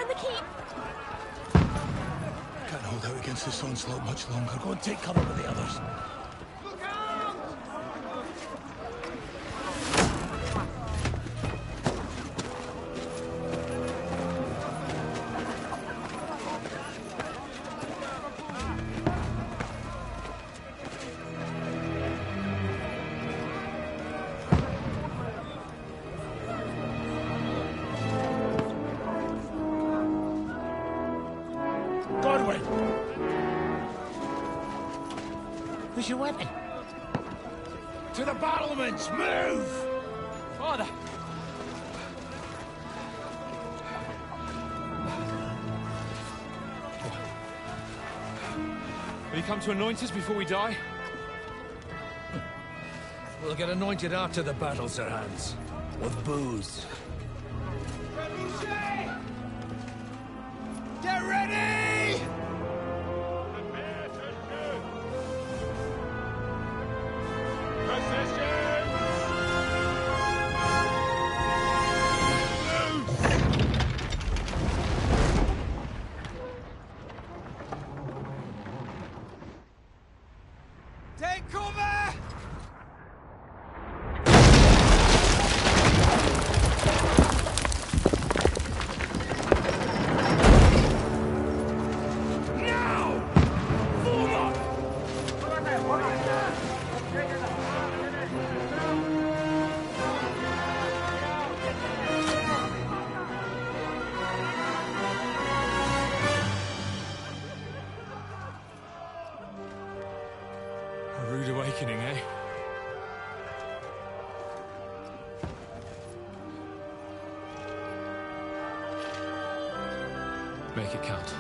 defend the keep. Can't hold out against this onslaught much longer. Go and take cover with the others. Where's your weapon? To the battlements! Move! Father! Will you come to anoint us before we die? We'll get anointed after the battles are hands. With booze. Get ready! Take cover! A rude awakening, eh? Make it count.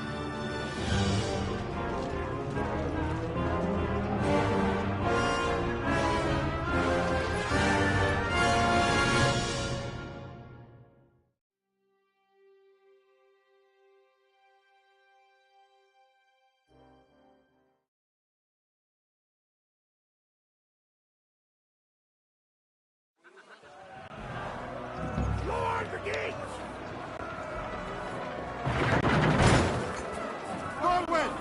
Lord, the gates! Forward!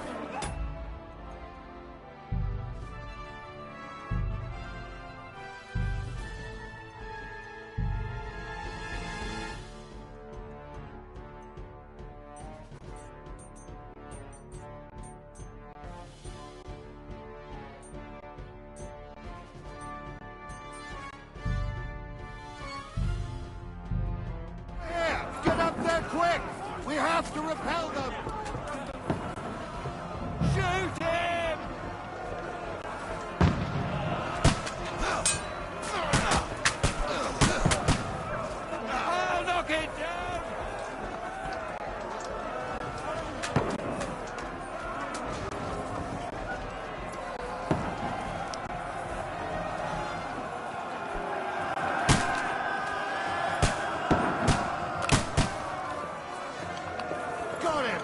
Get up there quick! We have to repel them! Shoot him! I'll knock it down! Got him!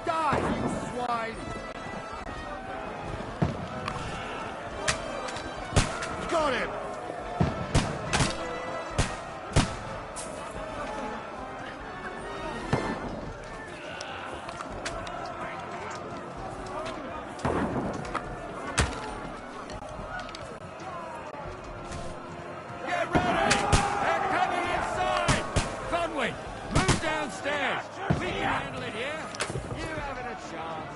Die, you swine! Got him! Get ready! They're coming inside! Conway, move downstairs! We can handle it here! You haven't a chance!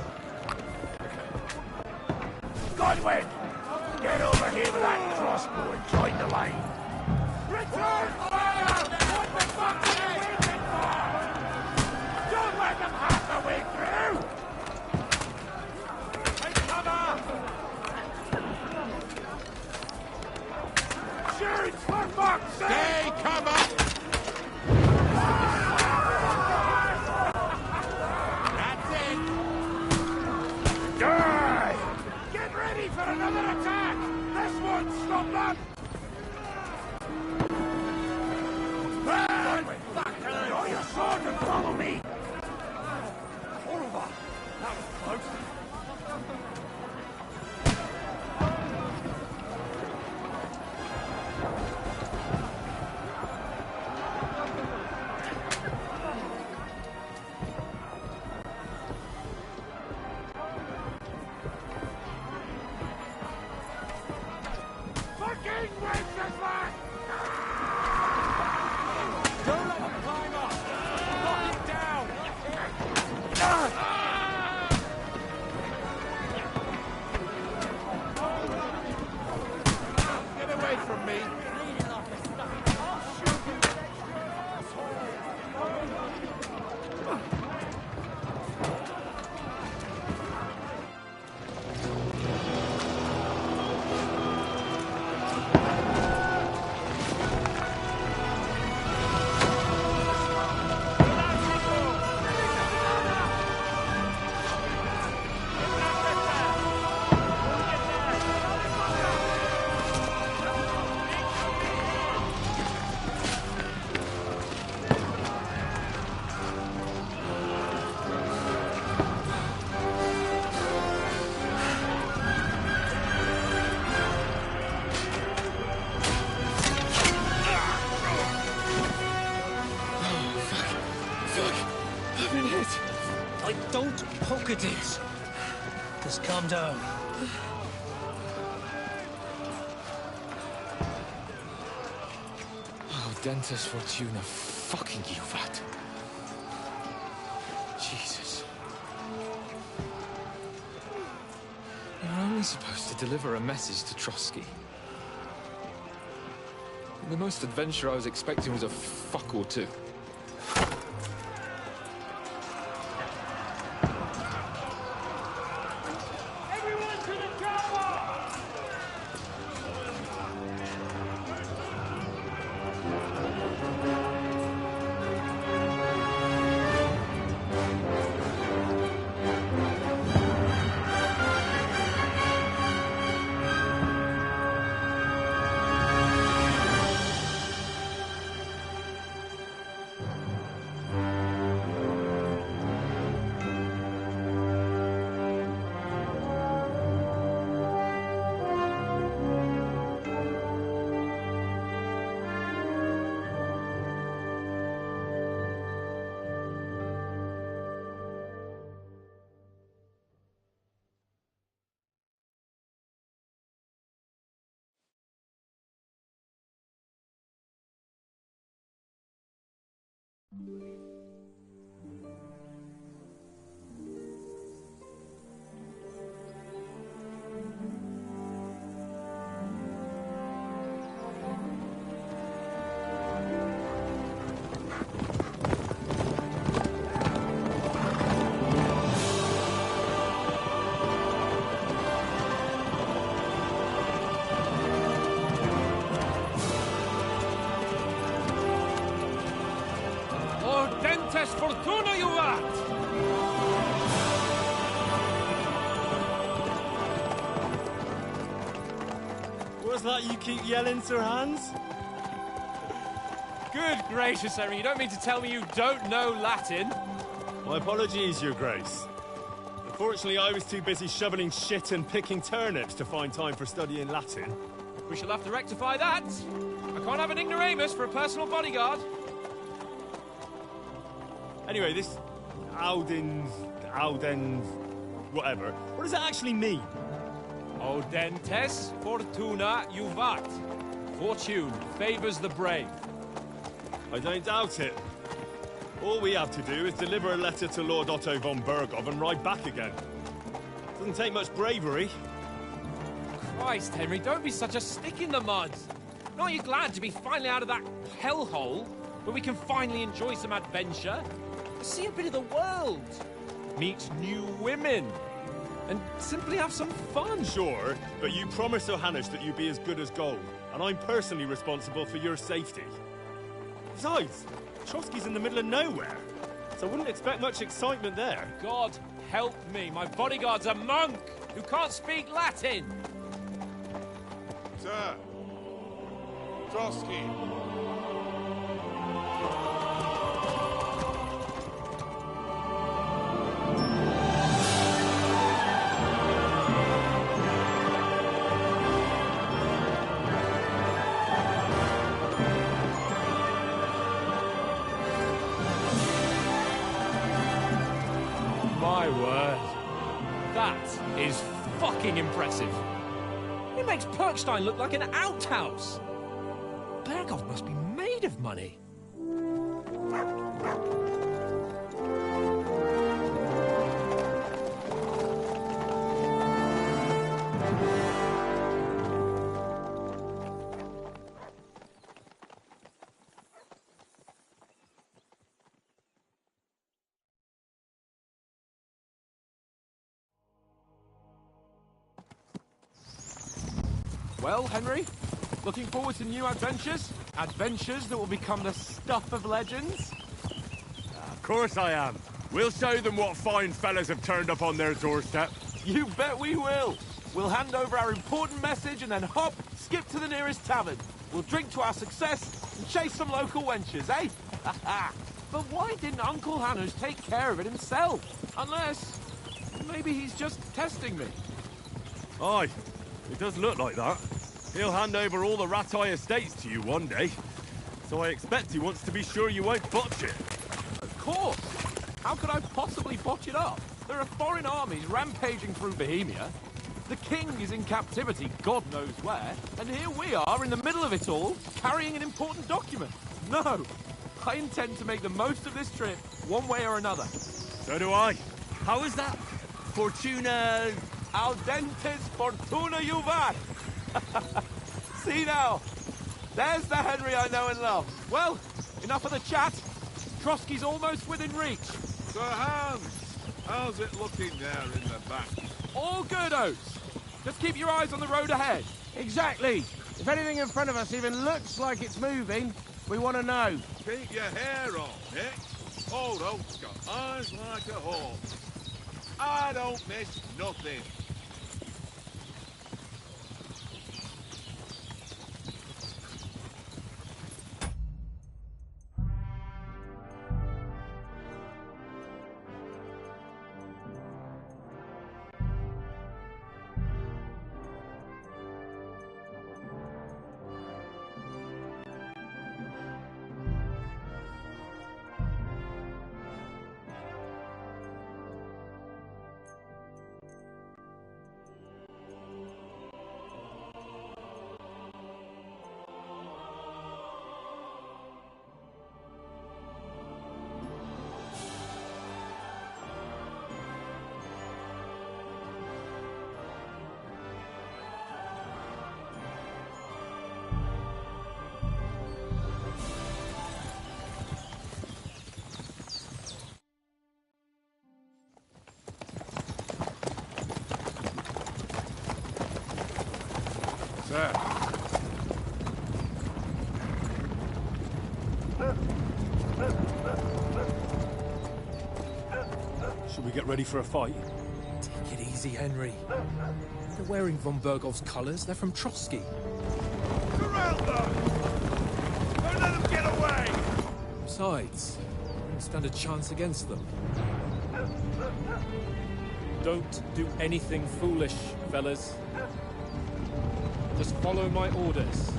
Godwin! Get over here with that crossbow and join the line! Return fire! What the fuck are you waiting for? Don't let them half the way through! Take cover! Shoot, for fuck's sake! Stay cover! That's it! Die! Get ready for another attack! This won't stop them! Burn! Draw your sword and follow me! Over! That was close. King waves his flag! Don't let him climb up! Knock him down! Get away from me! Don't poke at it. Just calm down. Oh, Dentes Fortuna, fucking you, vat. Jesus. You're only supposed to deliver a message to Trotsky. The most adventure I was expecting was a fuck or two. Dentes Fortuna, you vat! What's that you keep yelling, Sir Hans? Good gracious, Henry, you don't mean to tell me you don't know Latin? My apologies, Your Grace. Unfortunately, I was too busy shoveling shit and picking turnips to find time for studying Latin. We shall have to rectify that. I can't have an ignoramus for a personal bodyguard. Anyway, this Audens, whatever. What does that actually mean? O Dentes Fortuna Juvat. Fortune favors the brave. I don't doubt it. All we have to do is deliver a letter to Lord Otto von Bergov and ride back again. Doesn't take much bravery. Christ, Henry, don't be such a stick in the mud. Aren't you glad to be finally out of that hellhole where we can finally enjoy some adventure? See a bit of the world, meet new women, and simply have some fun. Sure, but you promised Johannes that you'd be as good as gold, and I'm personally responsible for your safety. Besides, Trotsky's in the middle of nowhere, so I wouldn't expect much excitement there. God help me, my bodyguard's a monk who can't speak Latin. Sir! Trotsky! My word. That is fucking impressive. It makes Perkstein look like an outhouse. Berghoff must be made of money. Well, Henry, looking forward to new adventures? Adventures that will become the stuff of legends? Of course I am. We'll show them what fine fellas have turned up on their doorstep. You bet we will. We'll hand over our important message and then hop, skip to the nearest tavern. We'll drink to our success and chase some local wenches, eh? But why didn't Uncle Hanush take care of it himself? Unless, maybe he's just testing me. Aye, it does look like that. He'll hand over all the Ratai estates to you one day. So I expect he wants to be sure you won't botch it. Of course. How could I possibly botch it up? There are foreign armies rampaging through Bohemia. The king is in captivity, God knows where. And here we are in the middle of it all, carrying an important document. No, I intend to make the most of this trip, one way or another. So do I. How is that? Fortuna... Audentes fortuna juvat! See now, there's the Henry I know and love. Well, enough of the chat. Trotsky's almost within reach. Sir Hans, how's it looking there in the back? All good, Oates. Just keep your eyes on the road ahead. Exactly. If anything in front of us even looks like it's moving, we want to know. Keep your hair on, Nick. Old Oak's got eyes like a hawk. I don't miss nothing. Sir. Should we get ready for a fight? Take it easy, Henry. They're wearing von Berghoff's colours. They're from Trotsky. Surround them! Don't let them get away! Besides, we don't stand a chance against them. Don't do anything foolish, fellas. Just follow my orders.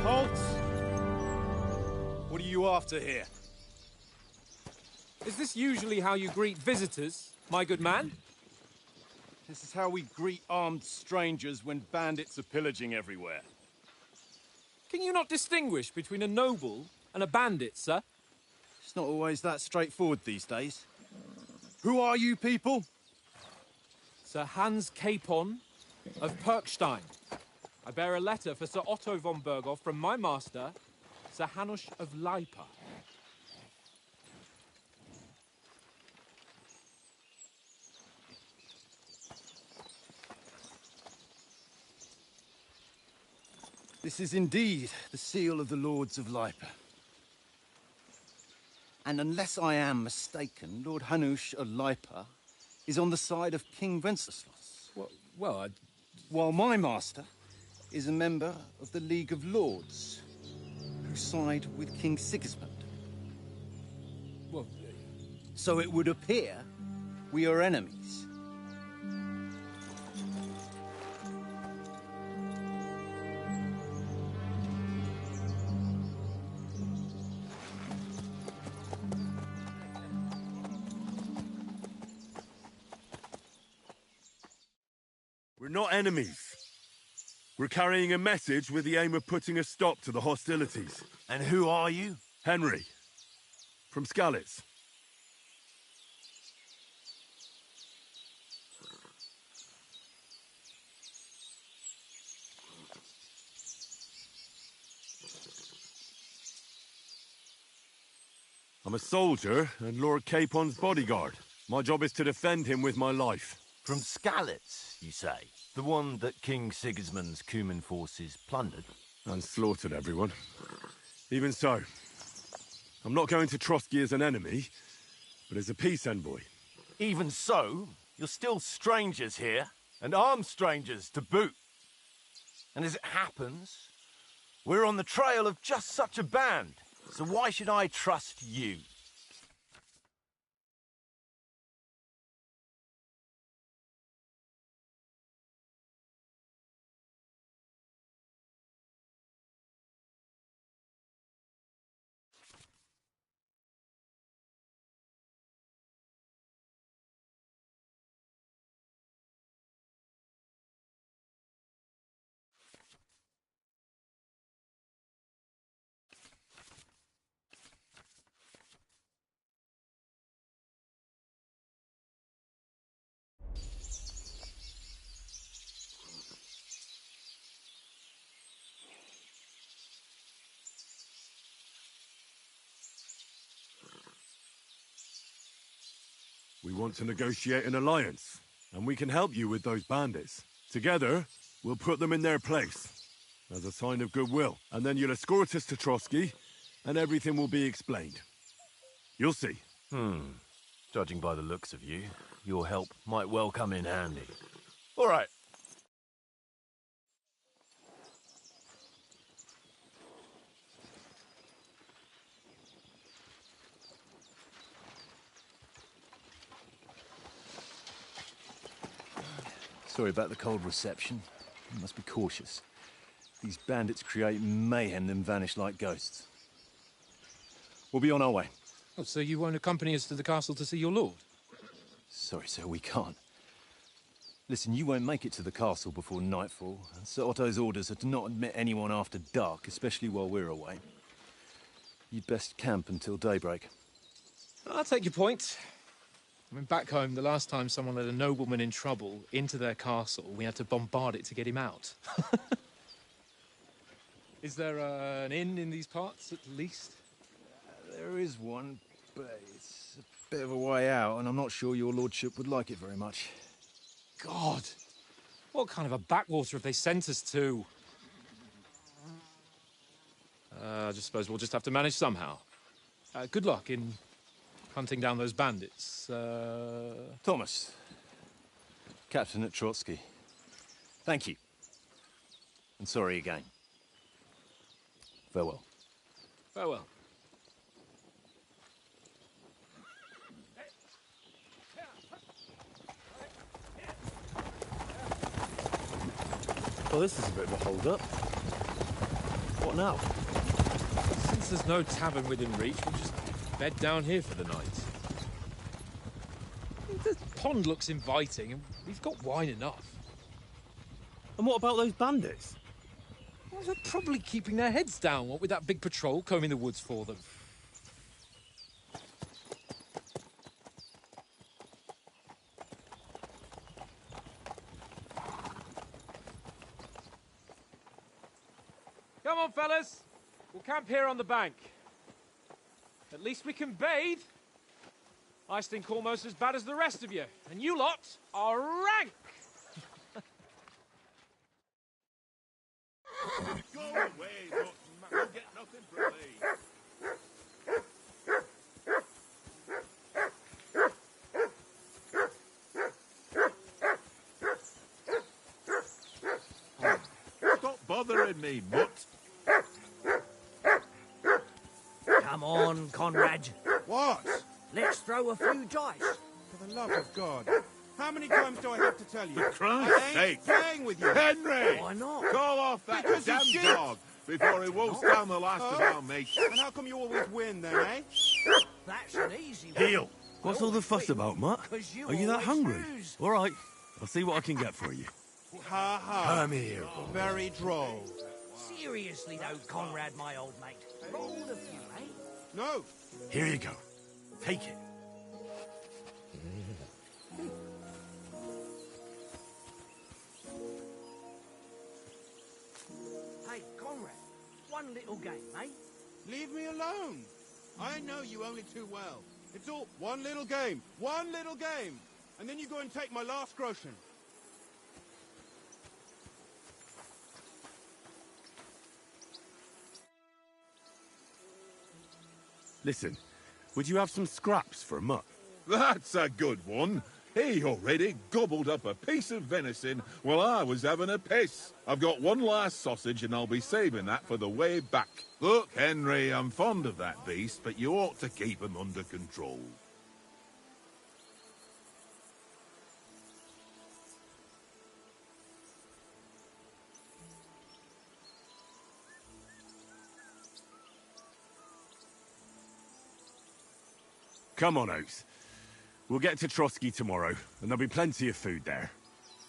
Halt! What are you after here? Is this usually how you greet visitors, my good man? This is how we greet armed strangers when bandits are pillaging everywhere. Can you not distinguish between a noble and a bandit, sir? It's not always that straightforward these days. Who are you people? Sir Hans Capon of Perkstein. I bear a letter for Sir Otto von Berghoff from my master, Sir Hanush of Lipa. This is indeed the seal of the Lords of Lipa. And unless I am mistaken, Lord Hanush of Lipa is on the side of King Wenceslas. Well, While my master is a member of the League of Lords, who side with King Sigismund. well, So it would appear we are enemies. not enemies. We're carrying a message with the aim of putting a stop to the hostilities. And who are you? Henry, from Skalitz. I'm a soldier and Lord Capon's bodyguard. My job is to defend him with my life. From Skalitz, you say? The one that King Sigismund's Cuman forces plundered? And slaughtered everyone. Even so, I'm not going to Trotsky as an enemy, but as a peace envoy. Even so, you're still strangers here, and armed strangers to boot. And as it happens, we're on the trail of just such a band. So why should I trust you? We want to negotiate an alliance, and we can help you with those bandits. Together, we'll put them in their place, as a sign of goodwill. And then you'll escort us to Trotsky, and everything will be explained. You'll see. Judging by the looks of you, your help might well come in handy. All right. Sorry about the cold reception. You must be cautious. These bandits create mayhem, then vanish like ghosts. We'll be on our way. Oh, so you won't accompany us to the castle to see your lord? Sorry, sir, we can't. Listen, you won't make it to the castle before nightfall, and Sir Otto's orders are to not admit anyone after dark, especially while we're away. You'd best camp until daybreak. I'll take your point. I mean, back home, the last time someone let a nobleman in trouble into their castle, we had to bombard it to get him out. Is there an inn in these parts, at least? There is one, but it's a bit of a way out, and I'm not sure your lordship would like it very much. God! What kind of a backwater have they sent us to? I just suppose we'll just have to manage somehow. Good luck in hunting down those bandits. Thomas, captain at Trotsky. Thank you. And sorry again. Farewell. Farewell. Well, this is a bit of a hold-up. What now? Since there's no tavern within reach, we'll just bed down here for the night. The pond looks inviting, and we've got wine enough. And what about those bandits? Well, they're probably keeping their heads down, what with that big patrol combing the woods for them. Come on, fellas. We'll camp here on the bank. At least we can bathe. I stink almost as bad as the rest of you, and you lot are rank. Go away, but you'll get nothing from me. Stop bothering me, mutt. Come on, Conrad. What? Let's throw a few dice. For the love of God. How many times do I have to tell you? Christ's I ain't sake. playing with you. Henry! Why not? Call off that Because damn he's shit. dog before he wolfs down the last of our mates. And how come you always win then, eh? That's an easy one. Heel! What's all the fuss about, Mutt? 'Cause Are you that always hungry? lose. All right, I'll see what I can get for you. Ha ha. Come here, boy. Very droll. Seriously though, Conrad, my old mate. Roll a few, eh? No. Here you go. Take it. Hey, Conrad, one little game, eh? Leave me alone. I know you only too well. It's all one little game. One little game. And then you go and take my last groschen. Listen, would you have some scraps for a mutt? That's a good one. He already gobbled up a piece of venison while I was having a piss. I've got one last sausage and I'll be saving that for the way back. Look, Henry, I'm fond of that beast, but you ought to keep him under control. Come on, Oates. We'll get to Trotsky tomorrow, and there'll be plenty of food there.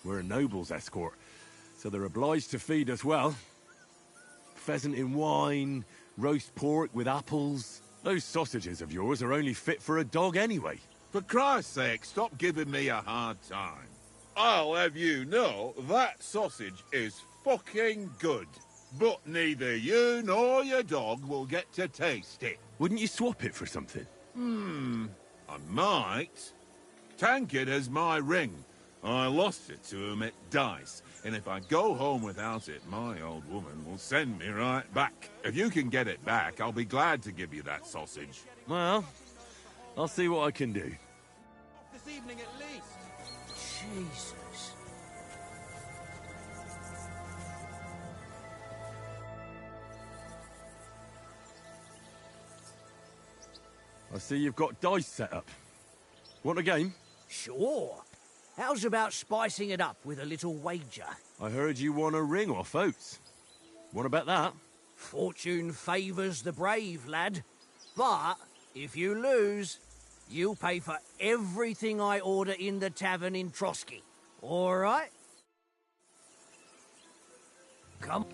We're a noble's escort, so they're obliged to feed us well. Pheasant in wine, roast pork with apples. Those sausages of yours are only fit for a dog anyway. For Christ's sake, stop giving me a hard time. I'll have you know that sausage is fucking good. But neither you nor your dog will get to taste it. Wouldn't you swap it for something? I might. Tankard has my ring. I lost it to him at dice, and if I go home without it, my old woman will send me right back. If you can get it back, I'll be glad to give you that sausage. Well, I'll see what I can do. This evening at least. Jesus. I see you've got dice set up. Want a game? Sure. How's about spicing it up with a little wager? I heard you won a ring off Oates. Want to bet that? Fortune favours the brave, lad. But if you lose, you'll pay for everything I order in the tavern in Trotsky. All right? Come.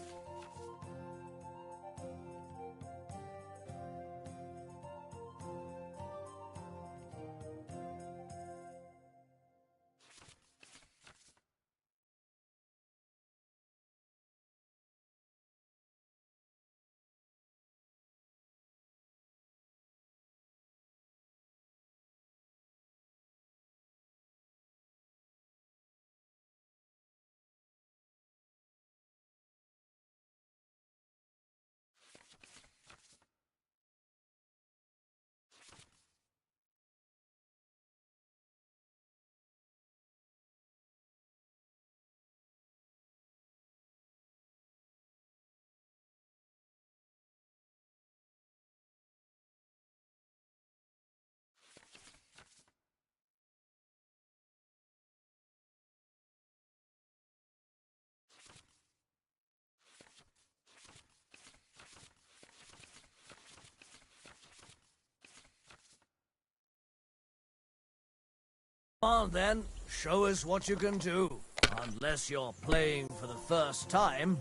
Come on then, show us what you can do. Unless you're playing for the first time.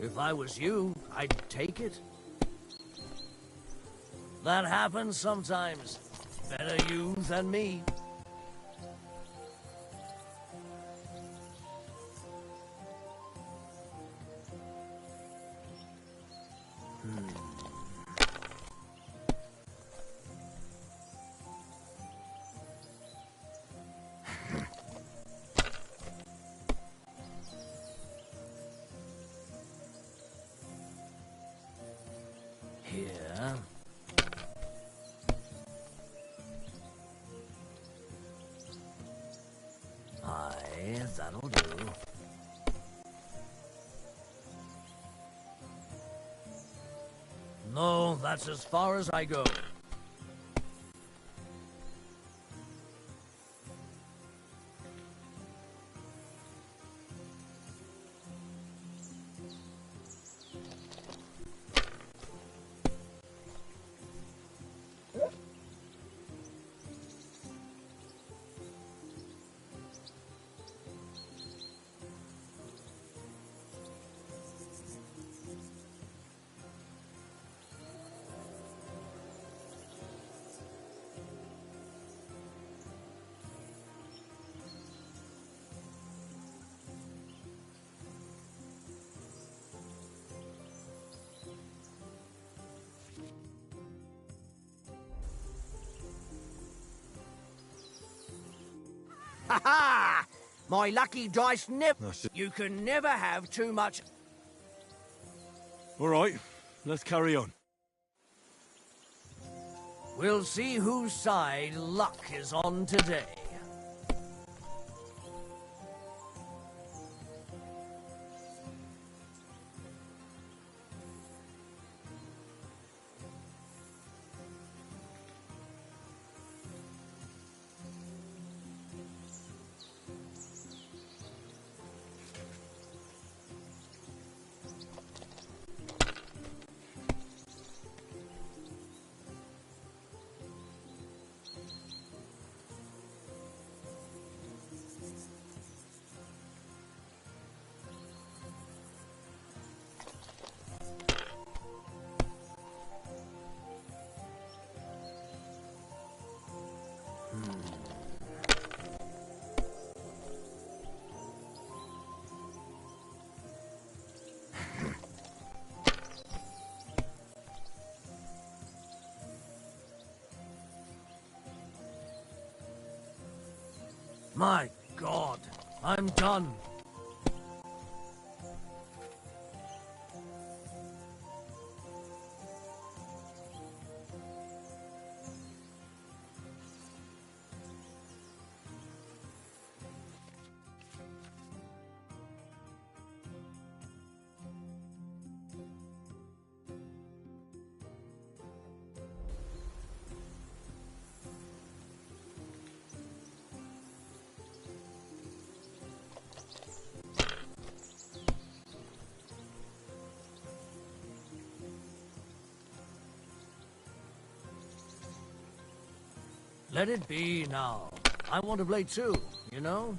If I was you, I'd take it. That happens sometimes. Better you than me. Here. Aye, that'll do. No So that's as far as I go. Ha ha! My lucky dice never. You can never have too much. All right, let's carry on. We'll see whose side luck is on today. My God, I'm done. Let it be now. I want to play too, you know?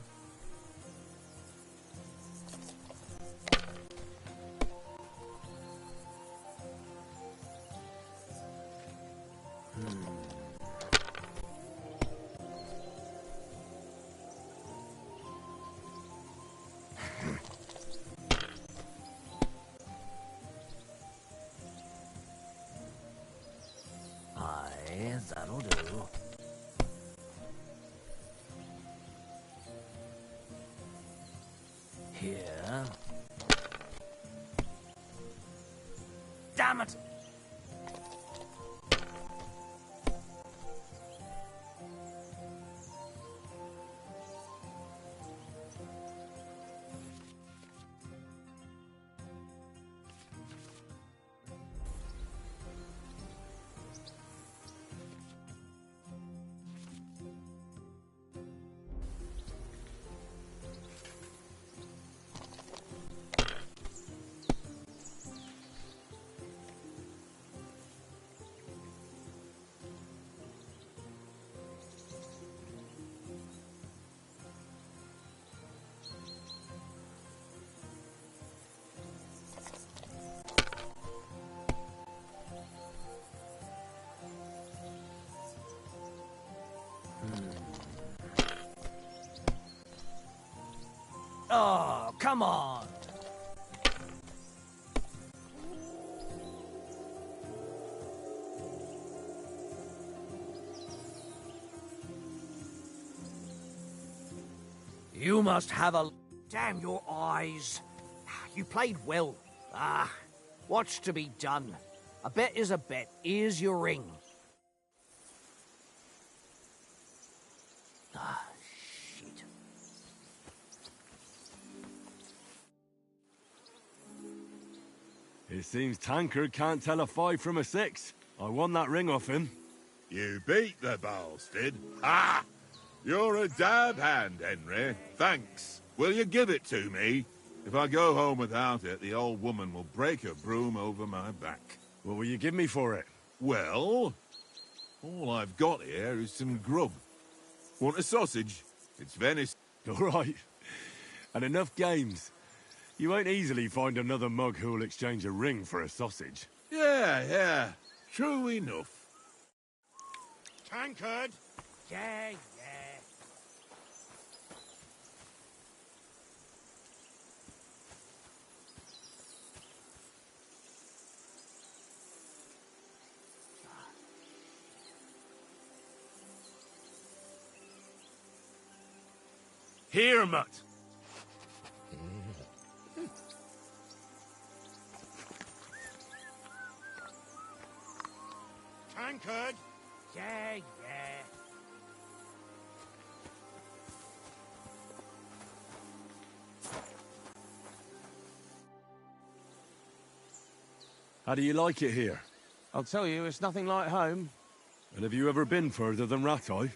Aye, that'll do. Here. Damn it! Oh, come on! You must have a... Damn your eyes. You played well. Ah, what's to be done? A bet is a bet. Here's your ring. Ah, shit. It seems Tankard can't tell a 5 from a 6. I won that ring off him. You beat the bastard. Ha! You're a dab hand, Henry. Thanks. Will you give it to me? If I go home without it, the old woman will break her broom over my back. What will you give me for it? Well, all I've got here is some grub. Want a sausage? It's venison. All right. And enough games. You won't easily find another mug who'll exchange a ring for a sausage. Yeah. True enough. Tankard! Yeah. Here, mutt. Tankard! Yeah. How do you like it here? I'll tell you, it's nothing like home. And have you ever been further than Rattay?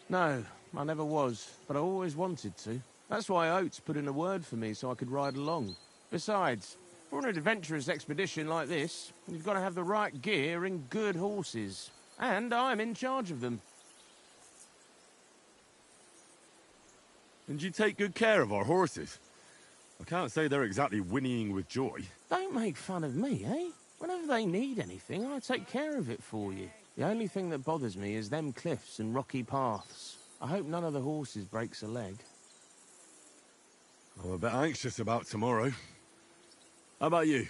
No, I never was, but I always wanted to. That's why Oates put in a word for me so I could ride along. Besides, for an adventurous expedition like this, you've got to have the right gear and good horses. And I'm in charge of them. And you take good care of our horses. I can't say they're exactly whinnying with joy. Don't make fun of me, eh? Whenever they need anything, I take care of it for you. The only thing that bothers me is them cliffs and rocky paths. I hope none of the horses breaks a leg. I'm a bit anxious about tomorrow. How about you?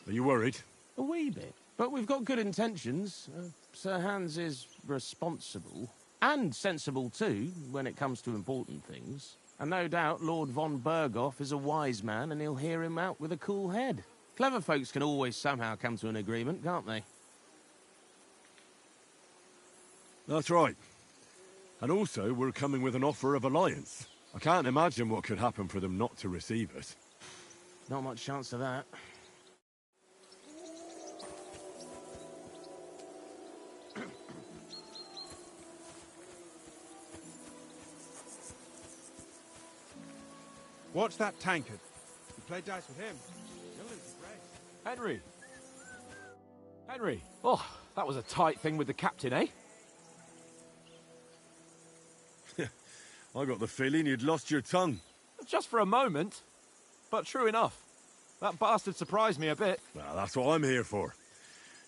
Are you worried? A wee bit. But we've got good intentions. Sir Hans is responsible. And sensible too, when it comes to important things. And no doubt Lord von Berghoff is a wise man and he'll hear him out with a cool head. Clever folks can always somehow come to an agreement, can't they? That's right. And also, we're coming with an offer of alliance. I can't imagine what could happen for them not to receive us. Not much chance of that. Watch that Tankard. You play dice with him, you'll lose the race. Henry! Oh, that was a tight thing with the captain, eh? I got the feeling you'd lost your tongue. Just for a moment. But true enough. That bastard surprised me a bit. Well, that's what I'm here for.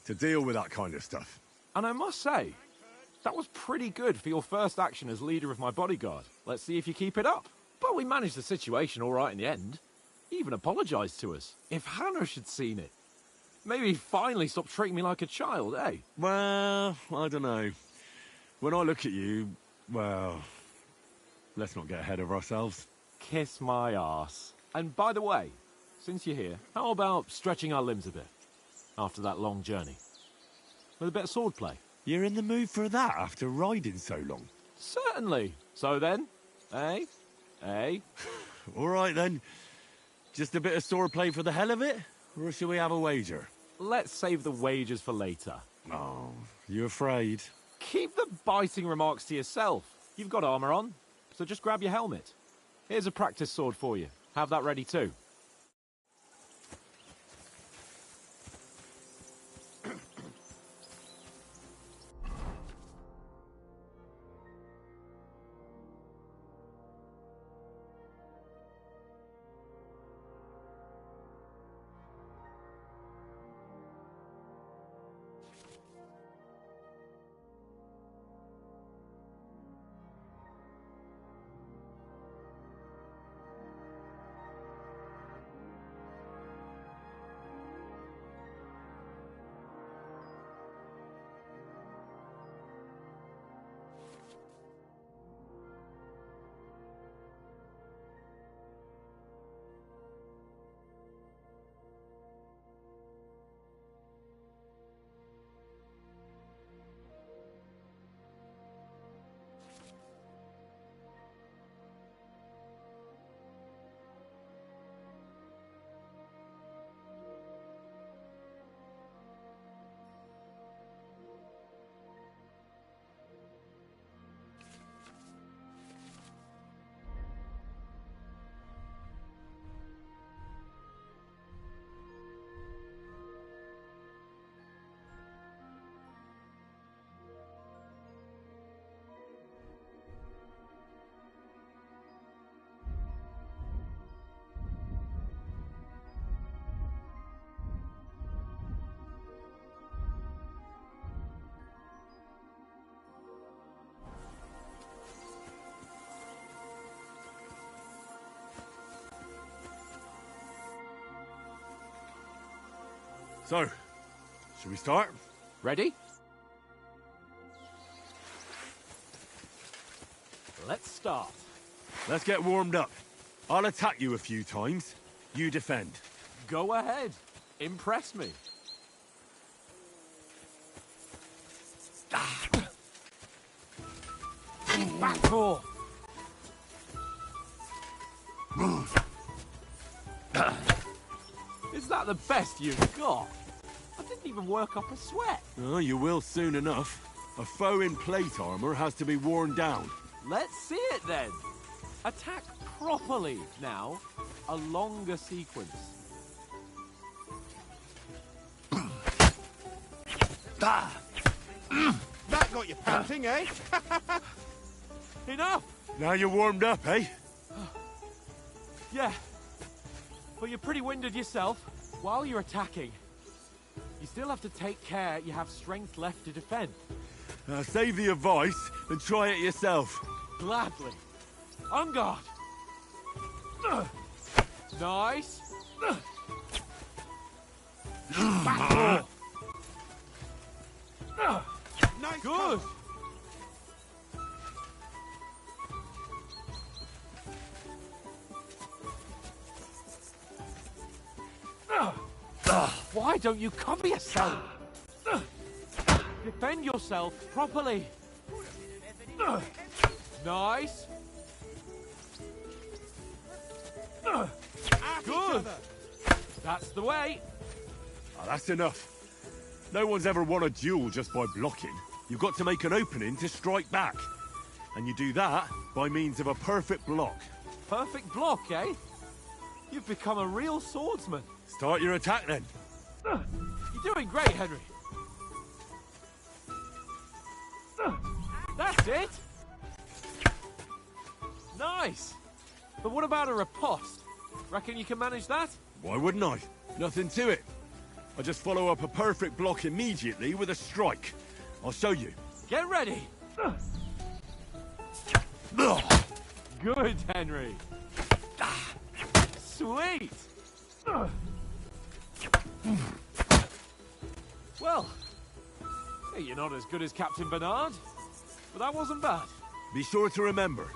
To deal with that kind of stuff. And I must say, that was pretty good for your first action as leader of my bodyguard. Let's see if you keep it up. But we managed the situation all right in the end. He even apologised to us. If Hannah had seen it. Maybe he'd finally stop treating me like a child, eh? Well, I don't know. When I look at you, well, let's not get ahead of ourselves. Kiss my arse. And by the way, since you're here, how about stretching our limbs a bit? After that long journey. With a bit of swordplay. You're in the mood for that after riding so long? Certainly. So then, eh? Eh? All right then. Just a bit of swordplay for the hell of it? Or shall we have a wager? Let's save the wagers for later. Oh, you afraid? Keep the biting remarks to yourself. You've got armour on, so just grab your helmet. Here's a practice sword for you. Have that ready too. So, should we start? Ready? Let's start. Let's get warmed up. I'll attack you a few times. You defend. Go ahead. Impress me. Back four. Is that the best you've got? I didn't even work up a sweat. Oh, you will soon enough. A foe in plate armor has to be worn down. Let's see it then. Attack properly now. A longer sequence. That got you panting, eh? Enough! Now you're warmed up, eh? Yeah. But you're pretty winded yourself. While you're attacking, you still have to take care you have strength left to defend. Save the advice and try it yourself. Gladly. On guard. Nice. Back four. Nice. Good. Why don't you cover yourself? Defend yourself properly. Nice. Good. That's the way. Oh, that's enough. No one's ever won a duel just by blocking. You've got to make an opening to strike back. And you do that by means of a perfect block. Perfect block, eh? You've become a real swordsman. Start your attack then. You're doing great, Henry. That's it. Nice. But what about a riposte? Reckon you can manage that? Why wouldn't I? Nothing to it. I just follow up a perfect block immediately with a strike. I'll show you. Get ready. Good, Henry. Sweet. Well, hey, you're not as good as Captain Bernard, but that wasn't bad. Be sure to remember,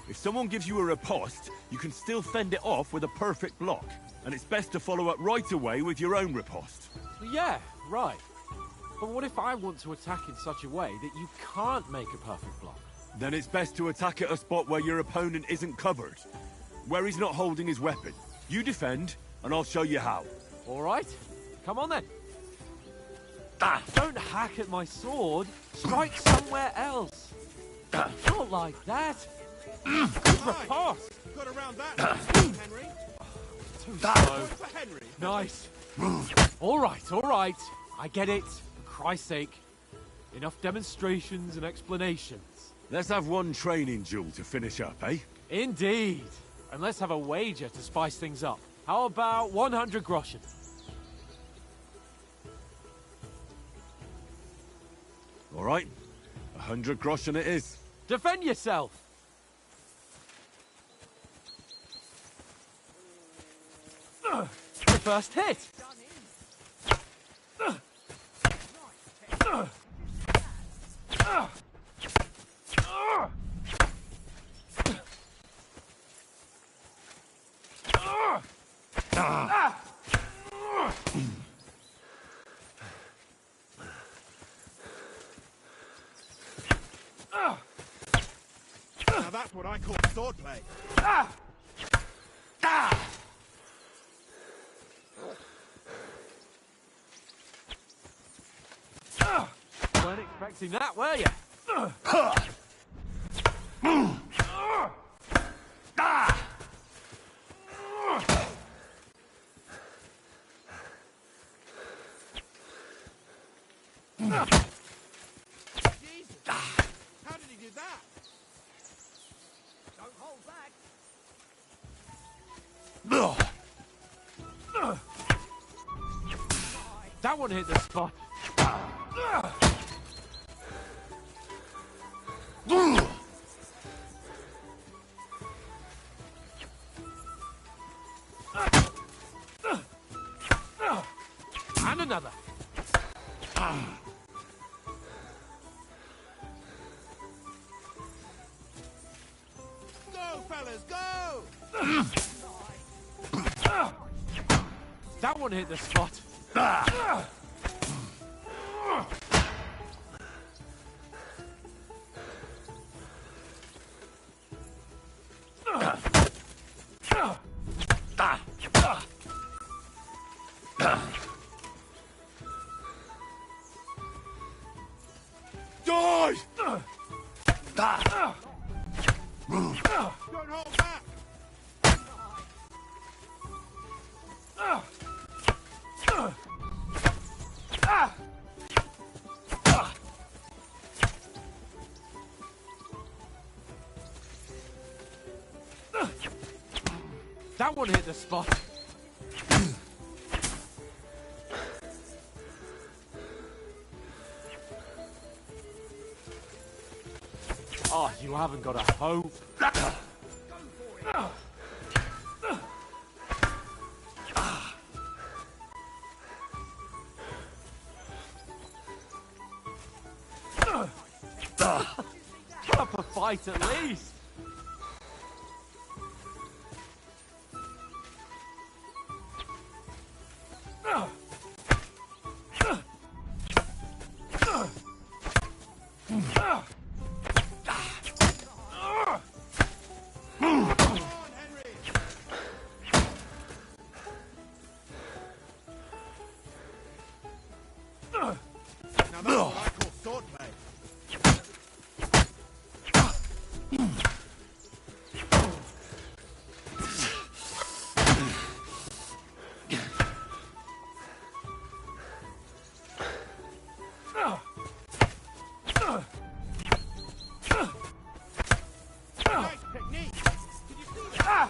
if someone gives you a riposte, you can still fend it off with a perfect block. And it's best to follow up right away with your own riposte. Yeah, right. But what if I want to attack in such a way that you can't make a perfect block? Then it's best to attack at a spot where your opponent isn't covered. Where he's not holding his weapon. You defend, and I'll show you how. All right. Come on then. Don't hack at my sword. Strike somewhere else. Not like that. Good riposte. Got around that, Henry. Too slow. For Henry. Nice. All right. I get it. For Christ's sake. Enough demonstrations and explanations. Let's have one training duel to finish up, eh? Indeed. And let's have a wager to spice things up. How about 100 groschen? All right. 100 groschen it is. Defend yourself. The first hit. Now that's what I call swordplay. Weren't expecting that, were you? Jesus! How did he do that? Don't hold back. That one hit the spot. And another. fellas, go! That one hit the spot. Die! Don't hold back! That one hit the spot. Oh, you haven't got a hope. Put up a fight at least. Now that's what I call sword play. Nice technique. Did you see that?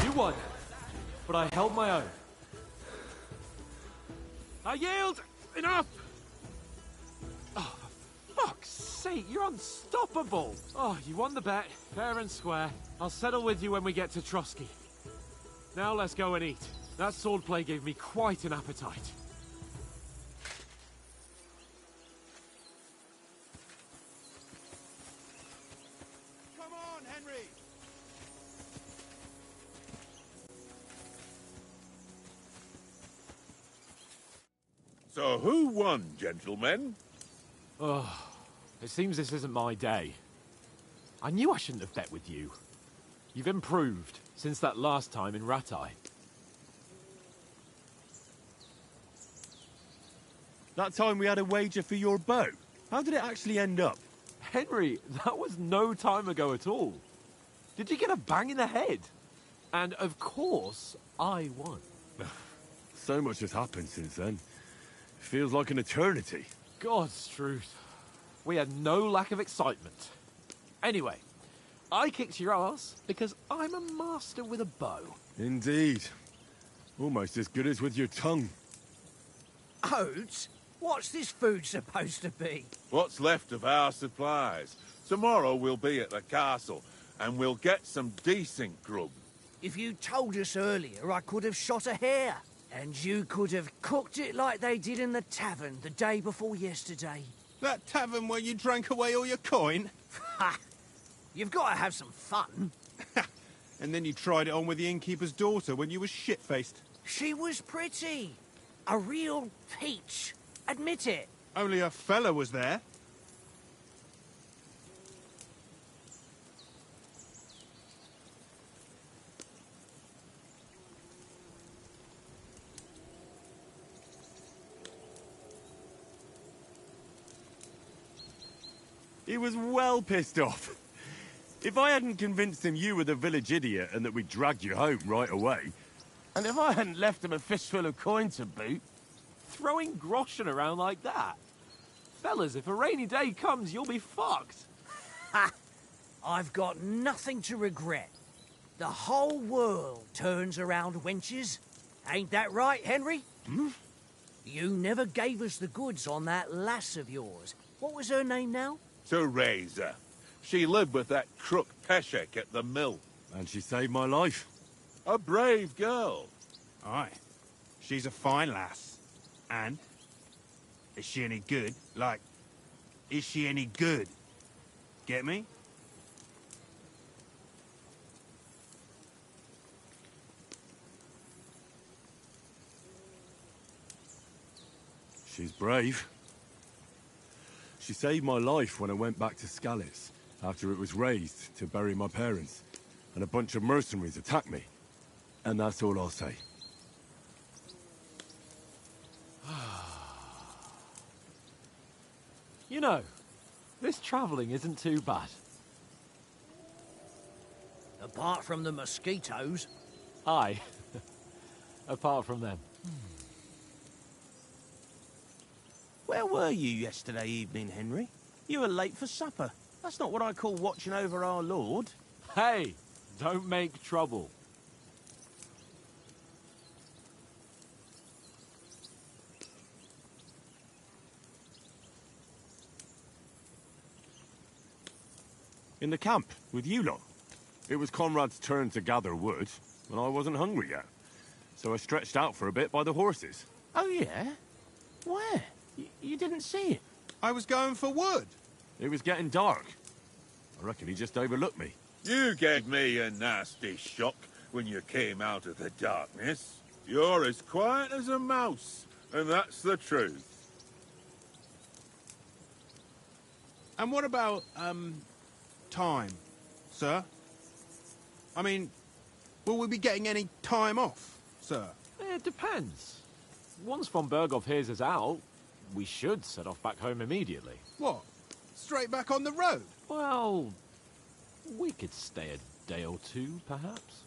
You won, but I held my own. I yield! Enough! Oh, for fuck's sake, you're unstoppable! Oh, you won the bet, fair and square. I'll settle with you when we get to Trotsky. Now let's go and eat. That swordplay gave me quite an appetite. Come on, Henry. So who won, gentlemen? Oh, it seems this isn't my day. I knew I shouldn't have bet with you. You've improved since that last time in Ratai. That time we had a wager for your bow. How did it actually end up? Henry, that was no time ago at all. Did you get a bang in the head? And of course, I won. So much has happened since then. Feels like an eternity. God's truth. We had no lack of excitement. Anyway, I kicked your ass because I'm a master with a bow. Indeed. Almost as good as with your tongue. Oats? What's this food supposed to be? What's left of our supplies? Tomorrow we'll be at the castle, and we'll get some decent grub. If you told us earlier, I could have shot a hare. And you could have cooked it like they did in the tavern the day before yesterday. That tavern where you drank away all your coin? Ha! You've got to have some fun. And then you tried it on with the innkeeper's daughter when you were shit-faced. She was pretty. A real peach. Admit it. Only a fella was there. He was well pissed off. If I hadn't convinced him you were the village idiot and that we dragged you home right away... And if I hadn't left him a fistful of coin to boot... Throwing groschen around like that? Fellas, if a rainy day comes, you'll be fucked. Ha! I've got nothing to regret. The whole world turns around wenches. Ain't that right, Henry? Hmm? You never gave us the goods on that lass of yours. What was her name now? Teresa. She lived with that crook Peshek at the mill. And she saved my life. A brave girl. Aye. She's a fine lass. And? Is she any good? Like, is she any good? Get me? She's brave. She saved my life when I went back to Scalitz after it was razed to bury my parents, and a bunch of mercenaries attacked me. And that's all I'll say. You know, this travelling isn't too bad. Apart from the mosquitoes. Aye. Apart from them. Where were you yesterday evening, Henry? You were late for supper. That's not what I call watching over our Lord. Hey, don't make trouble. In the camp, with you lot. It was Conrad's turn to gather wood, and I wasn't hungry yet. So I stretched out for a bit by the horses. Oh, yeah? Where? You didn't see it? I was going for wood. It was getting dark. I reckon he just overlooked me. You gave me a nasty shock when you came out of the darkness. You're as quiet as a mouse, and that's the truth. And what about, time, sir? I mean, will we be getting any time off, sir? It depends. Once von Berghoff hears us out, we should set off back home immediately. What? Straight back on the road? Well, we could stay a day or two, perhaps.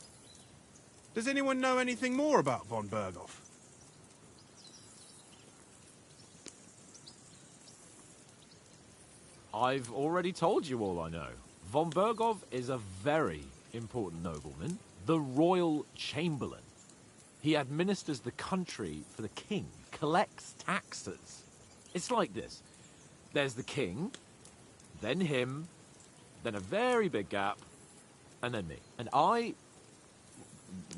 Does anyone know anything more about von Berghoff? I've already told you all I know. Von Berghoff is a very important nobleman, the royal chamberlain. He administers the country for the king, collects taxes. It's like this. There's the king, then him, then a very big gap, and then me. And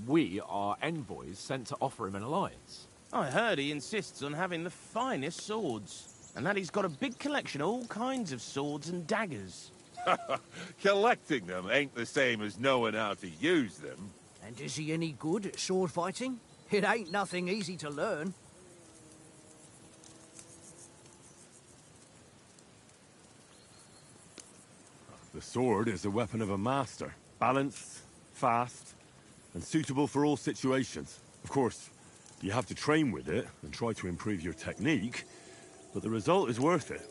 we are envoys sent to offer him an alliance. I heard he insists on having the finest swords, and that he's got a big collection of all kinds of swords and daggers. Collecting them ain't the same as knowing how to use them. And is he any good at sword fighting? It ain't nothing easy to learn. The sword is the weapon of a master. Balanced, fast, and suitable for all situations. Of course, you have to train with it and try to improve your technique, but the result is worth it.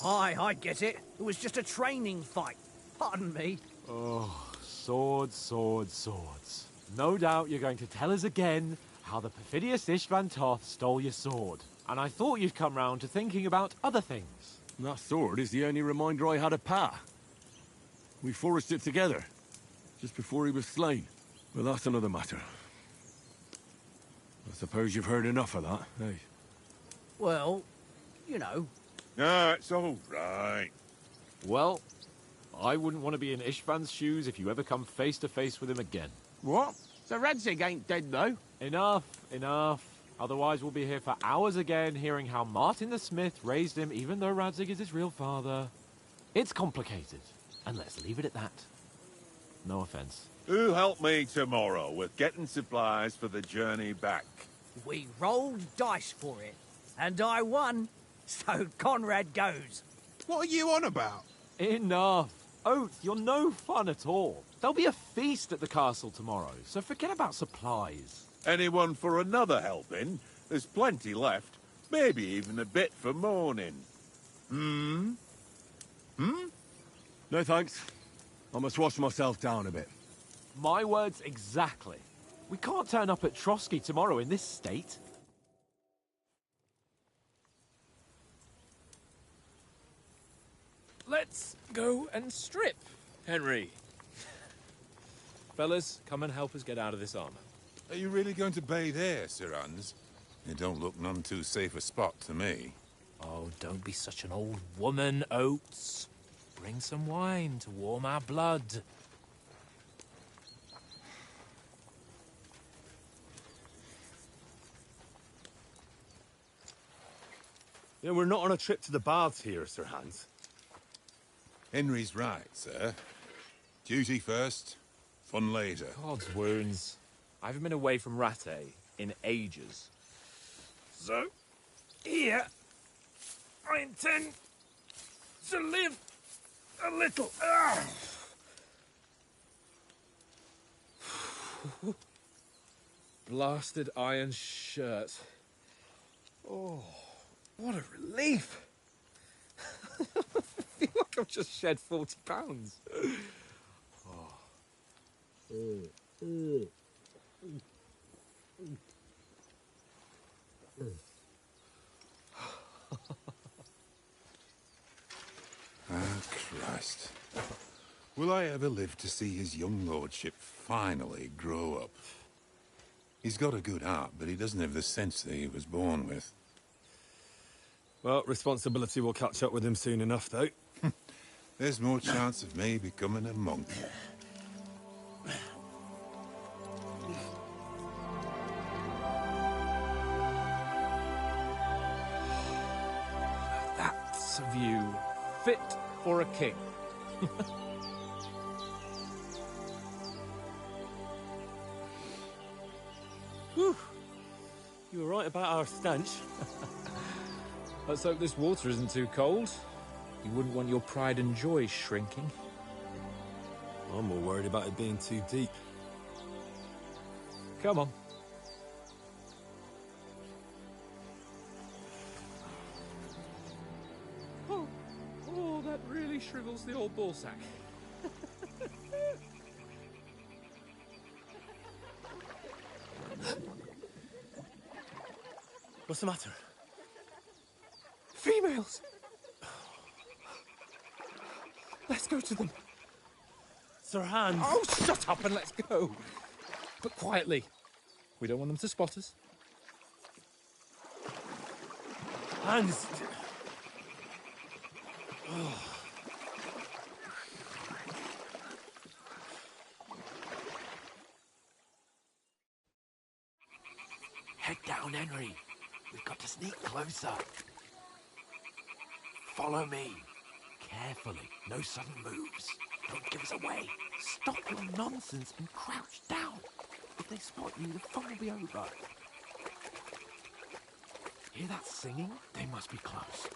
Aye, I get it. It was just a training fight. Pardon me. Oh, swords, swords, swords. No doubt you're going to tell us again how the perfidious Istvan Toth stole your sword. And I thought you'd come round to thinking about other things. That sword is the only reminder I had of Pa. We forged it together, just before he was slain. But that's another matter. I suppose you've heard enough of that, eh? Well, you know. No, it's all right. Well, I wouldn't want to be in Istvan's shoes if you ever come face to face with him again. What? So Radzig ain't dead, though? Enough, enough. Otherwise we'll be here for hours again hearing how Martin the Smith raised him even though Radzig is his real father. It's complicated, and let's leave it at that. No offense. Who'll help me tomorrow with getting supplies for the journey back? We rolled dice for it, and I won, so Conrad goes. What are you on about? Enough. Oath, you're no fun at all. There'll be a feast at the castle tomorrow, so forget about supplies. Anyone for another helping? There's plenty left. Maybe even a bit for morning. Hmm? No thanks. I must wash myself down a bit. My words exactly. We can't turn up at Trotsky tomorrow in this state. Let's go and strip, Henry. Fellas, come and help us get out of this armor. Are you really going to bathe here, Sir Hans? It don't look none too safe a spot to me. Oh, don't be such an old woman, Oates. Bring some wine to warm our blood. Yeah, we're not on a trip to the baths here, Sir Hans. Henry's right, sir. Duty first, fun later. God's wounds. I haven't been away from Rattay in ages. So, here I intend to live a little. Blasted iron shirt. Oh, what a relief. I feel like I've just shed 40 pounds. Christ. Will I ever live to see his young lordship finally grow up? He's got a good heart, but he doesn't have the sense that he was born with. Well, responsibility will catch up with him soon enough, though. There's more chance of me becoming a monk. That's a view fit for a king. Whew. You were right about our stench. Let's hope this water isn't too cold. You wouldn't want your pride and joy shrinking. I'm more worried about it being too deep. Come on. Oh, that really shrivels the old ball sack. What's the matter? Females! Let's go to them. Sir Hans! Oh, shut up and let's go. But quietly. We don't want them to spot us. Hans! Head down, Henry. We've got to sneak closer. Follow me. Carefully. No sudden moves. Don't give us away. Stop your nonsense and crouch down. If they spot you, the fun will be over. Hear that singing? They must be close.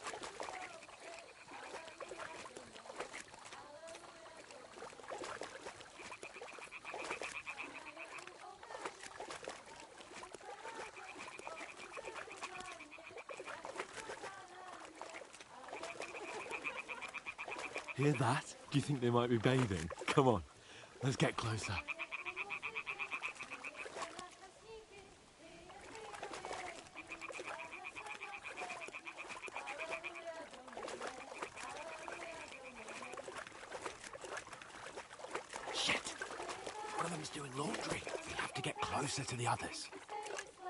Hear that? Do you think they might be bathing? Come on, let's get closer. Shit! One of them's doing laundry. We have to get closer to the others.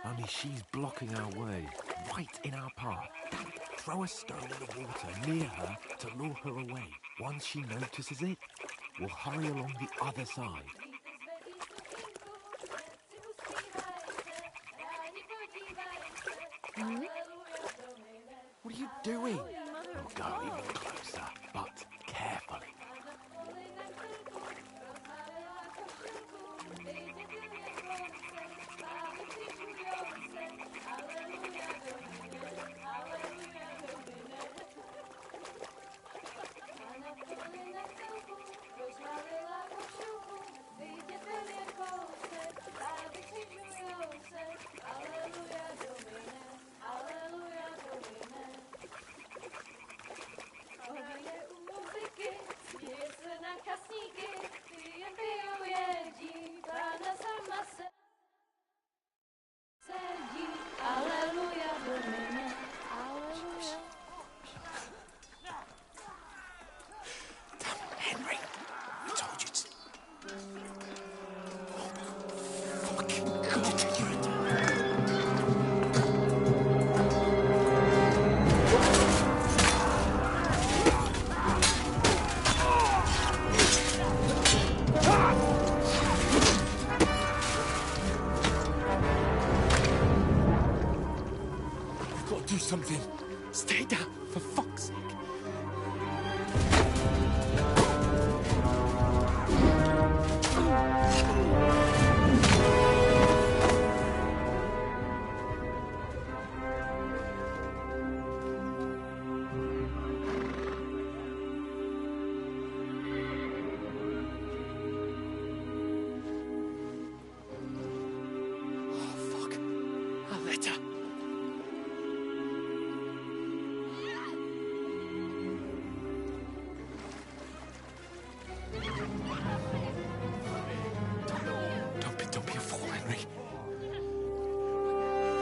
Only she's blocking our way, right in our path. Damn it. Throw a stone in the water near her to lure her away. Once she notices it, we'll hurry along the other side. What are you doing? We'll go even closer, but carefully.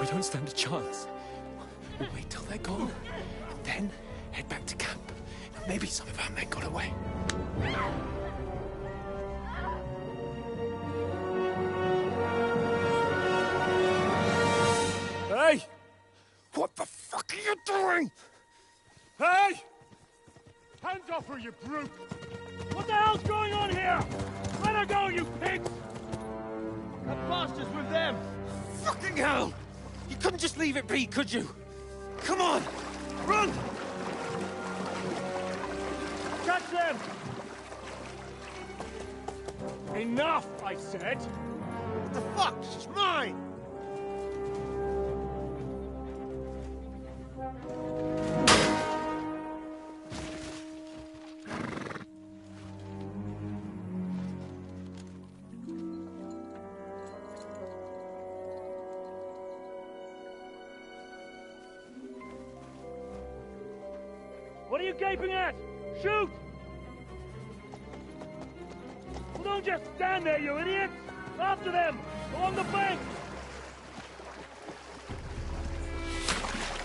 don't stand a chance. We'll wait till they're gone, and then head back to camp. Maybe some of our men got away. Hey! What the fuck are you doing? Hey! Hands off her, you brute! What the hell's going on here? Let her go, you pigs! That bastard's with them! Fucking hell! You couldn't just leave it be, could you? Come on! Run! Catch them! Enough, I said! What the fuck? She's mine! What are you gaping at? Shoot! Well, don't just stand there, you idiots! After them! Along the bank!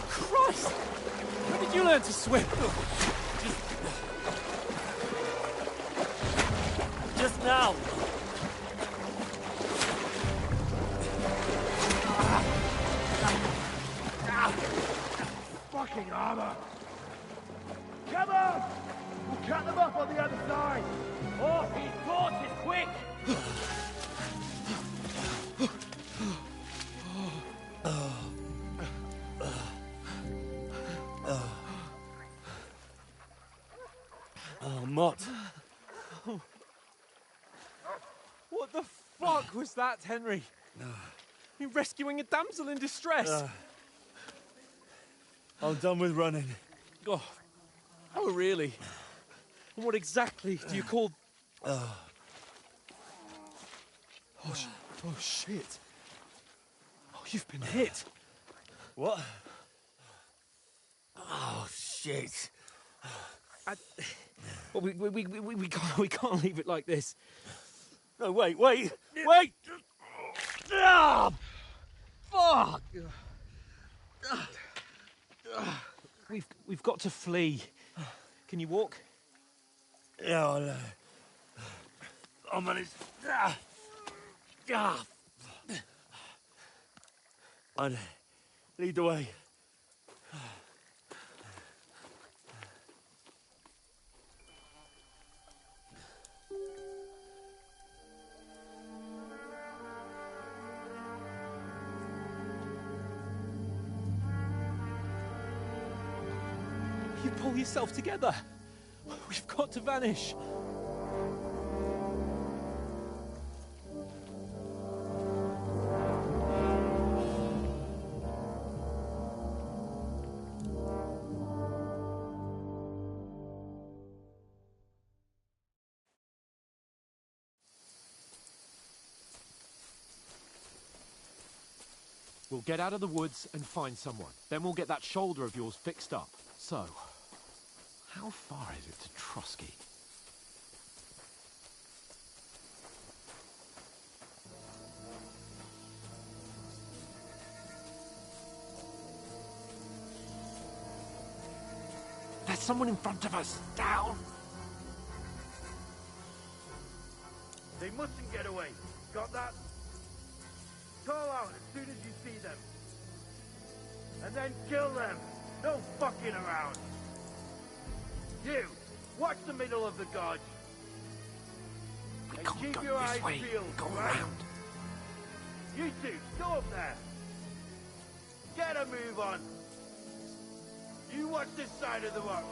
Christ! When did you learn to swim? Just now! Fucking armor! Come on! We'll cut them off on the other side! Oh, his torch is quick! Oh, Mott. What the fuck was that, Henry? You rescuing a damsel in distress? I'm done with running. Oh, really? And what exactly do you call... Oh, shit. Oh, you've been hit. What? Oh, shit. Well, we can't leave it like this. No, wait! Ah, fuck! We've got to flee. Can you walk? Yeah, I'll manage. I'd lead the way. You pull yourself together. We've got to vanish. We'll get out of the woods and find someone. Then we'll get that shoulder of yours fixed up. So, how far is it to Trotsky? There's someone in front of us. Down! They mustn't get away. Got that? Call out as soon as you see them. And then kill them. No fucking around. You, watch the middle of the gorge. We And can't keep go your this eyes way. peeled, Go right? around. You two, go up there. Get a move on. You watch this side of the rock.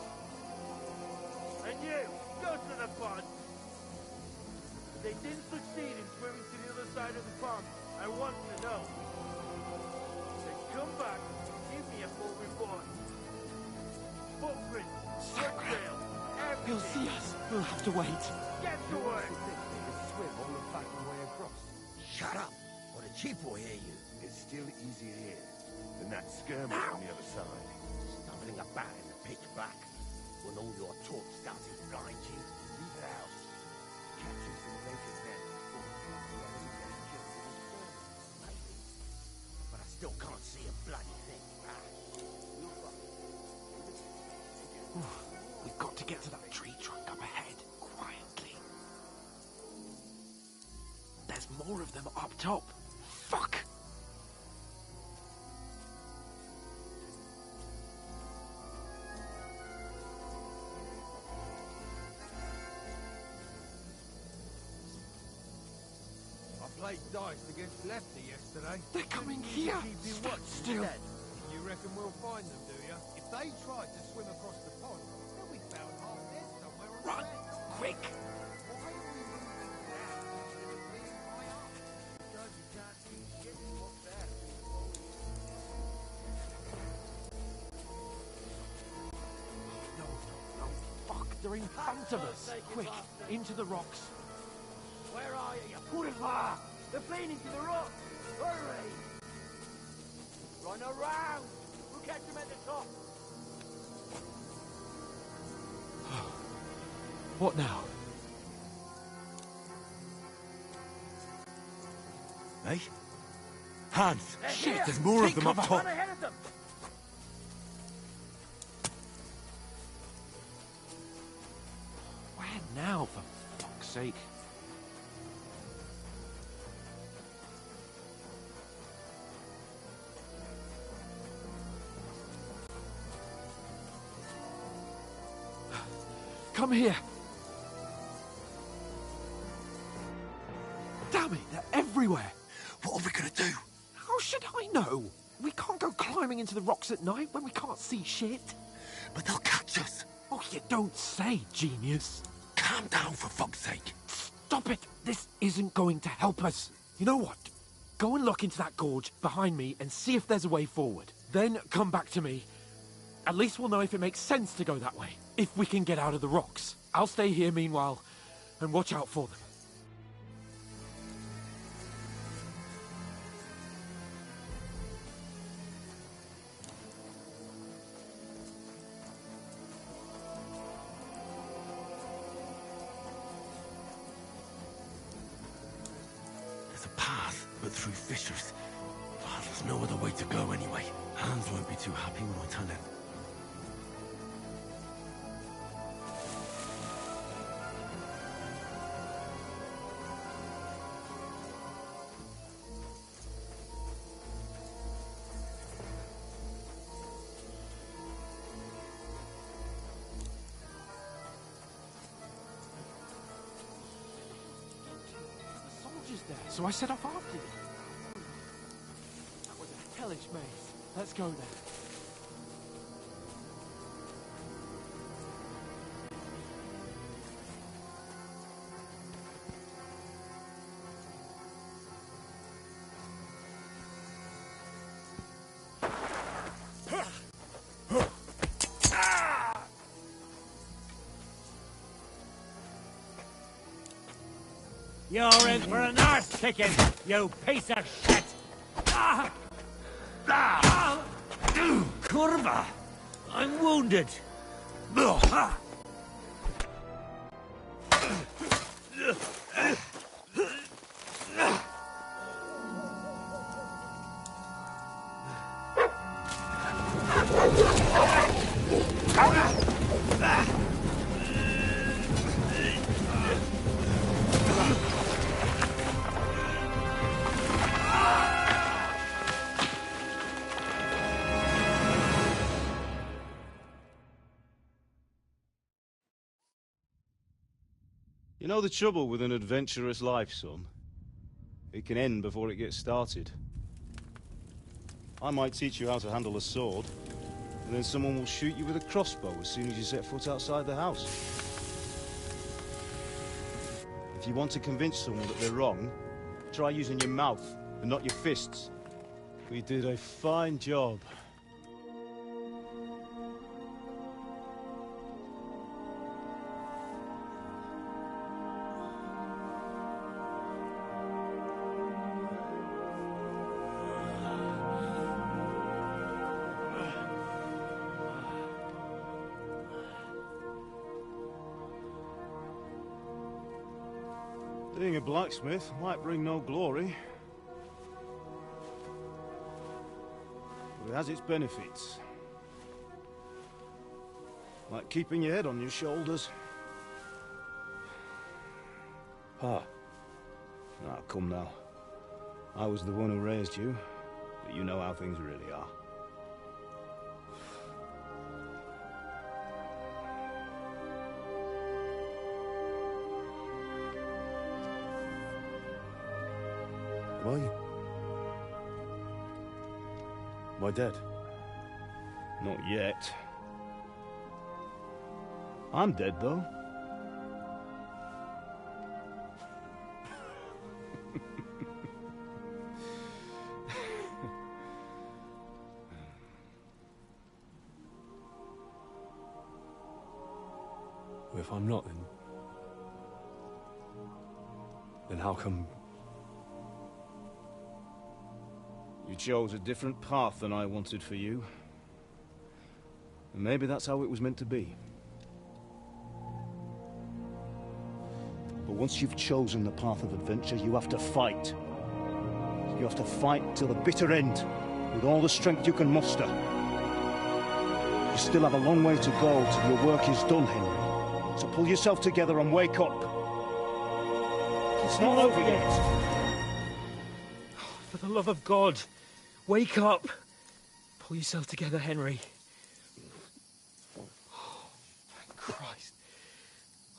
And you, go to the pond. If they didn't succeed in swimming to the other side of the pond, I want to know. Then come back and give me a full report. Footprints, foot trail, everything. He'll see us. We'll have to wait. Get to work. Swim all the fucking way across. Shut up, or the chief will hear you. It's still easier here than that skirmish on the other side. Stumbling about in the pitch black when all your talk starts to blind you. Leave the house. Capture some naked men. But I still can't see them. to get to that tree trunk up ahead, quietly. There's more of them up top. Fuck! Played dice against Lefty yesterday. They're coming here! Stand still! You reckon we'll find them, do you? If they tried to swim across the pond, they'll be found half dead somewhere on Run! the land. Quick! Why are we moving now instead of being high up? Because you can't see shit what's there. No, fuck, they're in front of us! Quick, into the rocks! Where are you, you purify? They're fleeing into the rocks! Hurry! Run around! We'll catch them at the top! What now? Hey? Hans! Shit, there's more of them up top! Run ahead of them! Where now, for fuck's sake? Come here! Damn it, they're everywhere! What are we gonna do? How should I know? We can't go climbing into the rocks at night when we can't see shit. But they'll catch us! Oh, you don't say, genius. Calm down, for fuck's sake! Stop it! This isn't going to help us. You know what? Go and look into that gorge behind me and see if there's a way forward. Then come back to me. At least we'll know if it makes sense to go that way. If we can get out of the rocks. I'll stay here meanwhile and watch out for them. There's a path, but through fissures. Oh, there's no other way to go anyway. Hans won't be too happy when I tell him. There, so I set off after you. That was a hellish maze. Let's go then. You're in for an arse kicking, you piece of shit! Curva! I'm wounded! You know the trouble with an adventurous life, son? It can end before it gets started. I might teach you how to handle a sword, and then someone will shoot you with a crossbow as soon as you set foot outside the house. If you want to convince someone that they're wrong, try using your mouth and not your fists. We did a fine job. Being a blacksmith might bring no glory, but it has its benefits. Like keeping your head on your shoulders. Pa. Now, come now. I was the one who raised you, but you know how things really are. Am I dead? Not yet. I'm dead, though. Well, if I'm not, then how come... You chose a different path than I wanted for you. And maybe that's how it was meant to be. But once you've chosen the path of adventure, you have to fight. You have to fight till the bitter end, with all the strength you can muster. You still have a long way to go till your work is done, Henry. So pull yourself together and wake up. It's not over yet. For the love of God, wake up. Pull yourself together, Henry. Oh, thank Christ.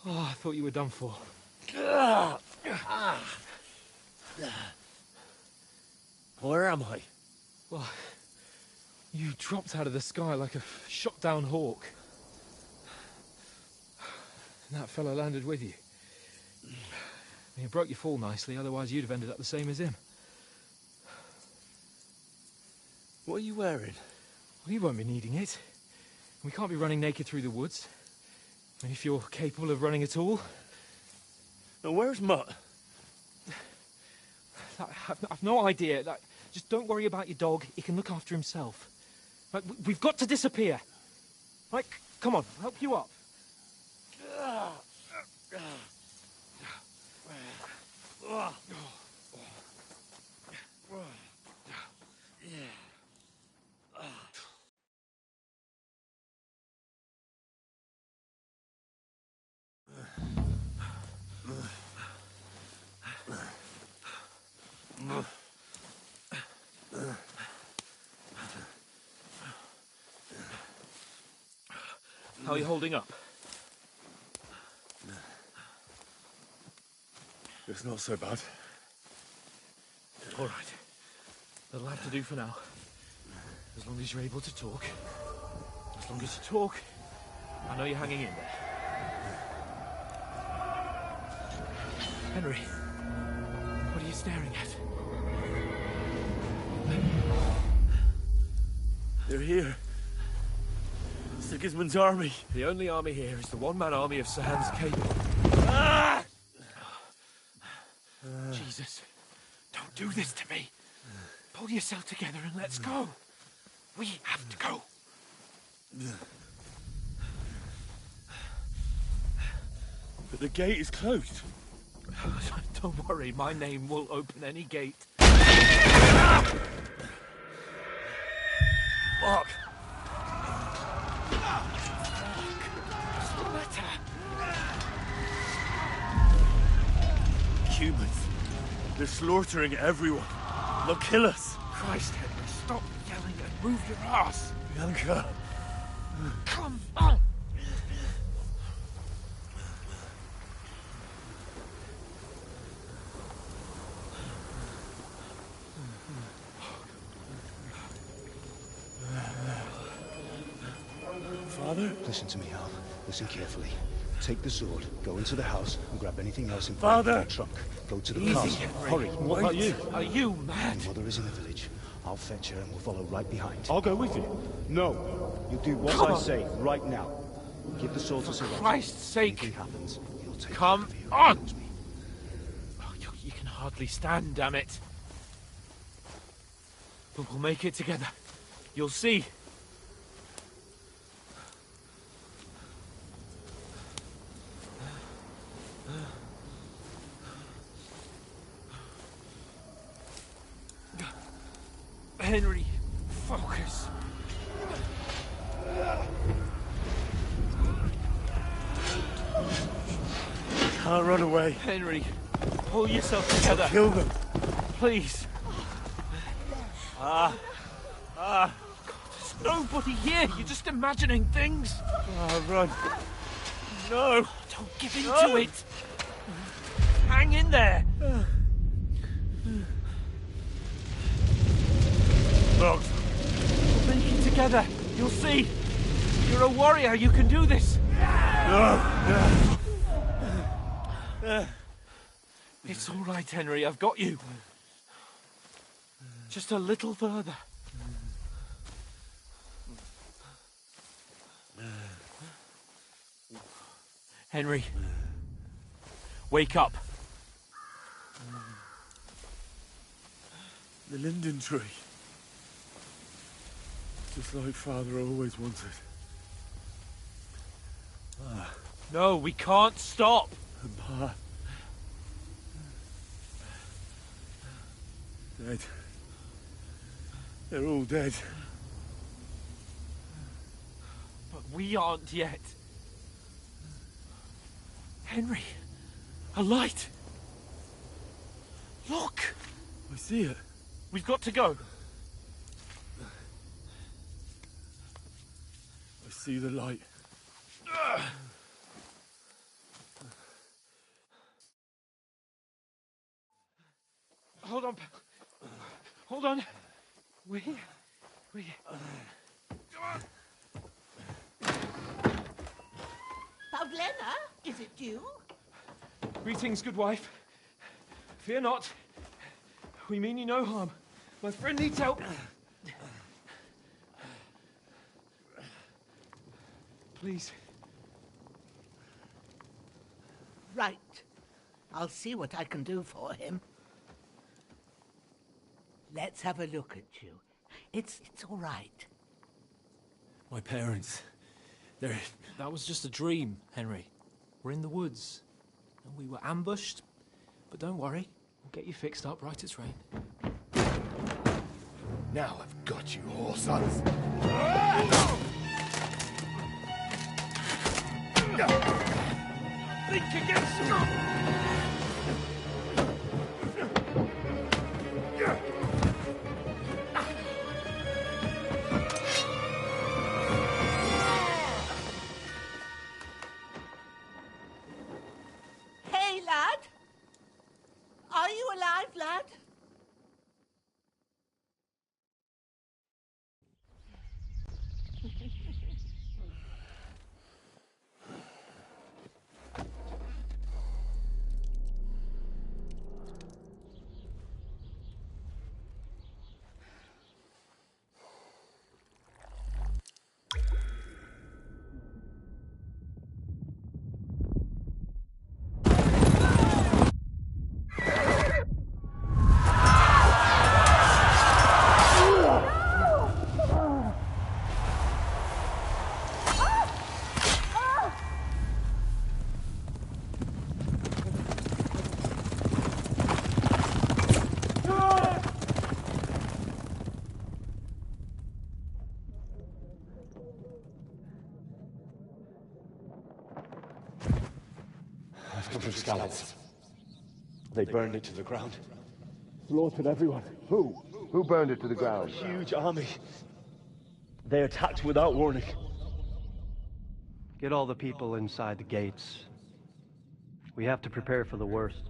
Oh, I thought you were done for. Where am I? Well, you dropped out of the sky like a shot-down hawk. And that fella landed with you. You broke your fall nicely, otherwise you'd have ended up the same as him. What are you wearing? Well, you won't be needing it. We can't be running naked through the woods. And if you're capable of running at all. Now, where's Mutt? I've no idea. Just don't worry about your dog. He can look after himself. We've got to disappear. Right, come on, I'll help you up. How are you holding up? It's not so bad. All right. That'll have to do for now. As long as you're able to talk. As long as you talk, I know you're hanging in there. Henry, what are you staring at? They're here. Sigismund's army. The only army here is the one-man army of Sir Hans Cable. Ah! Jesus, don't do this to me. Pull yourself together and let's go. We have to go. But the gate is closed. Don't worry, my name will open any gate. Fuck. Humans. They're slaughtering everyone. They'll kill us. Christ, Henry, stop yelling and move your ass. Bianca. Come on. Father? Listen to me, Hal. Listen carefully. Take the sword, go into the house, and grab anything else in Father! the trunk. Go to the Easy, castle. Henry. Hurry. What about you? Are you mad? Your mother is in the village. I'll fetch her and we'll follow right behind. I'll go with you. No. You do what Come I on. say right now. Give the sword to Sir For Roger. Christ's sake. If anything happens, he'll take Come care of you. on. Promise me. Oh, you can hardly stand, damn it. But we'll make it together. You'll see. Henry, focus. I'll run away. Henry, pull yourself together. Kill them. Please. There's nobody here. You're just imagining things. I'll run. No. Don't give in to it. Hang in there. Logs. We'll make it together. You'll see. You're a warrior. You can do this. It's all right, Henry. I've got you. Just a little further. Henry. Wake up. The linden tree. Just like Father always wanted. No, we can't stop. And Pa. Dead. They're all dead. But we aren't yet. Henry, a light. Look. I see it. We've got to go. I see the light. Hold on. Hold on. We. Pavlena, is it you? Greetings, good wife. Fear not. We mean you no harm. My friend needs help. Please. Right. I'll see what I can do for him. Let's have a look at you. It's all right. My parents, they're... That was just a dream, Henry. We're in the woods. And we were ambushed. But don't worry. We'll get you fixed up right as rain. Now I've got you, whore sons. Think against Hey, lad. Are you alive, lad? Scallops. They burned it to the ground. Slaughtered everyone. Who? Who burned it to the ground? A huge army. They attacked without warning. Get all the people inside the gates. We have to prepare for the worst.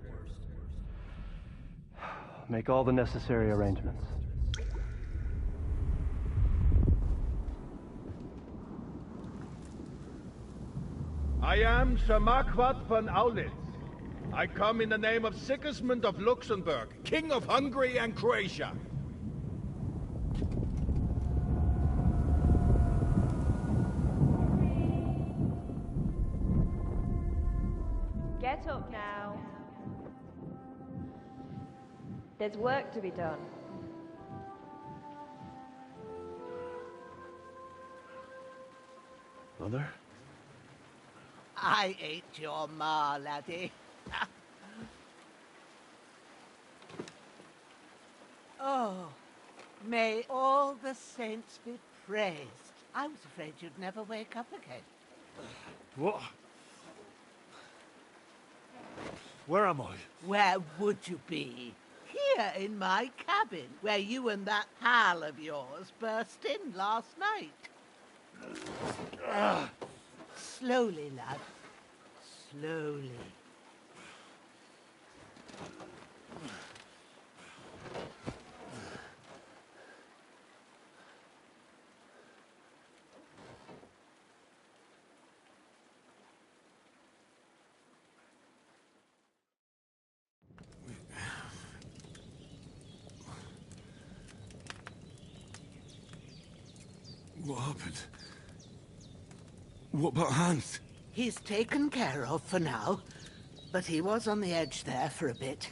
Make all the necessary arrangements. I am Sir Marquardt von Aulitz. I come in the name of Sigismund of Luxembourg, King of Hungary and Croatia. Get up now. There's work to be done. Mother? I ain't your ma, laddie. Oh, may all the saints be praised. I was afraid you'd never wake up again. What? Where am I? Where would you be? Here in my cabin, where you and that pal of yours burst in last night. Slowly, lad. Slowly. What happened? What about Hans? He's taken care of for now, but he was on the edge there for a bit.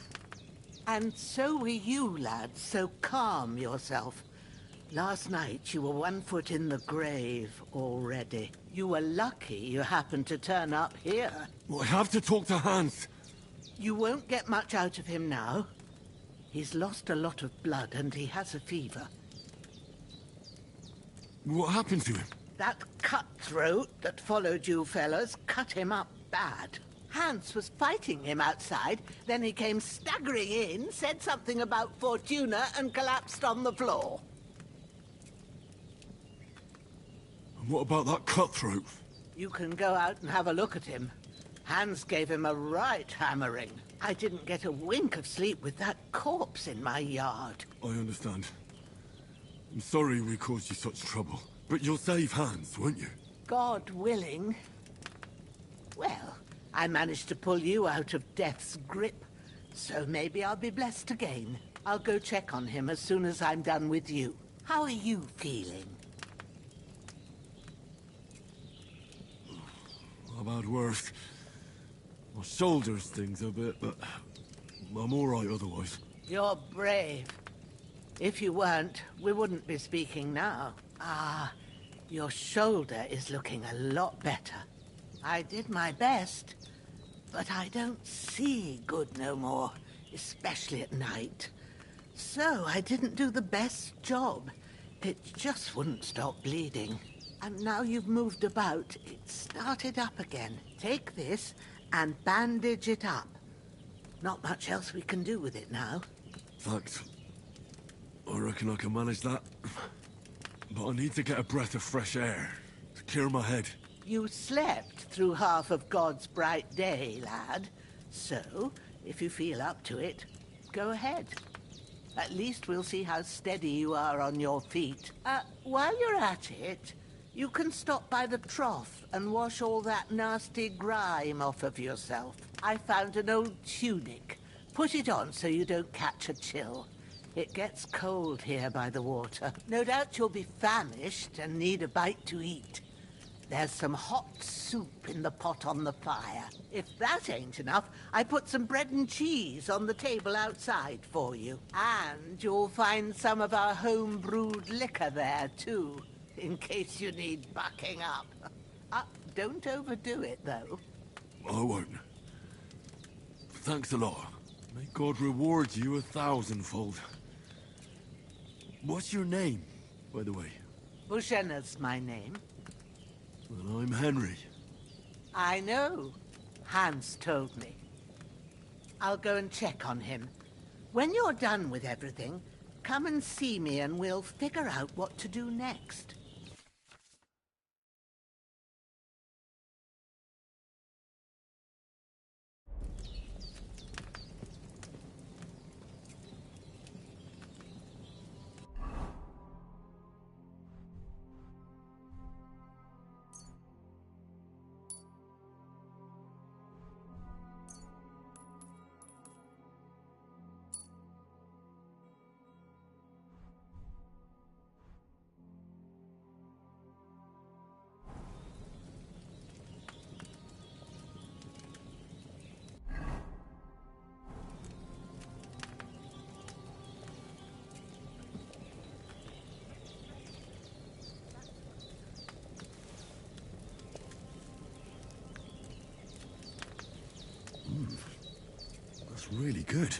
And so were you, lad, so calm yourself. Last night you were 1 foot in the grave already. You were lucky you happened to turn up here. Well, I have to talk to Hans. You won't get much out of him now. He's lost a lot of blood and he has a fever. What happened to him? That cutthroat that followed you fellas cut him up bad. Hans was fighting him outside, then he came staggering in, said something about Fortuna, and collapsed on the floor. And what about that cutthroat? You can go out and have a look at him. Hans gave him a right hammering. I didn't get a wink of sleep with that corpse in my yard. I understand. I'm sorry we caused you such trouble. But you'll save Hans, won't you? God willing. Well, I managed to pull you out of death's grip, so maybe I'll be blessed again. I'll go check on him as soon as I'm done with you. How are you feeling? I've had worse. My shoulder stings a bit, but I'm all right otherwise. You're brave. If you weren't, we wouldn't be speaking now. Ah, your shoulder is looking a lot better. I did my best, but I don't see good no more, especially at night. So I didn't do the best job. It just wouldn't stop bleeding. And now you've moved about, it started up again. Take this and bandage it up. Not much else we can do with it now. Thanks. I reckon I can manage that. But I need to get a breath of fresh air to clear my head. You slept through half of God's bright day, lad. So, if you feel up to it, go ahead. At least we'll see how steady you are on your feet. While you're at it, you can stop by the trough and wash all that nasty grime off of yourself. I found an old tunic. Put it on so you don't catch a chill. It gets cold here by the water. No doubt you'll be famished and need a bite to eat. There's some hot soup in the pot on the fire. If that ain't enough, I put some bread and cheese on the table outside for you. And you'll find some of our home-brewed liquor there, too, in case you need bucking up. Don't overdo it, though. I won't. Thanks a lot. May God reward you 1,000-fold. What's your name, by the way? Bushenna's my name. Well, I'm Henry. I know. Hans told me. I'll go and check on him. When you're done with everything, come and see me and we'll figure out what to do next. That's really good.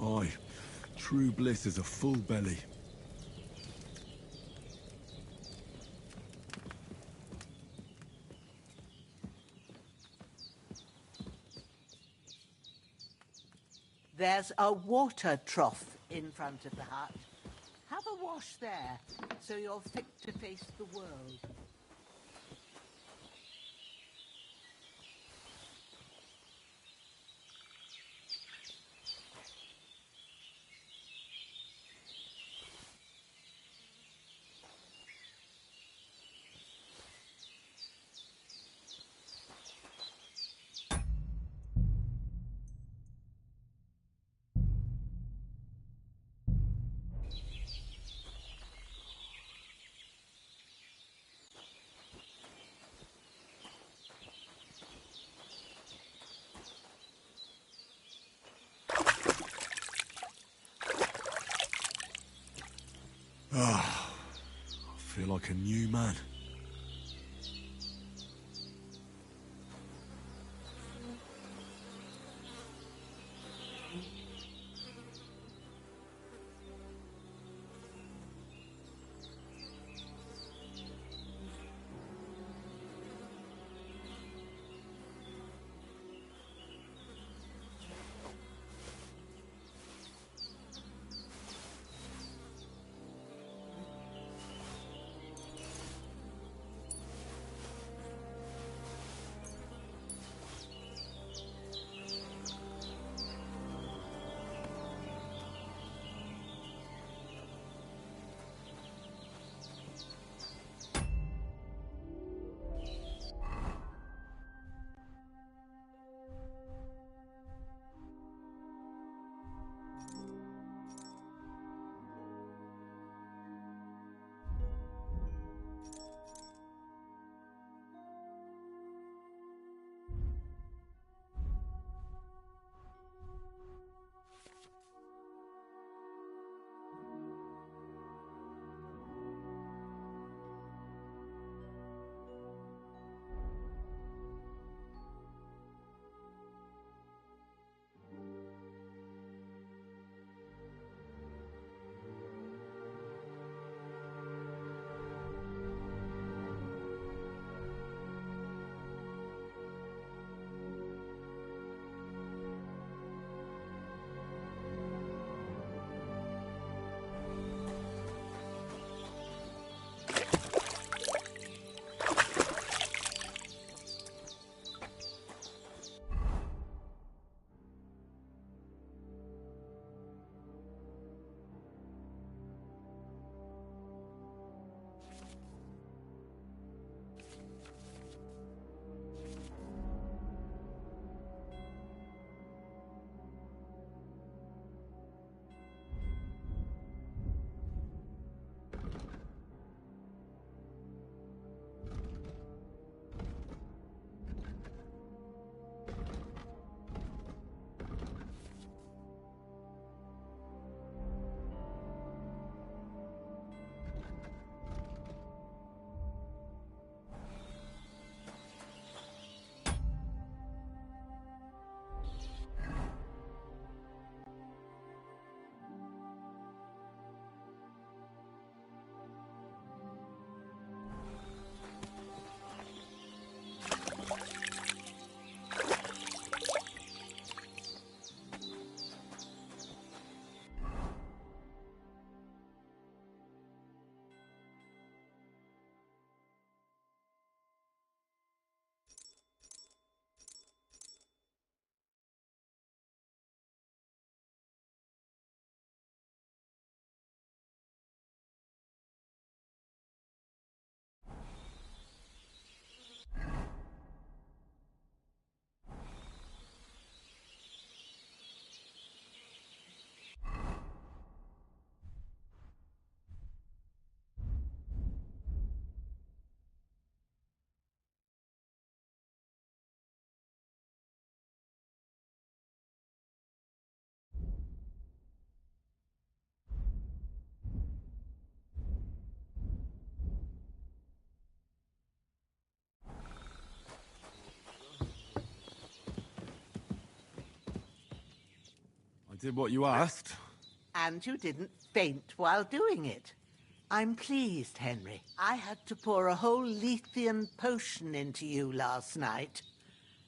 Aye, true bliss is a full belly. There's a water trough in front of the hut. Have a wash there, so you're fit to face the world. Ah, I feel like a new man. I did what you asked. And you didn't faint while doing it. I'm pleased, Henry. I had to pour a whole Lethean potion into you last night.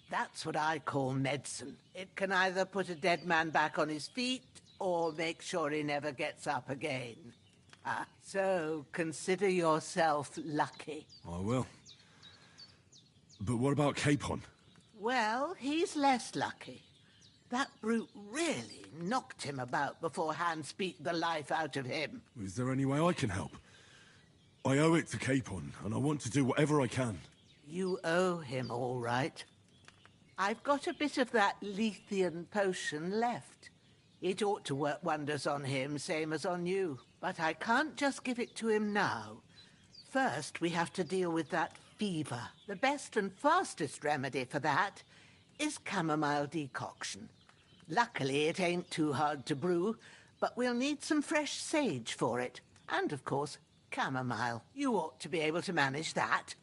That's what I call medicine. It can either put a dead man back on his feet or make sure he never gets up again. So consider yourself lucky. I will. But what about Capon? Well, he's less lucky. That brute really knocked him about before Hans beat the life out of him. Is there any way I can help? I owe it to Capon, and I want to do whatever I can. You owe him, all right. I've got a bit of that Lethean potion left. It ought to work wonders on him, same as on you. But I can't just give it to him now. First, we have to deal with that fever. The best and fastest remedy for that is chamomile decoction. Luckily, it ain't too hard to brew, but we'll need some fresh sage for it. And, of course, chamomile. You ought to be able to manage that.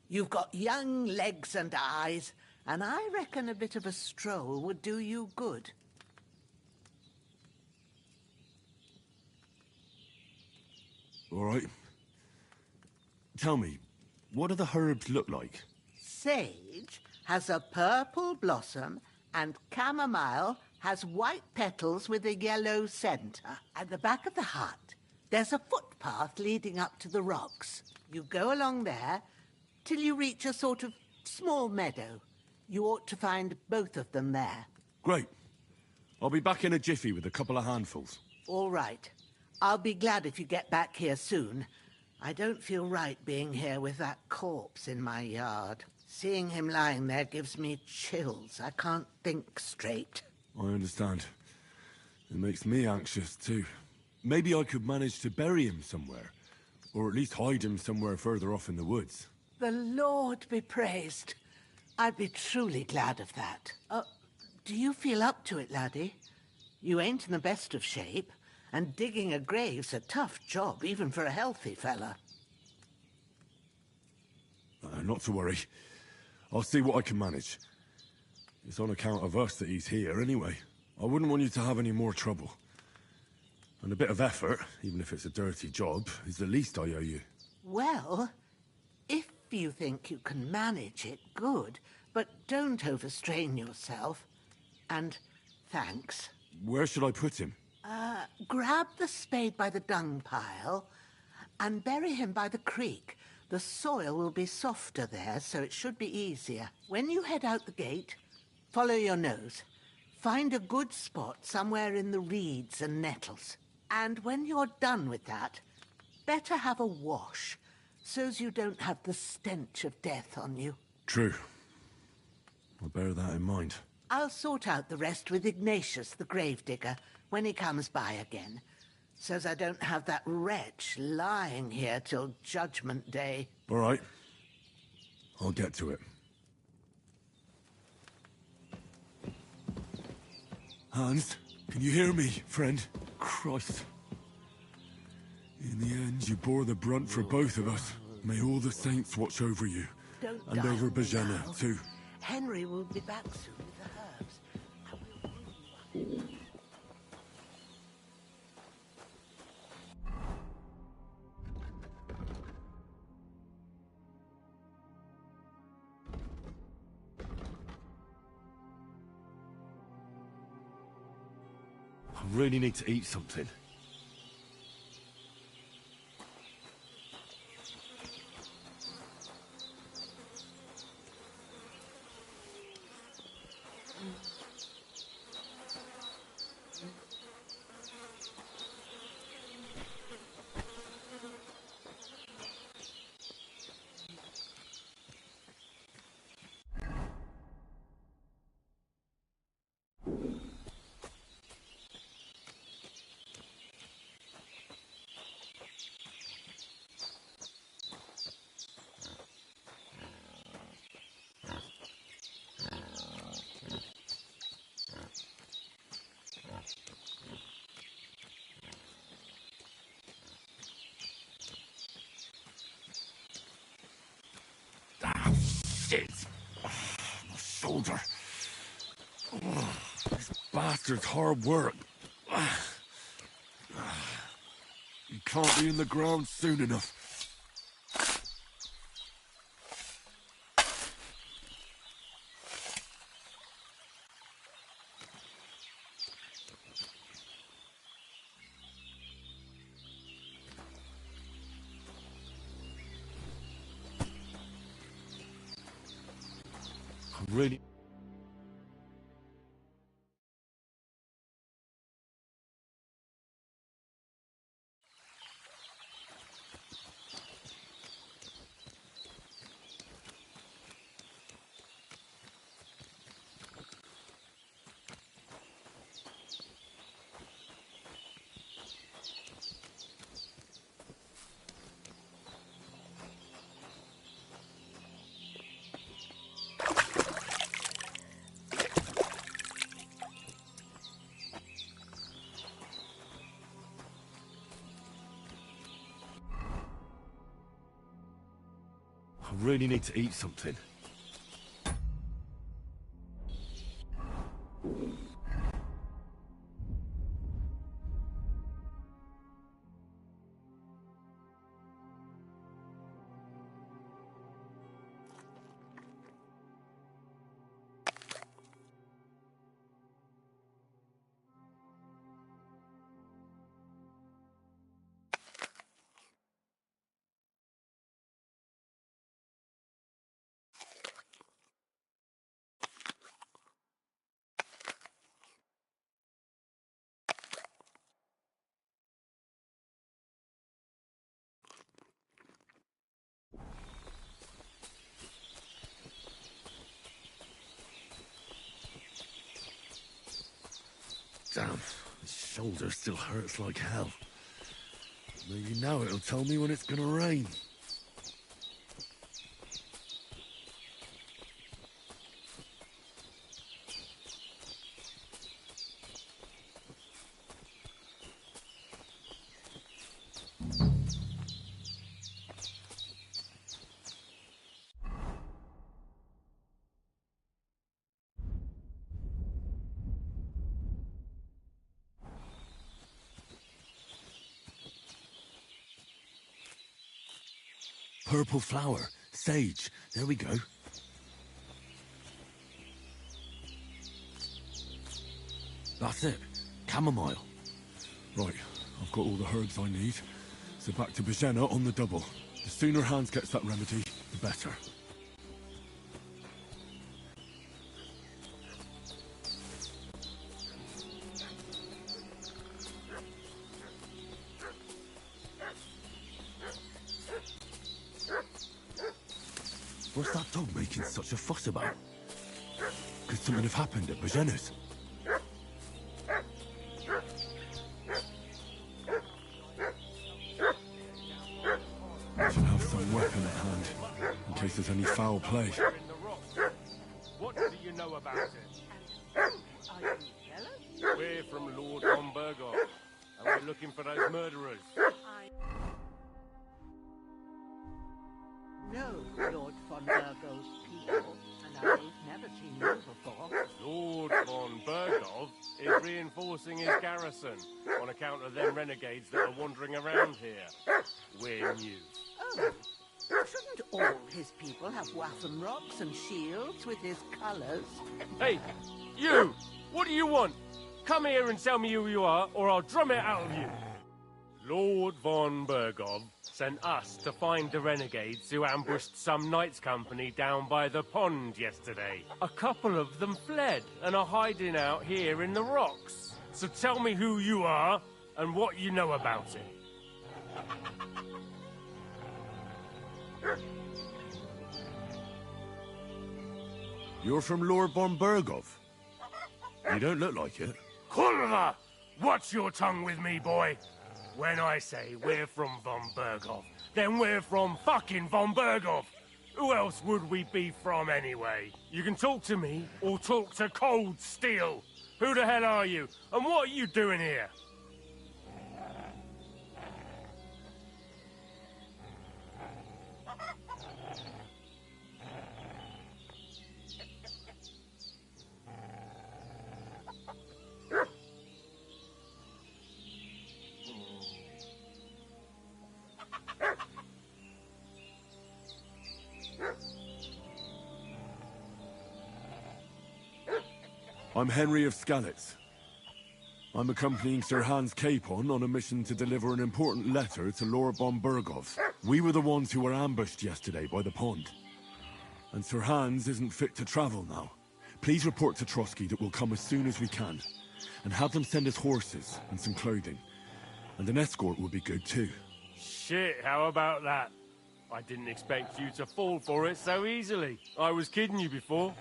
You've got young legs and eyes, and I reckon a bit of a stroll would do you good. All right. Tell me, what do the herbs look like? Sage has a purple blossom, and chamomile has white petals with a yellow centre. At the back of the hut, there's a footpath leading up to the rocks. You go along there till you reach a sort of small meadow. You ought to find both of them there. Great. I'll be back in a jiffy with a couple of handfuls. All right. I'll be glad if you get back here soon. I don't feel right being here with that corpse in my yard. Seeing him lying there gives me chills. I can't think straight. I understand. It makes me anxious, too. Maybe I could manage to bury him somewhere. Or at least hide him somewhere further off in the woods. The Lord be praised. I'd be truly glad of that. Do you feel up to it, laddie? You ain't in the best of shape, and digging a grave's a tough job, even for a healthy fella. Not to worry. I'll see what I can manage. It's on account of us that he's here, anyway. I wouldn't want you to have any more trouble. And a bit of effort, even if it's a dirty job, is the least I owe you. Well, if you think you can manage it, good. But don't overstrain yourself. And thanks. Where should I put him? Grab the spade by the dung pile and bury him by the creek. The soil will be softer there, so it should be easier. When you head out the gate, follow your nose. Find a good spot somewhere in the reeds and nettles. And when you're done with that, better have a wash, so's you don't have the stench of death on you. True. I'll bear that in mind. I'll sort out the rest with Ignatius, the gravedigger, when he comes by again, so's I don't have that wretch lying here till Judgment Day. All right. I'll get to it. Hans, can you hear me, friend? Christ. In the end, you bore the brunt for both of us. May all the saints watch over you. Don't and die over Bajana, now. too. Henry will be back soon with the herbs. I will bring you up. I really need to eat something. Shit! My shoulder. This bastard's hard work. You can't be in the ground soon enough. Really? I really need to eat something. Damn, my shoulder still hurts like hell. Maybe now it'll tell me when it's gonna rain. Purple flower. Sage. There we go. That's it. Chamomile. Right, I've got all the herbs I need. So back to Bajena on the double. The sooner Hans gets that remedy, the better. What's that dog making such a fuss about? Could something have happened at Bajena's? I should have some weapon at hand, in case there's any foul play. What do you know about it? Are you jealous? We're from Lord von Berghoff, and we're looking for those murderers. No, Lord von Burgo's people, and I've never seen you before. Lord von Berghoff is reinforcing his garrison on account of them renegades that are wandering around here. We're new. Oh, shouldn't all his people have waffen rocks and shields with his colours? Hey, you! What do you want? Come here and tell me who you are, or I'll drum it out of you. Lord von Berghoff sent us to find the renegades who ambushed some knights' company down by the pond yesterday. A couple of them fled and are hiding out here in the rocks. So tell me who you are and what you know about it. You're from Lord von Berghoff? You don't look like it. Kulva! Watch your tongue with me, boy. When I say we're from von Berghoff, then we're from fucking von Berghoff. Who else would we be from anyway? You can talk to me or talk to cold steel. Who the hell are you? And what are you doing here? I'm Henry of Skalitz. I'm accompanying Sir Hans Capon on a mission to deliver an important letter to Lord von Berghoff. We were the ones who were ambushed yesterday by the pond. And Sir Hans isn't fit to travel now. Please report to Trotsky that we'll come as soon as we can. And have them send us horses and some clothing. And an escort would be good too. Shit, how about that? I didn't expect you to fall for it so easily. I was kidding you before,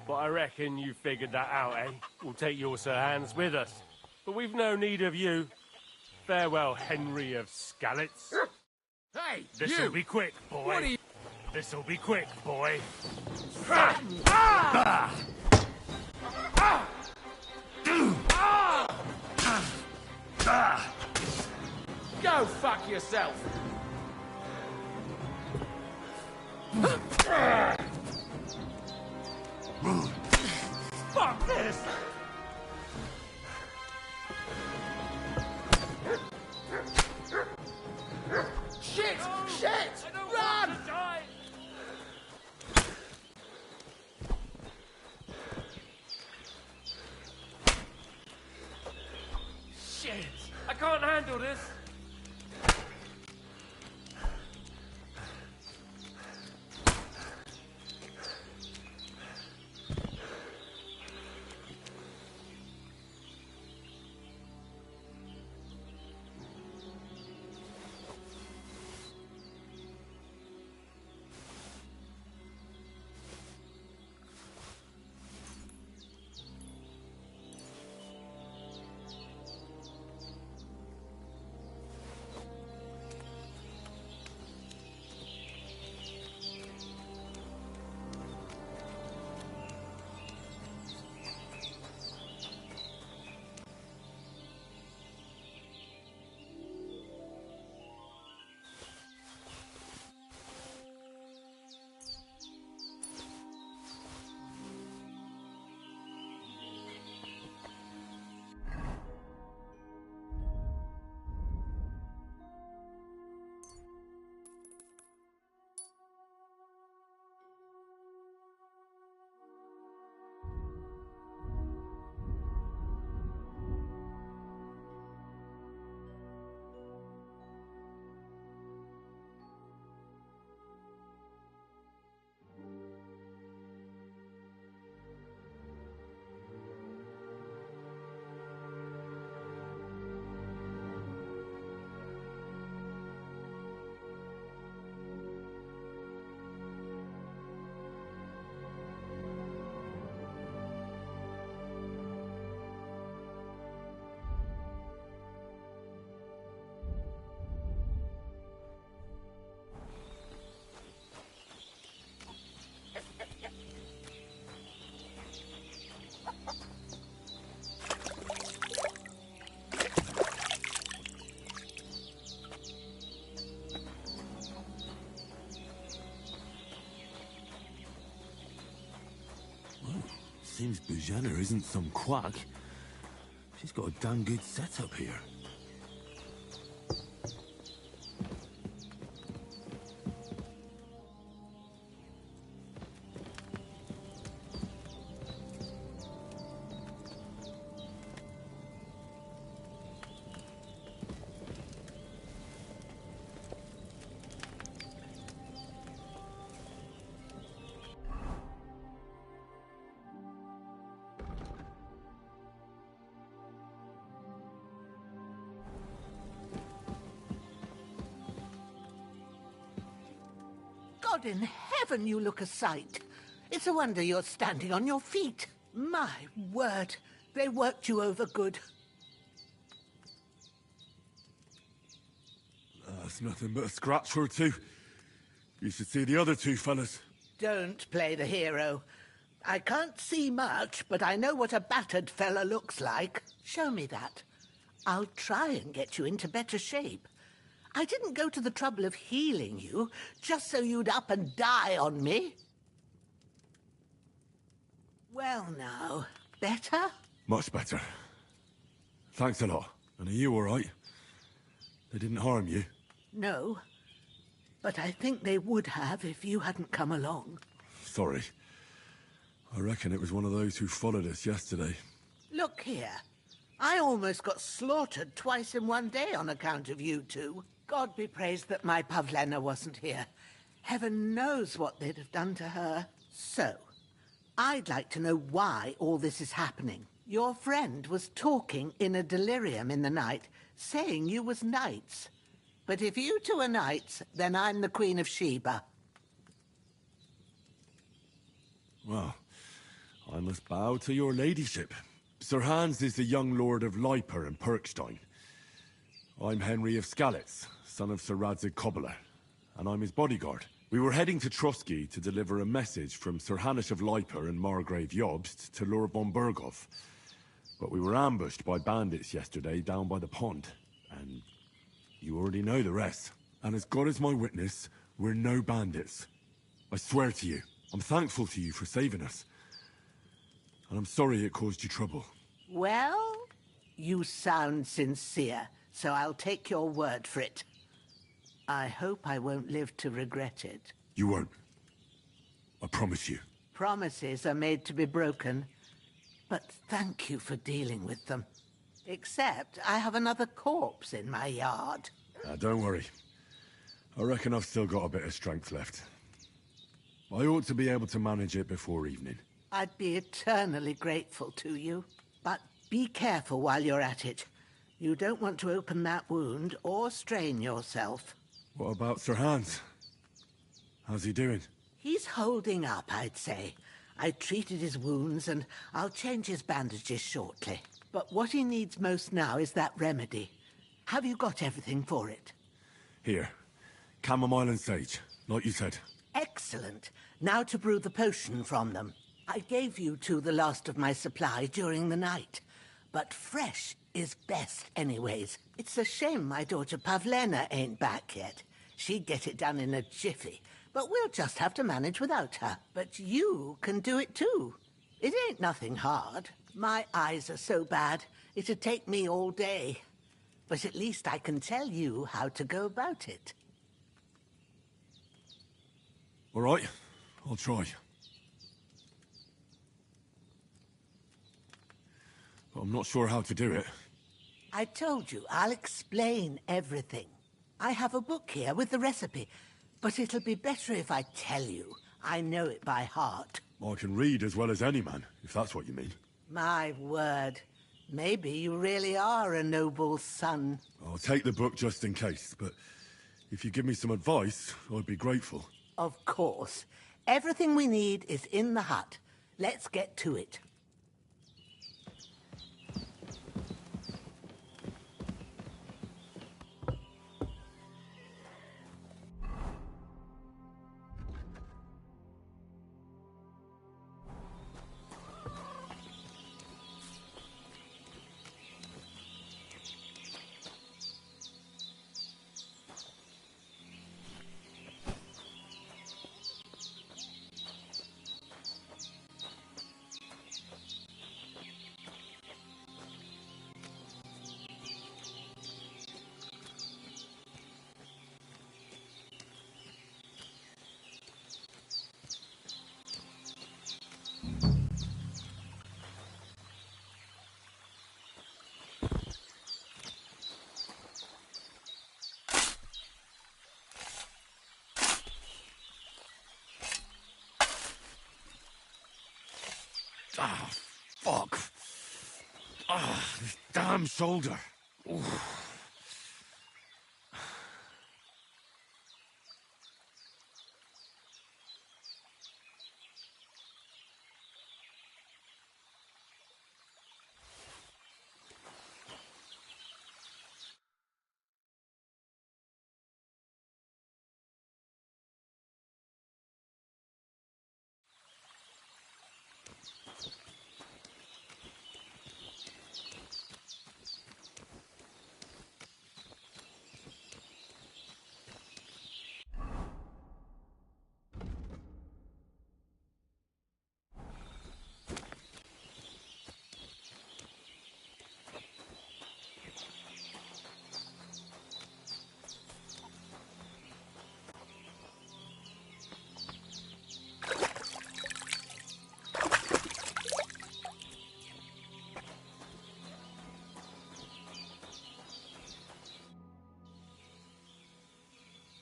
but I reckon you figured that out, eh? We'll take your Sir Hans with us. But we've no need of you. Farewell, Henry of Skalitz. Hey, This'll be quick, boy. What are you... This'll be quick, boy. Go fuck yourself! Fuck this! Shit! Shit! Run! Shit! I can't handle this! Seems Bujana isn't some quack. She's got a damn good setup here. God in heaven, you look a sight. It's a wonder you're standing on your feet. My word, they worked you over good. That's nothing but a scratch or two. You should see the other two fellas. Don't play the hero. I can't see much, but I know what a battered fella looks like. Show me that. I'll try and get you into better shape. I didn't go to the trouble of healing you just so you'd up and die on me. Well now, better? Much better. Thanks a lot. And are you all right? They didn't harm you? No, but I think they would have if you hadn't come along. Sorry. I reckon it was one of those who followed us yesterday. Look here. I almost got slaughtered twice in one day on account of you two. God be praised that my Pavlena wasn't here. Heaven knows what they'd have done to her. So, I'd like to know why all this is happening. Your friend was talking in a delirium in the night, saying you was knights. But if you two are knights, then I'm the Queen of Sheba. Well, I must bow to your ladyship. Sir Hans is the young lord of Leiper and Perkstein. I'm Henry of Skalitz, son of Sir Radzig Cobbler, and I'm his bodyguard. We were heading to Trotsky to deliver a message from Sir Hanush of Leiper and Margrave Jobst to Lord von Berghoff. But we were ambushed by bandits yesterday down by the pond, and you already know the rest. And as God is my witness, we're no bandits. I swear to you, I'm thankful to you for saving us. And I'm sorry it caused you trouble. Well, you sound sincere, so I'll take your word for it. I hope I won't live to regret it. You won't. I promise you. Promises are made to be broken, but thank you for dealing with them. Except I have another corpse in my yard. Don't worry. I reckon I've still got a bit of strength left. I ought to be able to manage it before evening. I'd be eternally grateful to you. But be careful while you're at it. You don't want to open that wound or strain yourself. What about Sir Hans? How's he doing? He's holding up, I'd say. I treated his wounds and I'll change his bandages shortly. But what he needs most now is that remedy. Have you got everything for it? Here. Chamomile and sage, like you said. Excellent. Now to brew the potion from them. I gave you two the last of my supply during the night. But fresh is best anyways. It's a shame my daughter Pavlena ain't back yet. She'd get it done in a jiffy. But we'll just have to manage without her. But you can do it too. It ain't nothing hard. My eyes are so bad, it'd take me all day. But at least I can tell you how to go about it. All right, I'll try. But I'm not sure how to do it. I told you, I'll explain everything. I have a book here with the recipe, but it'll be better if I tell you. I know it by heart. I can read as well as any man, if that's what you mean. My word. Maybe you really are a noble son. I'll take the book just in case, but if you give me some advice, I'd be grateful. Of course. Everything we need is in the hut. Let's get to it. Ah, fuck. Ah, this damn shoulder. Oof.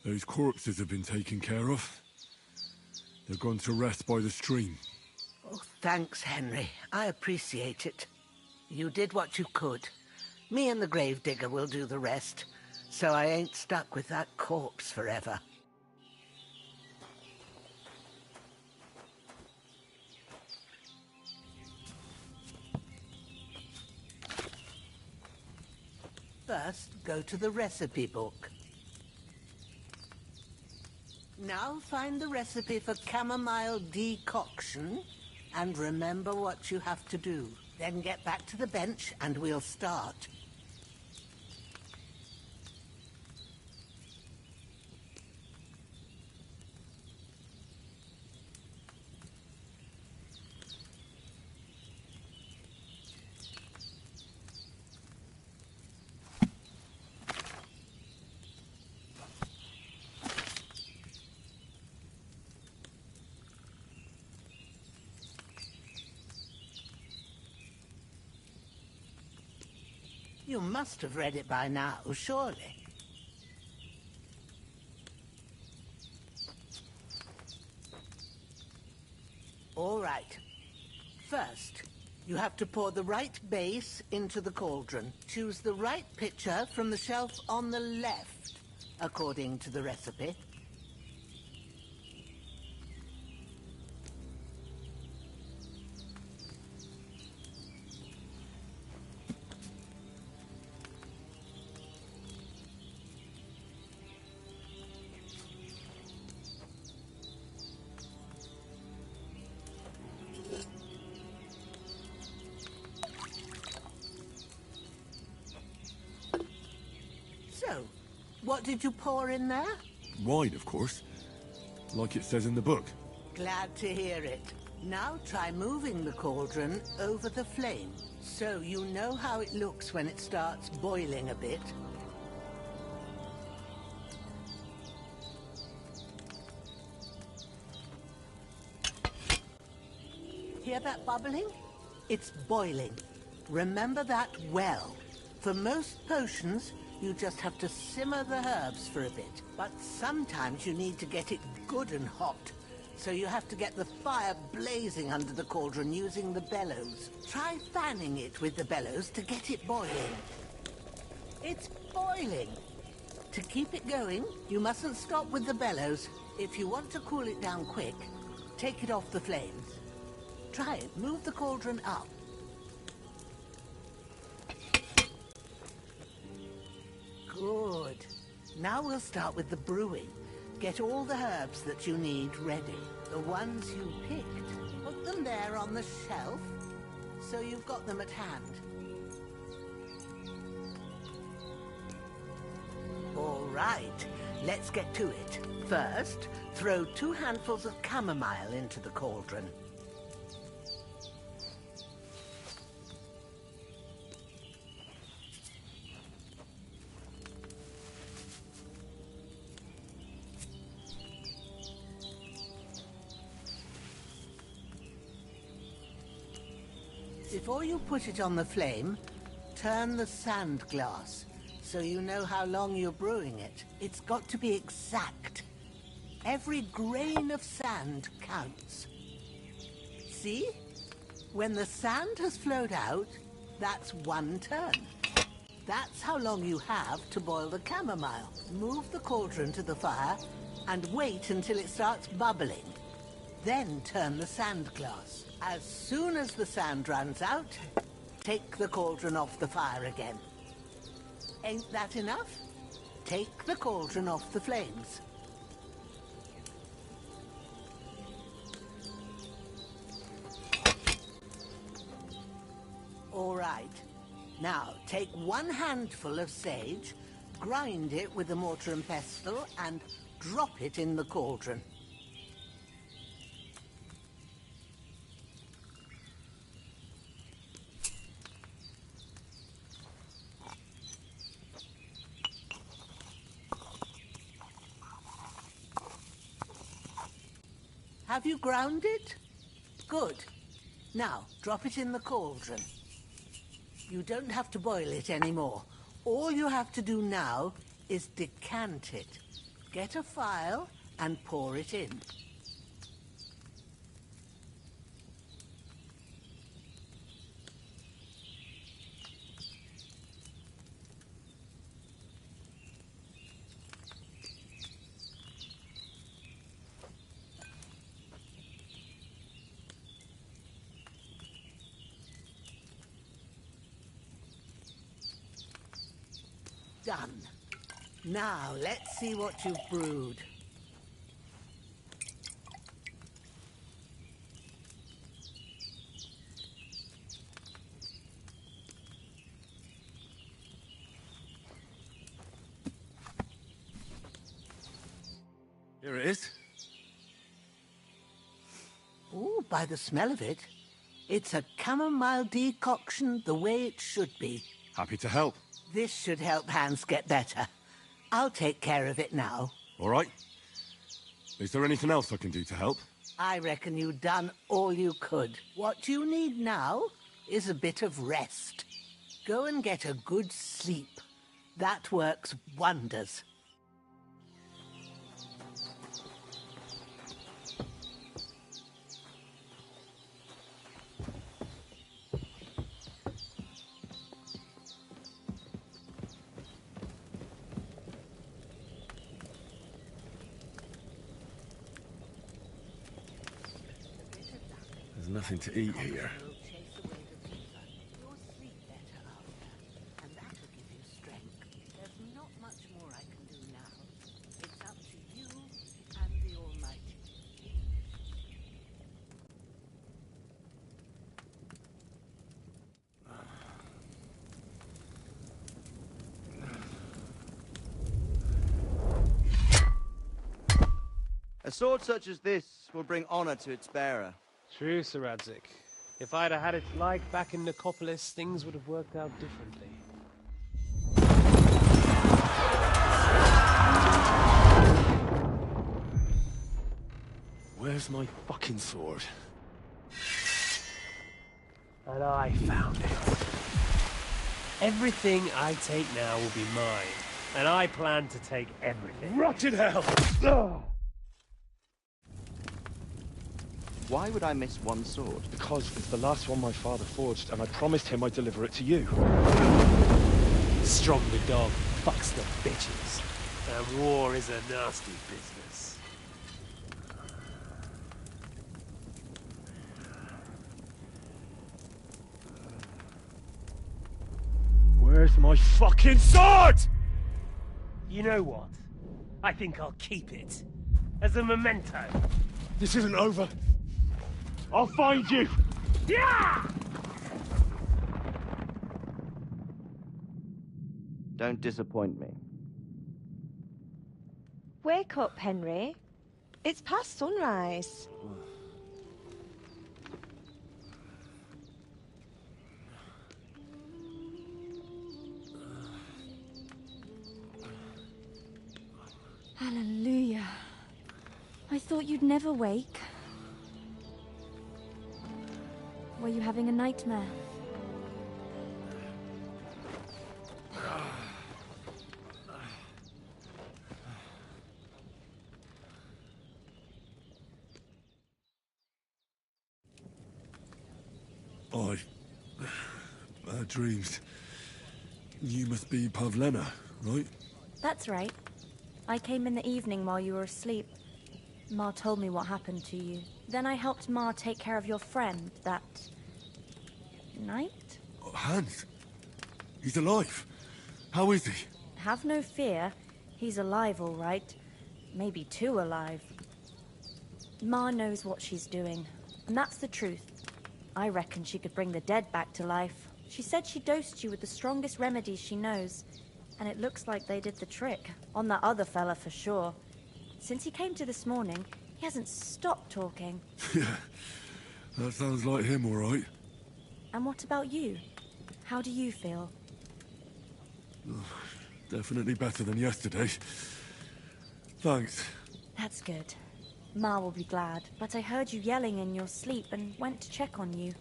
Those corpses have been taken care of. They're going to rest by the stream. Oh, thanks, Henry. I appreciate it. You did what you could. Me and the gravedigger will do the rest, so I ain't stuck with that corpse forever. First, go to the recipe book. Now find the recipe for chamomile decoction and remember what you have to do. Then get back to the bench and we'll start. You must have read it by now, surely. All right. First, you have to pour the right base into the cauldron. Choose the right pitcher from the shelf on the left, according to the recipe. So, what did you pour in there? Wine, of course. Like it says in the book. Glad to hear it. Now try moving the cauldron over the flame, so you know how it looks when it starts boiling a bit. Hear that bubbling? It's boiling. Remember that well. For most potions, you just have to simmer the herbs for a bit. But sometimes you need to get it good and hot. So you have to get the fire blazing under the cauldron using the bellows. Try fanning it with the bellows to get it boiling. It's boiling. To keep it going, you mustn't stop with the bellows. If you want to cool it down quick, take it off the flames. Try it. Move the cauldron up. Good. Now we'll start with the brewing. Get all the herbs that you need ready. The ones you picked. Put them there on the shelf, so you've got them at hand. All right, let's get to it. First, throw 2 handfuls of chamomile into the cauldron. Before you put it on the flame, turn the sand glass, so you know how long you're brewing it. It's got to be exact. Every grain of sand counts. See? When the sand has flowed out, that's 1 turn. That's how long you have to boil the chamomile. Move the cauldron to the fire and wait until it starts bubbling. Then turn the sand glass. As soon as the sand runs out, take the cauldron off the fire again. Ain't that enough? Take the cauldron off the flames. All right. Now, take 1 handful of sage, grind it with a mortar and pestle, and drop it in the cauldron. Have you ground it? Good. Now, drop it in the cauldron. You don't have to boil it anymore. All you have to do now is decant it. Get a phial and pour it in. Done. Now, let's see what you've brewed. Here it is. Ooh, by the smell of it, it's a chamomile decoction the way it should be. Happy to help. This should help Hans get better. I'll take care of it now. All right. Is there anything else I can do to help? I reckon you've done all you could. What you need now is a bit of rest. Go and get a good sleep. That works wonders. There's nothing to eat here. A sword such as this will bring honor to its bearer. True, Sir Radzik. If I'd have had it like back in Nicopolis, things would have worked out differently. Where's my fucking sword? And I found it. Everything I take now will be mine, and I plan to take everything. Rotted hell! Why would I miss one sword? Because it's the last one my father forged, and I promised him I'd deliver it to you. Strong the dog, fucks the bitches. And war is a nasty business. Where's my fucking sword? You know what? I think I'll keep it. As a memento. This isn't over. I'll find you! Yeah! Don't disappoint me. Wake up, Henry. It's past sunrise. Hallelujah. I thought you'd never wake. Were you having a nightmare? Dreams. You must be Pavlena, right? That's right. I came in the evening while you were asleep. Ma told me what happened to you. Then I helped Ma take care of your friend that night? Oh, Hans. He's alive. How is he? Have no fear. He's alive, all right. Maybe too alive. Ma knows what she's doing, and that's the truth. I reckon she could bring the dead back to life. She said she dosed you with the strongest remedies she knows, and it looks like they did the trick. On that other fella for sure. Since he came to this morning, he hasn't stopped talking. Yeah, that sounds like him, all right. And what about you? How do you feel? Definitely better than yesterday. Thanks. That's good. Ma will be glad, but I heard you yelling in your sleep and went to check on you.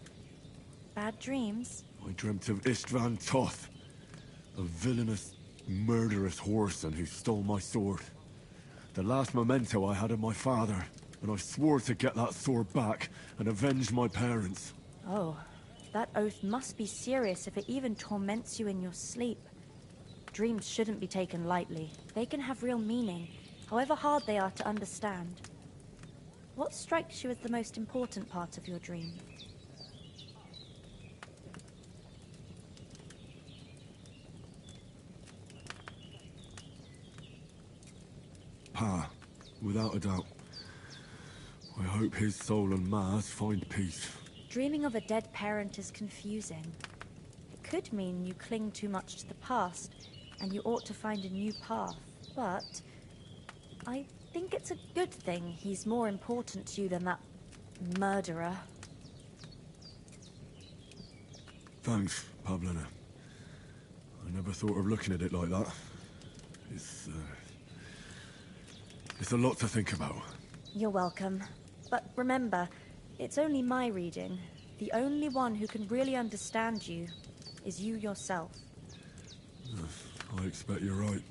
Bad dreams? I dreamt of Istvan Toth, a villainous, murderous whoreson who stole my sword. The last memento I had of my father, and I swore to get that sword back and avenge my parents. Oh, that oath must be serious if it even torments you in your sleep. Dreams shouldn't be taken lightly. They can have real meaning, however hard they are to understand. What strikes you as the most important part of your dream? Pa, without a doubt. I hope his soul and Ma's find peace. Dreaming of a dead parent is confusing. It could mean you cling too much to the past, and you ought to find a new path. But I think it's a good thing he's more important to you than that murderer. Thanks, Pavlina. I never thought of looking at it like that. It's a lot to think about. You're welcome. But remember, it's only my reading. The only one who can really understand you is you yourself. I expect you're right.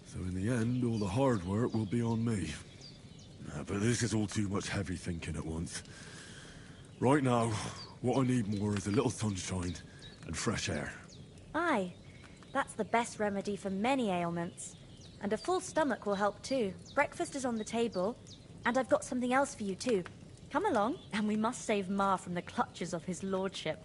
So in the end, all the hard work will be on me. But this is all too much heavy thinking at once. Right now, what I need more is a little sunshine and fresh air. Aye, that's the best remedy for many ailments. And a full stomach will help too. Breakfast is on the table, and I've got something else for you too. Come along, and we must save Ma from the clutches of his lordship.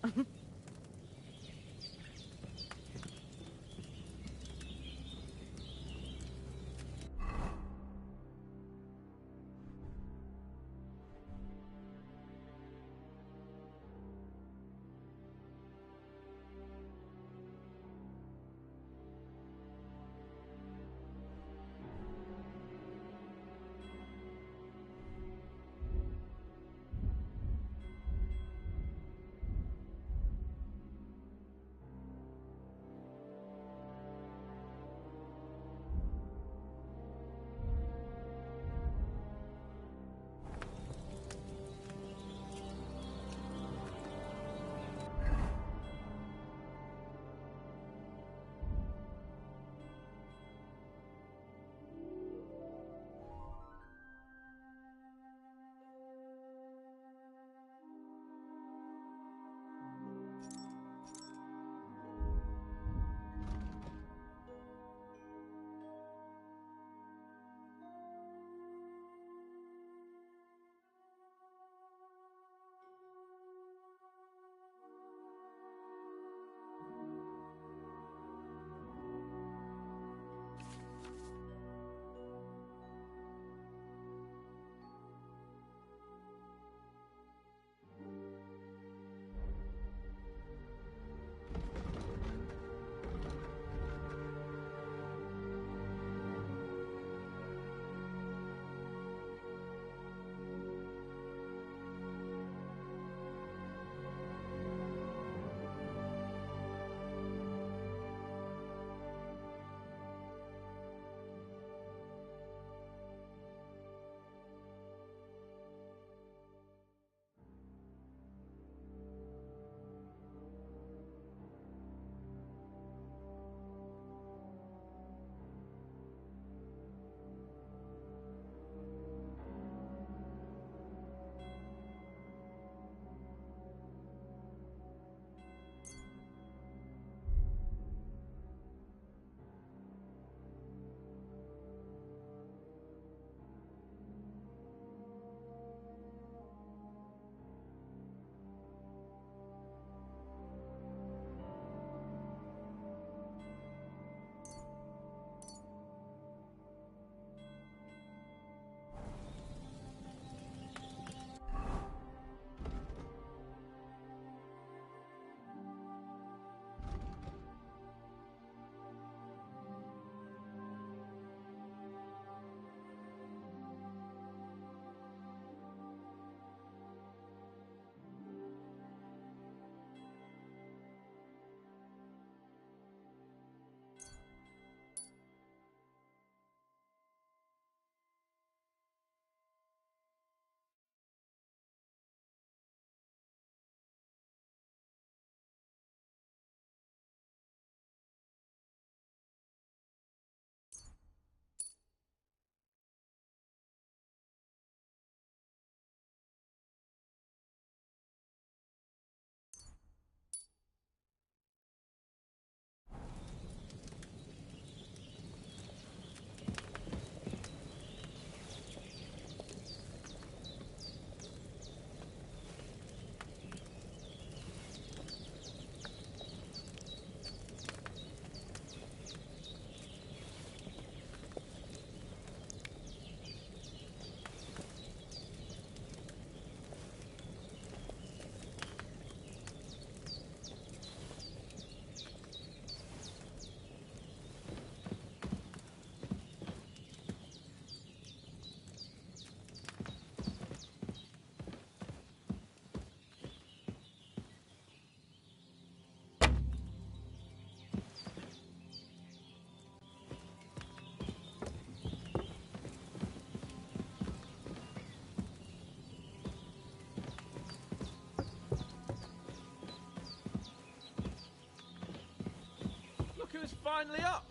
finally up.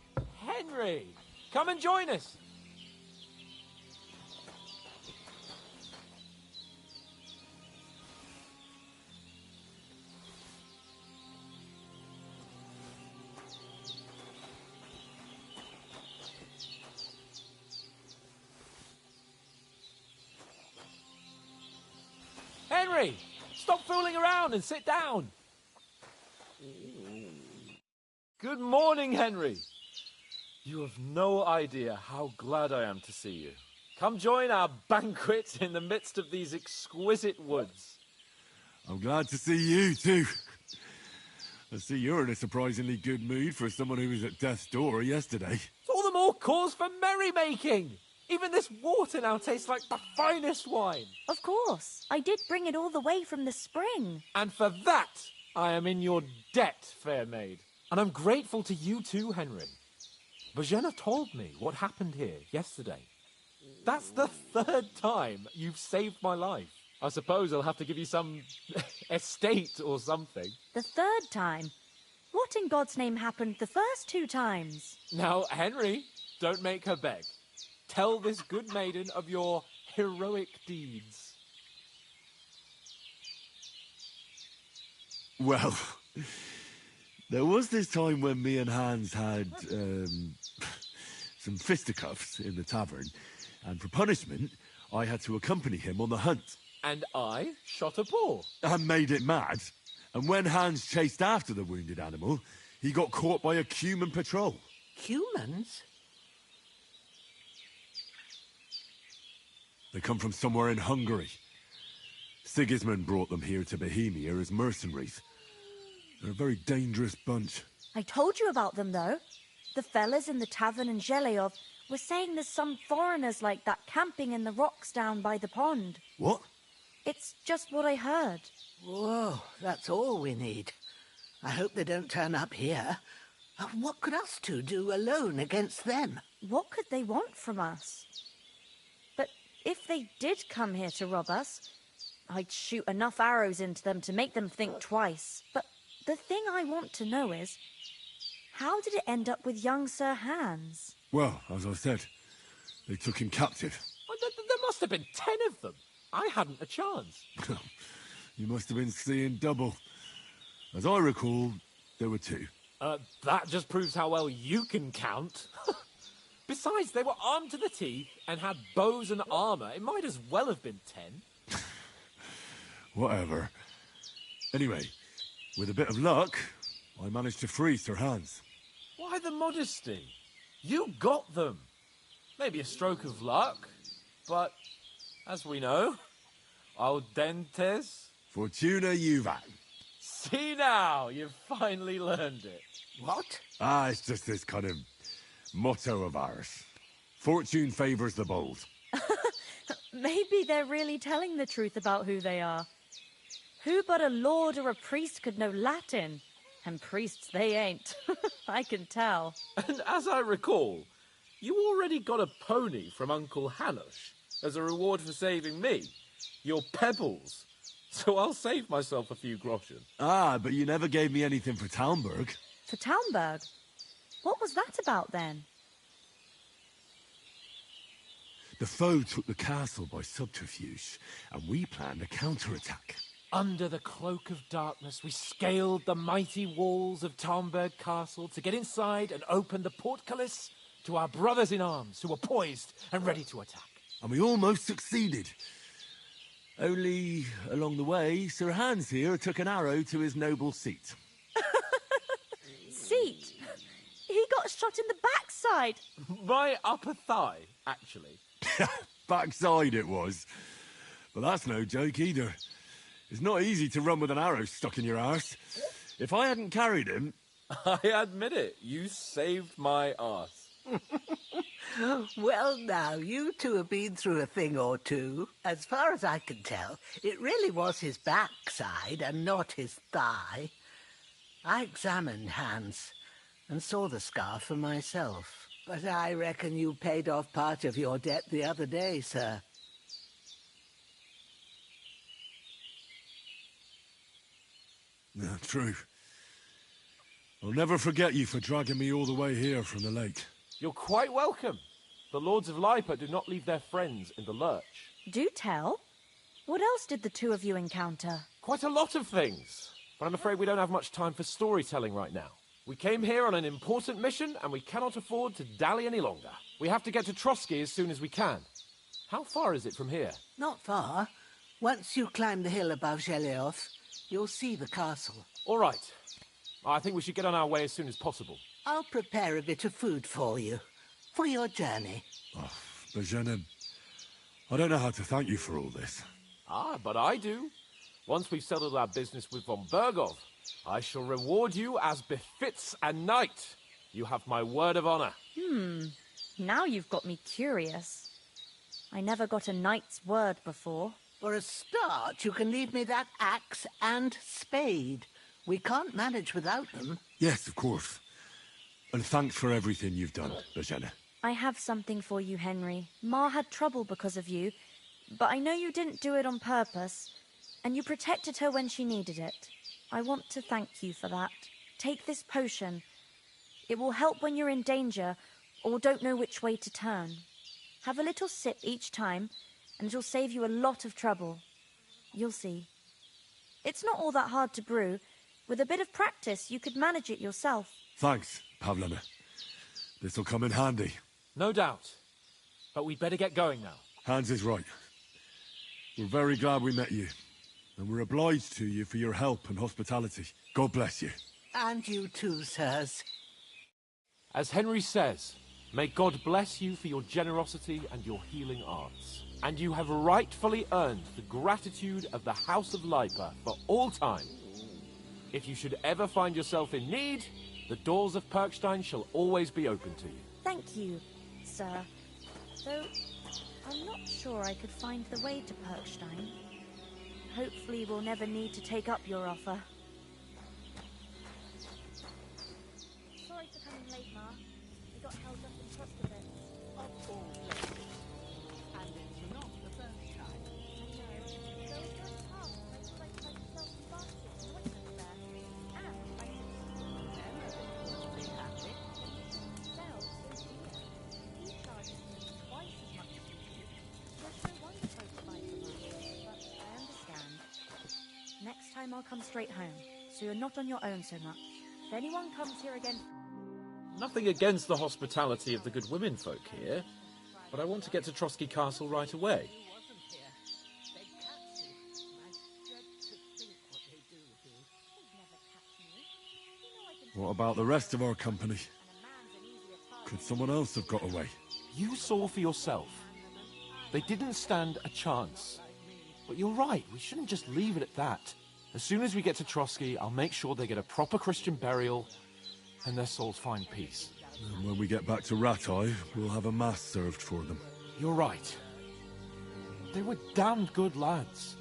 Henry, come and join us. Henry, stop fooling around and sit down. Good morning, Henry. You have no idea how glad I am to see you. Come join our banquet in the midst of these exquisite woods. I'm glad to see you, too. I see you're in a surprisingly good mood for someone who was at death's door yesterday. It's all the more cause for merrymaking. Even this water now tastes like the finest wine. Of course. I did bring it all the way from the spring. And for that, I am in your debt, fair maid. And I'm grateful to you too, Henry. Bajena told me what happened here yesterday. That's the third time you've saved my life. I suppose I'll have to give you some estate or something. The third time? What in God's name happened the first 2 times? Now, Henry, don't make her beg. Tell this good maiden of your heroic deeds. Well, there was this time when me and Hans had some fisticuffs in the tavern, and for punishment, I had to accompany him on the hunt. And I shot a boar. And made it mad. And when Hans chased after the wounded animal, he got caught by a human patrol. Humans? They come from somewhere in Hungary. Sigismund brought them here to Bohemia as mercenaries. They're a very dangerous bunch. I told you about them, though. The fellas in the tavern in Zheleyov were saying there's some foreigners like that camping in the rocks down by the pond. What? It's just what I heard. Whoa, that's all we need. I hope they don't turn up here. What could us two do alone against them? What could they want from us? But if they did come here to rob us, I'd shoot enough arrows into them to make them think twice. But the thing I want to know is, how did it end up with young Sir Hans? Well, as I said, they took him captive. There must have been 10 of them. I hadn't a chance. You must have been seeing double. As I recall, there were 2. That just proves how well you can count. Besides, they were armed to the teeth and had bows and armour. It might as well have been 10. Whatever. Anyway, with a bit of luck, I managed to free Sir Hans. Why the modesty? You got them. Maybe a stroke of luck, but as we know, audentes Fortuna juvat. See now, you've finally learned it. What? It's just this kind of motto of ours. Fortune favours the bold. Maybe they're really telling the truth about who they are. Who but a lord or a priest could know Latin? And priests they ain't. I can tell. And as I recall, you already got a pony from Uncle Hanush as a reward for saving me. Your pebbles. So I'll save myself a few groschen. But you never gave me anything for Talmberg. For Talmberg? What was that about then? The foe took the castle by subterfuge, and we planned a counterattack. Under the cloak of darkness, we scaled the mighty walls of Talmberg Castle to get inside and open the portcullis to our brothers in arms who were poised and ready to attack. And we almost succeeded. Only, along the way, Sir Hans here took an arrow to his noble seat. Seat? He got shot in the backside. My upper thigh, actually. Backside it was. But that's no joke either. It's not easy to run with an arrow stuck in your arse. If I hadn't carried him... I admit it, you saved my arse. Well, now, you two have been through a thing or two. As far as I can tell, it really was his backside and not his thigh. I examined Hans and saw the scar for myself. But I reckon you paid off part of your debt the other day, sir. No, true. I'll never forget you for dragging me all the way here from the lake. You're quite welcome. The Lords of Lipa do not leave their friends in the lurch. Do tell. What else did the two of you encounter? Quite a lot of things. But I'm afraid we don't have much time for storytelling right now. We came here on an important mission, and we cannot afford to dally any longer. We have to get to Trotsky as soon as we can. How far is it from here? Not far. Once you climb the hill above Gelioth, you'll see the castle. All right. I think we should get on our way as soon as possible. I'll prepare a bit of food for you, for your journey. Oh, Bajena, I don't know how to thank you for all this. Ah, but I do. Once we've settled our business with von Bergov, I shall reward you as befits a knight. You have my word of honor. Now you've got me curious. I never got a knight's word before. For a start, you can leave me that axe and spade. We can't manage without them. Yes, of course. And thanks for everything you've done, Bajena. I have something for you, Henry. Ma had trouble because of you, but I know you didn't do it on purpose, and you protected her when she needed it. I want to thank you for that. Take this potion. It will help when you're in danger or don't know which way to turn. Have a little sip each time, and it'll save you a lot of trouble. You'll see. It's not all that hard to brew. With a bit of practice, you could manage it yourself. Thanks, Pavlena. This'll come in handy. No doubt. But we'd better get going now. Hans is right. We're very glad we met you. And we're obliged to you for your help and hospitality. God bless you. And you too, sirs. As Henry says, may God bless you for your generosity and your healing arts. And you have rightfully earned the gratitude of the House of Lipa for all time. If you should ever find yourself in need, the doors of Perkstein shall always be open to you. Thank you, sir. Though I'm not sure I could find the way to Perkstein. Hopefully we'll never need to take up your offer. Sorry for coming late, Ma. We got held up in trust events. Of all places. And it's not the first time. I know. There was going past, I thought I tried to sell some baskets and ointments there. And I Emma be happy. sell so dear. He charges me twice as much as you do. There's no wonder folks buy from us. But I understand. Next time I'll come straight home, so you're not on your own so much. If anyone comes here again... Nothing against the hospitality of the good women folk here, but I want to get to Trotsky Castle right away. What about the rest of our company? Could someone else have got away? You saw for yourself. They didn't stand a chance. But you're right, we shouldn't just leave it at that. As soon as we get to Trotsky, I'll make sure they get a proper Christian burial and their souls find peace. And when we get back to Ratai, we'll have a mass served for them. You're right. They were damned good lads.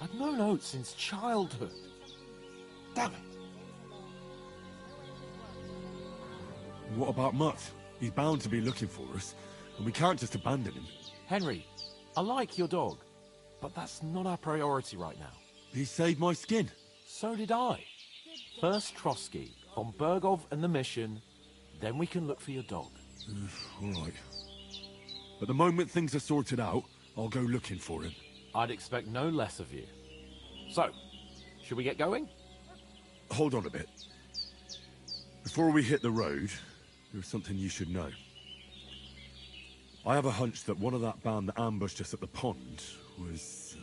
I've known Oates since childhood. Damn it. What about Mutt? He's bound to be looking for us, and we can't just abandon him. Henry, I like your dog, but that's not our priority right now. He saved my skin. So did I. First Trotsky, von Bergov and the mission, then we can look for your dog. All right. But the moment things are sorted out, I'll go looking for him. I'd expect no less of you. So, should we get going? Hold on a bit. Before we hit the road, there's something you should know. I have a hunch that one of that band that ambushed us at the pond was...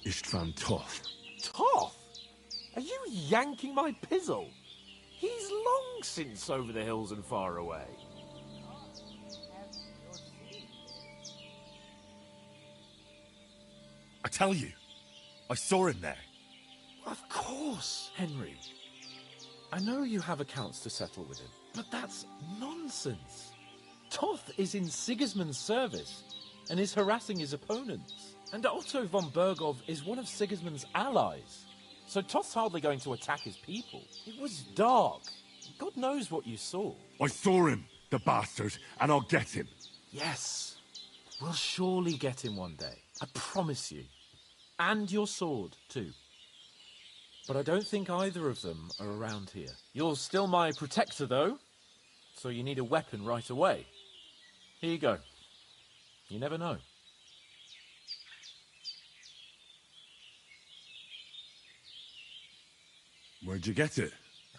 Istvan Toth. Toth? Are you yanking my pizzle? He's long since over the hills and far away. I tell you, I saw him there. Of course, Henry. I know you have accounts to settle with him, but that's nonsense. Toth is in Sigismund's service and is harassing his opponents. And Otto von Bergov is one of Sigismund's allies. So Toth's hardly going to attack his people. It was dark. God knows what you saw. I saw him, the bastard, and I'll get him. Yes. We'll surely get him one day. I promise you. And your sword, too. But I don't think either of them are around here. You're still my protector, though, so you need a weapon right away. Here you go. You never know. Where'd you get it?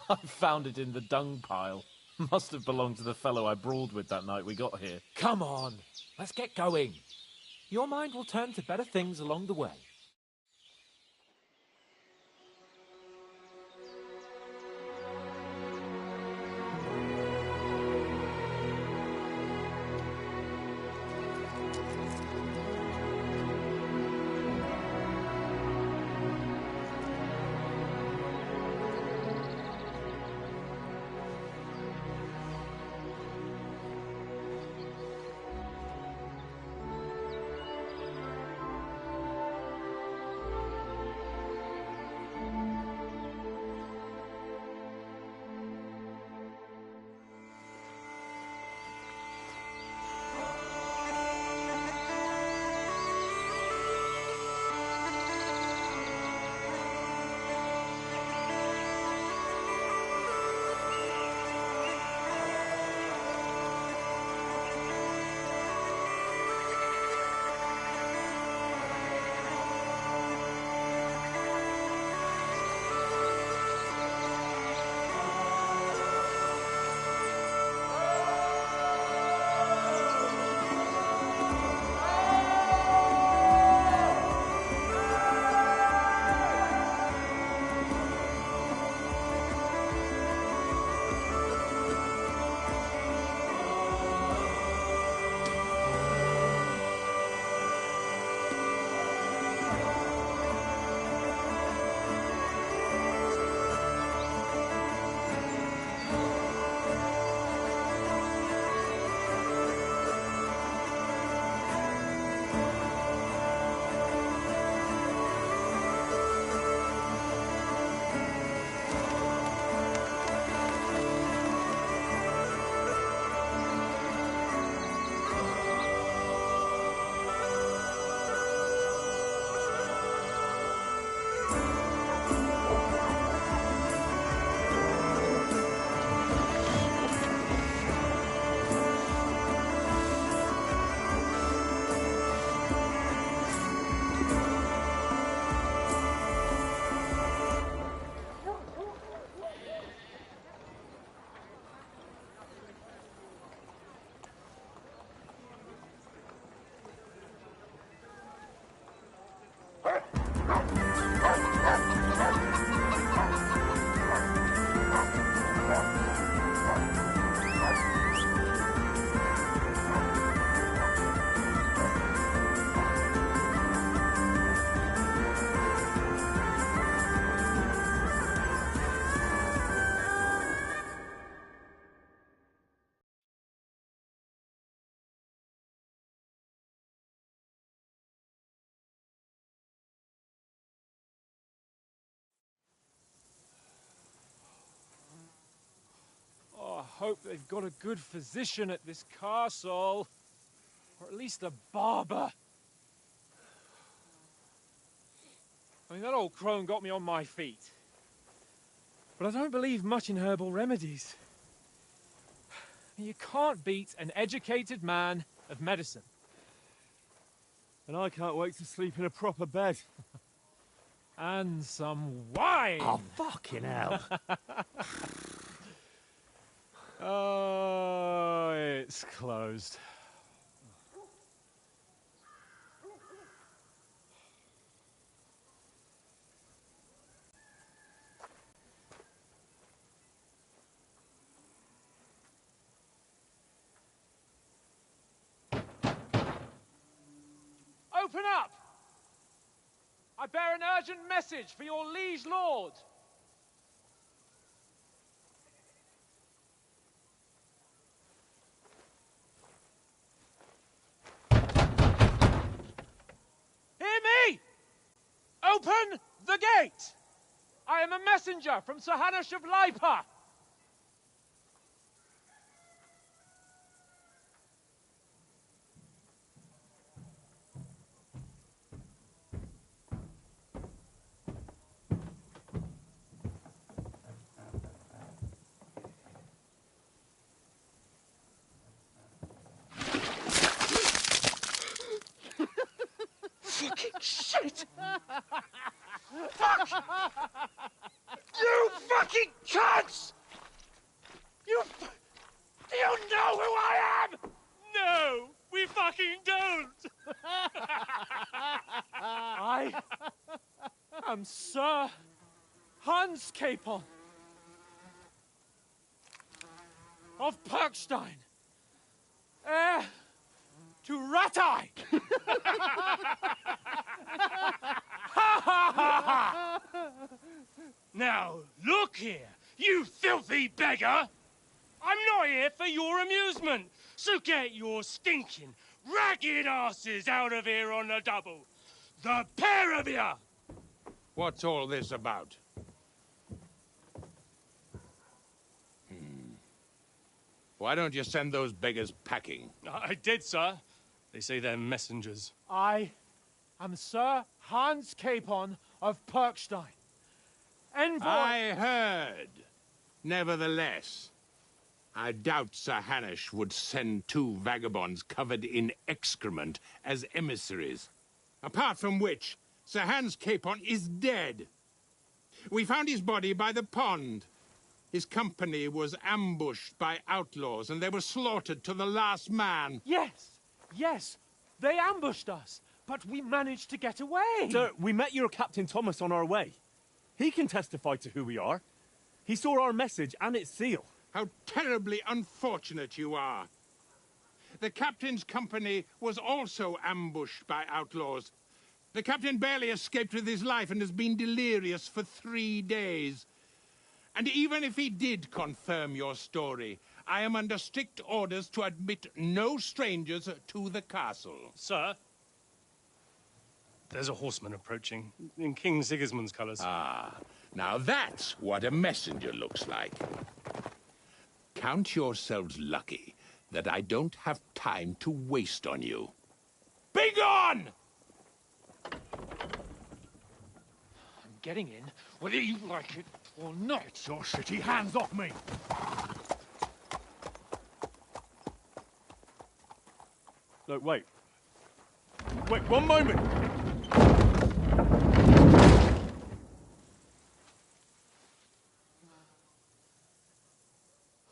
I found it in the dung pile. Must have belonged to the fellow I brawled with that night we got here. Come on, let's get going. Your mind will turn to better things along the way. I hope they've got a good physician at this castle. Or at least a barber. I mean, that old crone got me on my feet. But I don't believe much in herbal remedies. You can't beat an educated man of medicine. And I can't wait to sleep in a proper bed. And some wine! Oh, fucking hell. Oh, it's closed. Open up! I bear an urgent message for your liege lord. Hear me! Open the gate! I am a messenger from Sir Hanush of Lipa. once! Do you know who I am? No, we fucking don't! I am Sir Hans Capon of Perkstein, heir to Ratai! Now, look here, you filthy beggar! I'm not here for your amusement, so get your stinking, ragged asses out of here on the double. The pair of you! What's all this about? Why don't you send those beggars packing? I did, sir. They say they're messengers. I am Sir Hans Capon of Perkstein. Envoy... I heard. Nevertheless, I doubt Sir Hanush would send two vagabonds covered in excrement as emissaries. Apart from which, Sir Hans Capon is dead. We found his body by the pond. His company was ambushed by outlaws, and they were slaughtered to the last man. Yes, they ambushed us, but we managed to get away. Sir, we met your Captain Thomas on our way. He can testify to who we are. He saw our message and its seal. How terribly unfortunate you are. The captain's company was also ambushed by outlaws. The captain barely escaped with his life and has been delirious for 3 days. And even if he did confirm your story, I am under strict orders to admit no strangers to the castle. Sir, there's a horseman approaching in King Sigismund's colours. Ah, now that's what a messenger looks like. Count yourselves lucky that I don't have time to waste on you. Be gone! I'm getting in, whether you like it or not. Get your shitty hands off me! Look, wait. Wait, one moment!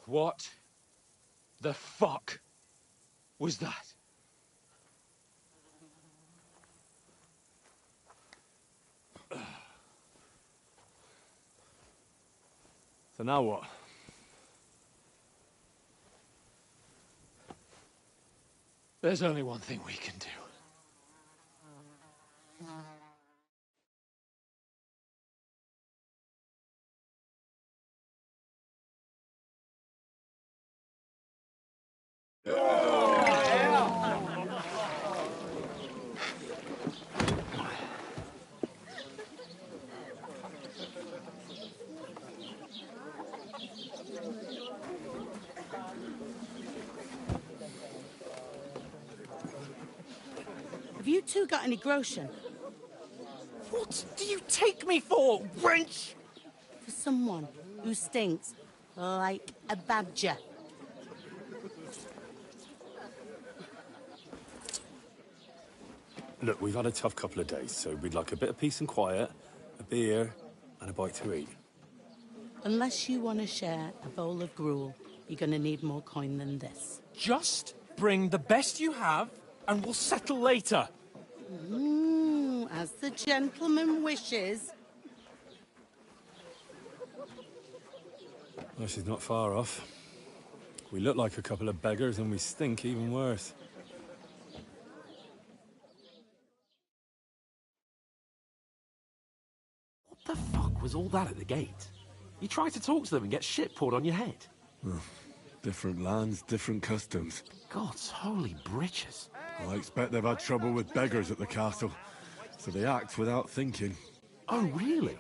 What the fuck was that? So now what? There's only one thing we can do. Have you two got any groschen? What do you take me for, wench? For someone who stinks like a badger. Look, we've had a tough couple of days, so we'd like a bit of peace and quiet, a beer, and a bite to eat. Unless you want to share a bowl of gruel, you're going to need more coin than this. Just bring the best you have, and we'll settle later. As the gentleman wishes. Well, she's not far off. We look like a couple of beggars, and we stink even worse. What the fuck was all that at the gate? You try to talk to them and get shit poured on your head. Oh, different lands, different customs. God's holy britches. I expect they've had trouble with beggars at the castle, so they act without thinking. Oh, really?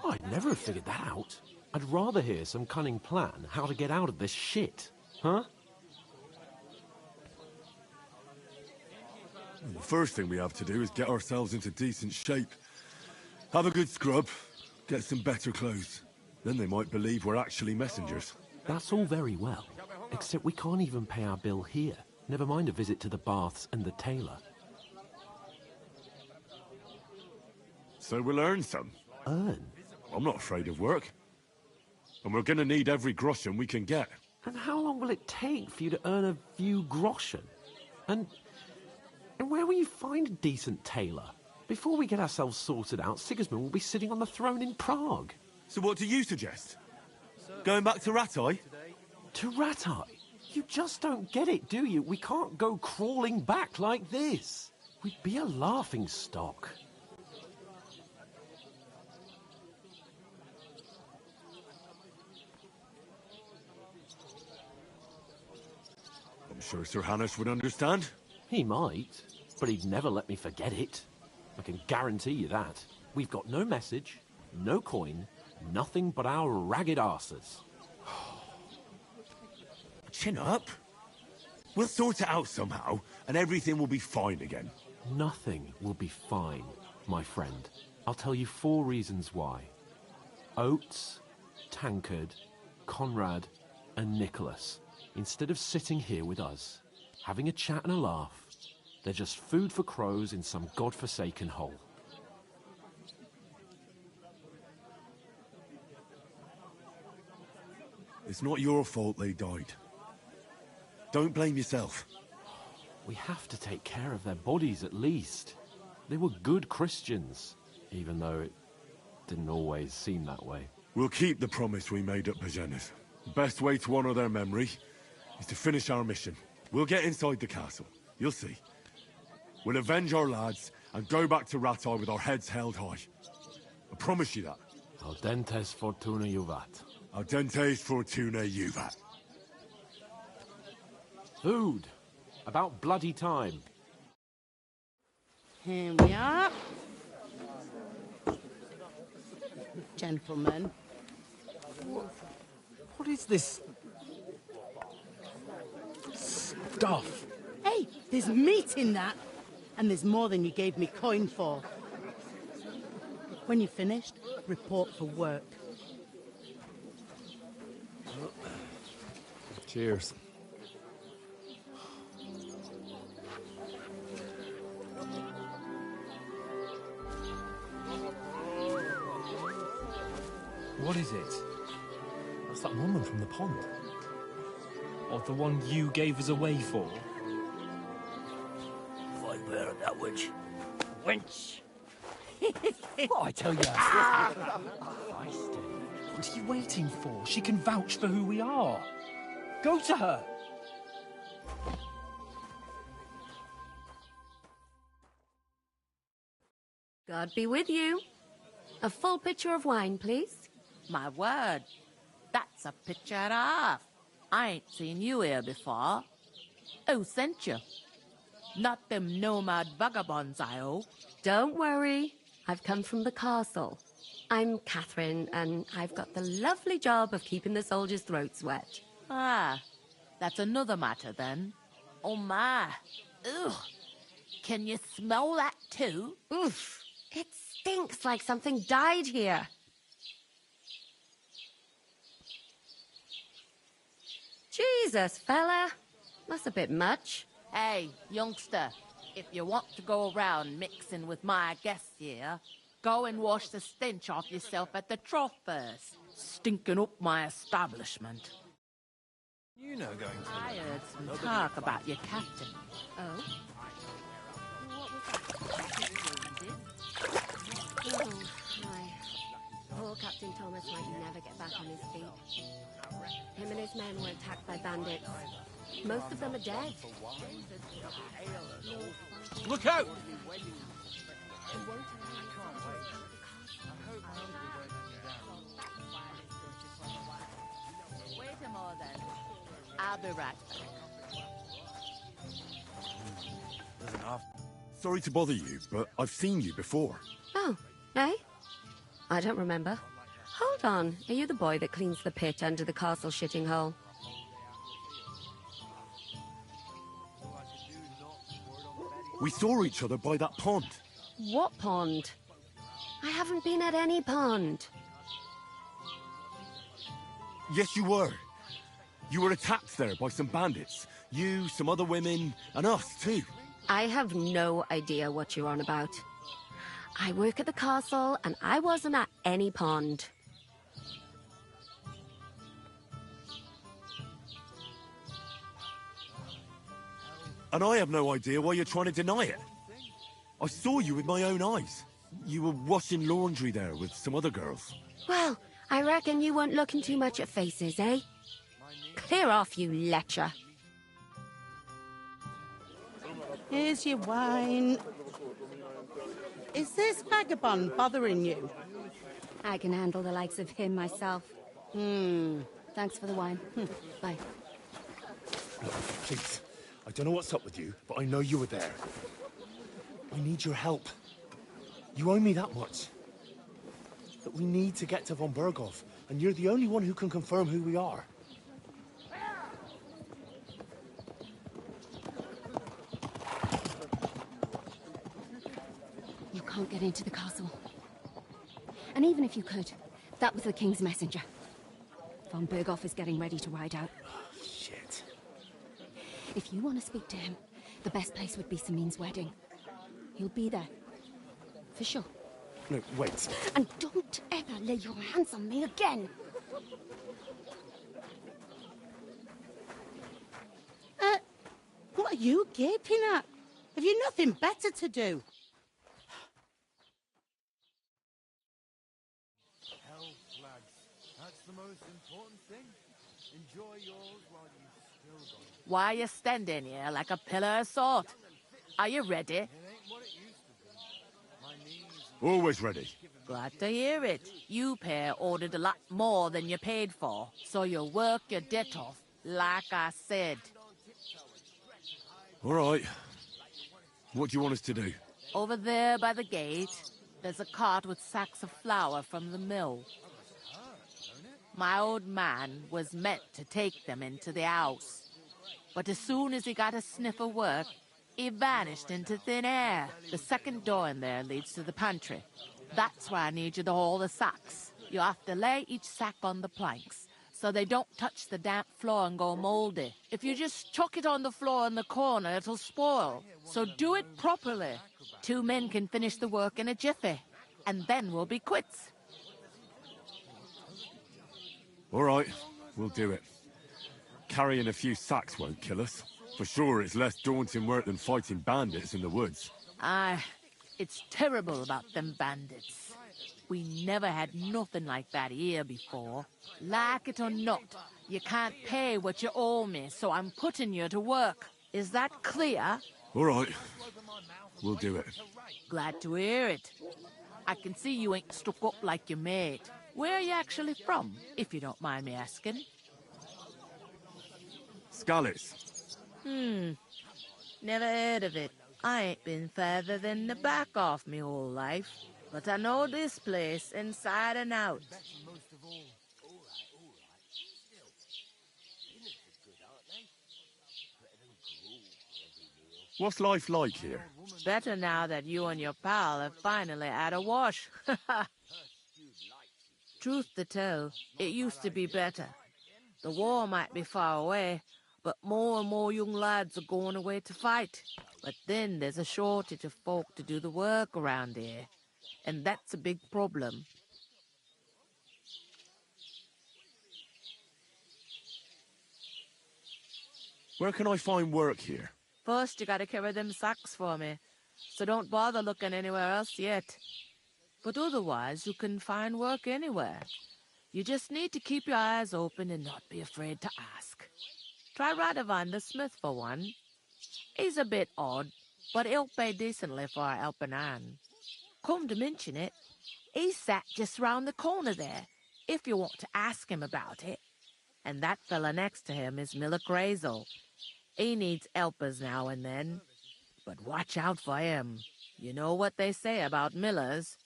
I'd never have figured that out. I'd rather hear some cunning plan how to get out of this shit. Huh? The first thing we have to do is get ourselves into decent shape. Have a good scrub, get some better clothes. Then they might believe we're actually messengers. That's all very well, except we can't even pay our bill here. Never mind a visit to the baths and the tailor. So we'll earn some. Earn? I'm not afraid of work. And we're gonna need every groschen we can get. And how long will it take for you to earn a few groschen? And where will you find a decent tailor? Before we get ourselves sorted out, Sigismund will be sitting on the throne in Prague. So what do you suggest? Going back to Ratai? To Ratai? You just don't get it, do you? We can't go crawling back like this. We'd be a laughing stock. I'm sure Sir Hanush would understand. He might, but he'd never let me forget it. I can guarantee you that. We've got no message, no coin, nothing but our ragged arses. Chin up. We'll sort it out somehow, and everything will be fine again. Nothing will be fine, my friend. I'll tell you 4 reasons why. Oates, Tankard, Conrad, and Nicholas, instead of sitting here with us, having a chat and a laugh, they're just food for crows in some godforsaken hole. It's not your fault they died. Don't blame yourself. We have to take care of their bodies at least. They were good Christians, even though it didn't always seem that way. We'll keep the promise we made at Bajenas. The best way to honor their memory is to finish our mission. We'll get inside the castle. You'll see. We'll avenge our lads and go back to Ratai with our heads held high. I promise you that. Audentes fortuna juvat. Audentes fortuna juvat. Food. About bloody time. Here we are. Gentlemen. What is this stuff? Hey, there's meat in that. And there's more than you gave me coin for. When you're finished, report for work. Cheers. What is it? That's that woman from the pond. Or the one you gave us away for? If I bear that witch. Wench! What I tell you? What are you waiting for? She can vouch for who we are. Go to her. God be with you. A full pitcher of wine, please. My word, that's a picture and a half. I ain't seen you here before. Who sent you? Not them nomad vagabonds, I hope. Don't worry. I've come from the castle. I'm Catherine, and I've got the lovely job of keeping the soldiers' throats wet. Ah, that's another matter then. Oh my. Ugh. Can you smell that too? Oof. It stinks like something died here. Jesus, fella. That's a bit much. Hey, youngster, if you want to go around mixing with my guests here, go and wash the stench off yourself at the trough first. Stinking up my establishment. You know going to... I heard some talk about your captain. Oh? Oh, my. Poor Captain Thomas might never get back on his feet. Him and his men were attacked by bandits. Most of them are dead. Look out! Wait a moment. I'll be right back. Sorry to bother you, but I've seen you before. Oh, eh? I don't remember. Hold on. Are you the boy that cleans the pit under the castle shitting hole? We saw each other by that pond. What pond? I haven't been at any pond. Yes, you were. You were attacked there by some bandits. You, some other women, and us too. I have no idea what you're on about. I work at the castle, and I wasn't at any pond. And I have no idea why you're trying to deny it. I saw you with my own eyes. You were washing laundry there with some other girls. Well, I reckon you weren't looking too much at faces, eh? Clear off, you lecher. Here's your wine. Is this vagabond bothering you? I can handle the likes of him myself. Thanks for the wine. Bye. Please, I don't know what's up with you, but I know you were there. I need your help. You owe me that much. But we need to get to von Berghoff, and you're the only one who can confirm who we are. You can't get into the castle. And even if you could, that was the King's messenger. Von Berghoff is getting ready to ride out. Shit. If you want to speak to him, the best place would be Samin's wedding. He'll be there. For sure. No, wait. And don't ever lay your hands on me again! What are you gaping at? Have you nothing better to do? Health, lads. That's the most important thing. Enjoy yours while you still got it. Why are you standing here like a pillar of salt? Are you ready? Always ready. Glad to hear it. You pair ordered a lot more than you paid for, so you'll work your debt off, like I said. All right. What do you want us to do? Over there by the gate, there's a cart with sacks of flour from the mill. My old man was meant to take them into the house, but as soon as he got a sniff of work, he vanished into thin air. The second door in there leads to the pantry. That's where I need you to haul the sacks. You have to lay each sack on the planks, so they don't touch the damp floor and go moldy. If you just chuck it on the floor in the corner, it'll spoil. So do it properly. 2 men can finish the work in a jiffy, and then we'll be quits. All right, we'll do it. Carrying a few sacks won't kill us. For sure, it's less daunting work than fighting bandits in the woods. Aye, it's terrible about them bandits. We never had nothing like that here before. Like it or not, you can't pay what you owe me, so I'm putting you to work. Is that clear? All right, we'll do it. Glad to hear it. I can see you ain't stuck up like your mate. Where are you actually from, if you don't mind me asking? Scallis. Never heard of it. I ain't been further than the back off me whole life, but I know this place inside and out. What's life like here? Better now that you and your pal have finally had a wash. Truth to tell, it used to be better. The war might be far away, but more and more young lads are going away to fight. But then there's a shortage of folk to do the work around here, and that's a big problem. Where can I find work here? First, you gotta carry them sacks for me, so don't bother looking anywhere else yet. But otherwise, you can find work anywhere. You just need to keep your eyes open and not be afraid to ask. Try Radovan the smith for one. He's a bit odd, but he'll pay decently for a helping hand. Come to mention it, he's sat just round the corner there, if you want to ask him about it. And that fella next to him is Miller Crazel. He needs helpers now and then, but watch out for him. You know what they say about Millers.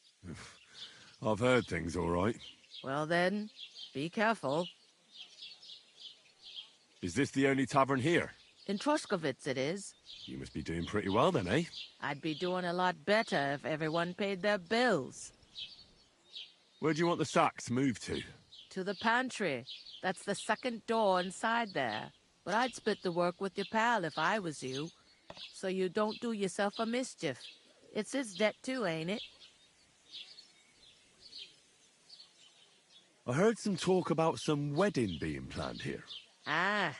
I've heard things, all right. Well then, be careful. Is this the only tavern here? In Troskovitz it is. You must be doing pretty well then, eh? I'd be doing a lot better if everyone paid their bills. Where do you want the sacks moved to? To the pantry. That's the second door inside there. But I'd split the work with your pal if I was you, so you don't do yourself a mischief. It's his debt too, ain't it? I heard some talk about some wedding being planned here. Ah,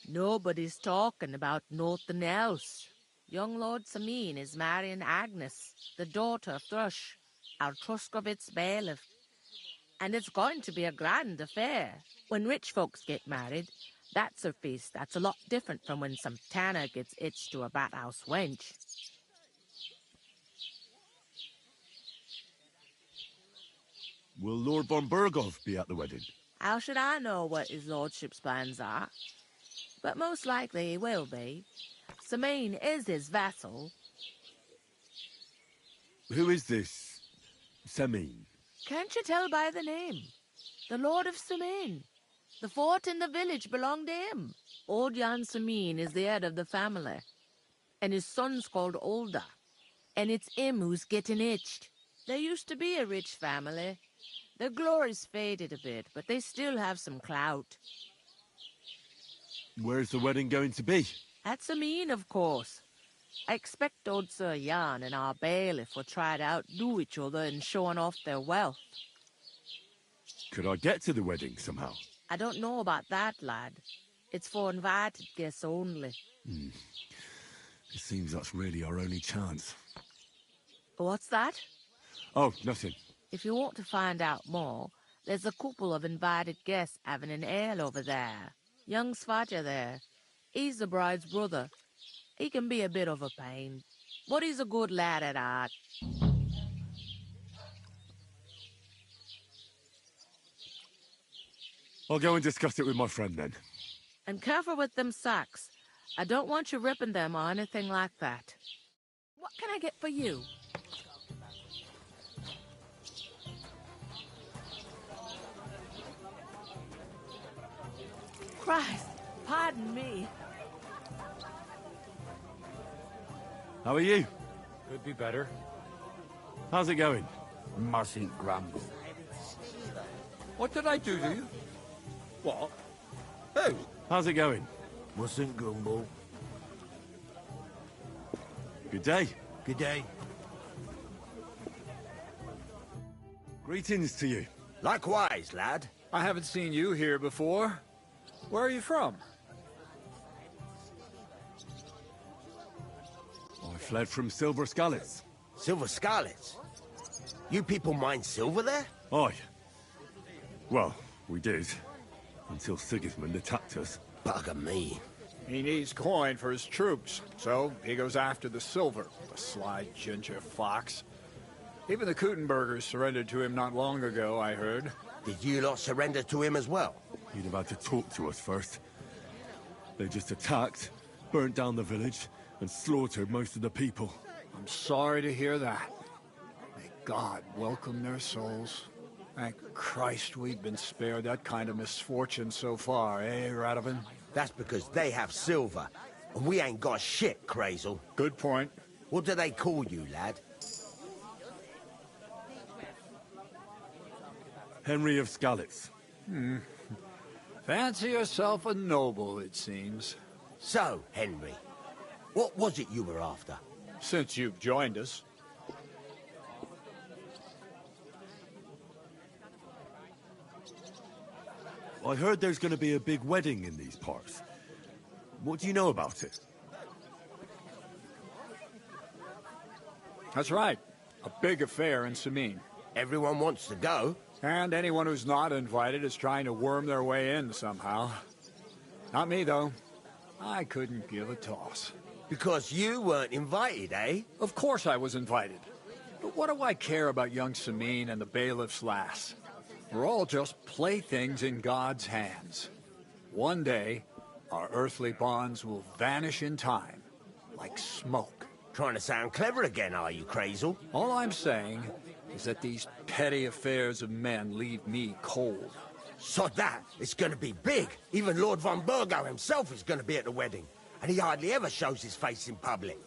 Nobody's talking about nothing else. Young Lord Sameen is marrying Agnes, the daughter of Thrush, our Truskovitz bailiff. And it's going to be a grand affair. When rich folks get married, that's a feast that's a lot different from when some tanner gets hitched to a bathouse wench. Will Lord von Burgov be at the wedding? How should I know what his lordship's plans are? But most likely he will be. Sameen is his vassal. Who is this Sameen? Can't you tell by the name? The Lord of Sameen. The fort and the village belong to him. Old Jan Sameen is the head of the family. And his son's called Olda. And it's him who's getting itched. There used to be a rich family. Their glory's faded a bit, but they still have some clout. Where's the wedding going to be? At Sameen, of course. I expect old Sir Jan and our bailiff will try to outdo each other in showing off their wealth. Could I get to the wedding somehow? I don't know about that, lad. It's for invited guests only. It seems that's really our only chance. What's that? Oh, nothing. If you want to find out more, there's a couple of invited guests having an ale over there. Young Svatja there. He's the bride's brother. He can be a bit of a pain, but he's a good lad at heart. I'll go and discuss it with my friend then. And careful with them sacks. I don't want you ripping them or anything like that. What can I get for you? Christ, pardon me. How are you? Could be better. How's it going? Mustn't grumble. What did I do to you? What? Who? How's it going? Mustn't grumble. Good day. Good day. Greetings to you. Likewise, lad. I haven't seen you here before. Where are you from? I fled from Silver Scarlets. Silver Scarlets? You people mine silver there? Aye. Well, we did. Until Sigismund attacked us. Bugger me. He needs coin for his troops, so he goes after the silver. The sly ginger fox. Even the Kuttenbergers surrendered to him not long ago, I heard. Did you lot surrender to him as well? He'd have had to talk to us first. They just attacked, burnt down the village, and slaughtered most of the people. I'm sorry to hear that. May God welcome their souls. Thank Christ we've been spared that kind of misfortune so far, eh, Radovan? That's because they have silver, and we ain't got shit, Crazel. Good point. What do they call you, lad? Henry of Skalitz. Fancy yourself a noble, it seems. So, Henry, what was it you were after? Since you've joined us. I heard there's going to be a big wedding in these parts. What do you know about it? That's right. A big affair in Sameen. Everyone wants to go. And anyone who's not invited is trying to worm their way in somehow. Not me, though. I couldn't give a toss. Because you weren't invited, eh? Of course I was invited. But what do I care about young Sameen and the bailiff's lass? We're all just playthings in God's hands. One day, our earthly bonds will vanish in time, like smoke. Trying to sound clever again, are you, Crazel? All I'm saying is that these petty affairs of men leave me cold. So that, it's gonna be big. Even Lord von Burgo himself is gonna be at the wedding. And he hardly ever shows his face in public.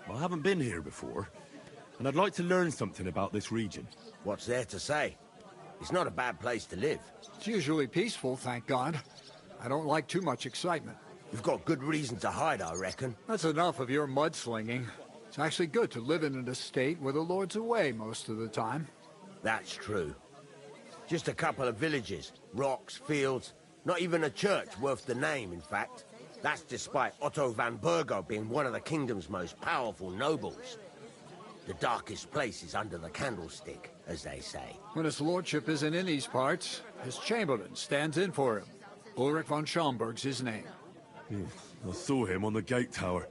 I haven't been here before, and I'd like to learn something about this region. What's there to say? It's not a bad place to live. It's usually peaceful, thank God. I don't like too much excitement. You've got good reason to hide, I reckon. That's enough of your mudslinging. It's actually good to live in an estate where the Lord's away most of the time. That's true. Just a couple of villages, rocks, fields, not even a church worth the name, in fact. That's despite Otto van Burgo being one of the kingdom's most powerful nobles. The darkest place is under the candlestick, as they say. When his lordship isn't in these parts, his chamberlain stands in for him. Ulrich von Schaumburg's his name. I saw him on the gate tower,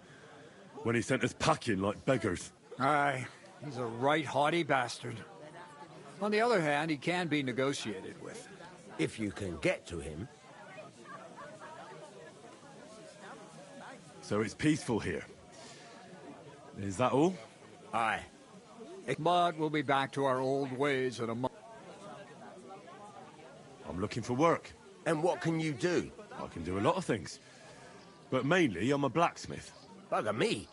when he sent us packing like beggars. Aye, he's a right haughty bastard. On the other hand, he can be negotiated with. If you can get to him. So it's peaceful here. Is that all? Aye. But we'll be back to our old ways in a month. I'm looking for work. And what can you do? I can do a lot of things. But mainly, I'm a blacksmith. Bugger me.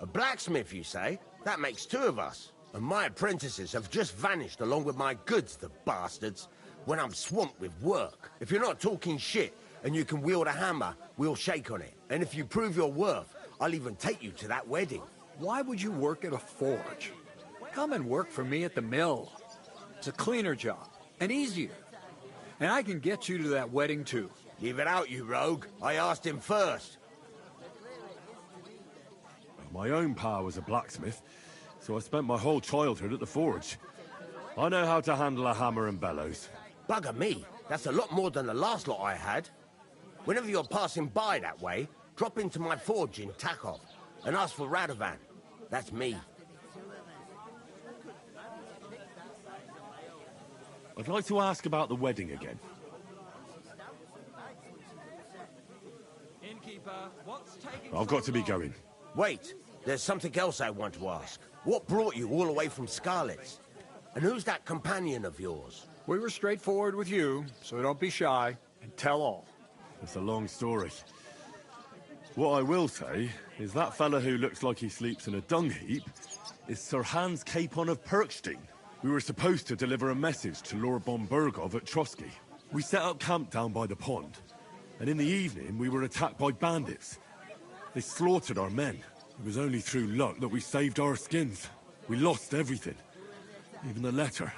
A blacksmith, you say? That makes two of us. And my apprentices have just vanished along with my goods, the bastards, when I'm swamped with work. If you're not talking shit and you can wield a hammer, we'll shake on it. And if you prove your worth, I'll even take you to that wedding. Why would you work at a forge? Come and work for me at the mill. It's a cleaner job, and easier. And I can get you to that wedding, too. Leave it out, you rogue. I asked him first. My own pa was a blacksmith, so I spent my whole childhood at the forge. I know how to handle a hammer and bellows. Bugger me. That's a lot more than the last lot I had. Whenever you're passing by that way, drop into my forge in Takov and ask for Radovan. That's me. I'd like to ask about the wedding again. I've got to be going. Wait, there's something else I want to ask. What brought you all the way from Scarlet's? And who's that companion of yours? We were straightforward with you, so don't be shy, and tell all. It's a long story. What I will say is that fella who looks like he sleeps in a dung heap is Sir Hans Capon of Perkstein. We were supposed to deliver a message to Lord von Burgov at Trotsky. We set up camp down by the pond, and in the evening we were attacked by bandits. They slaughtered our men. It was only through luck that we saved our skins. We lost everything, even the letter.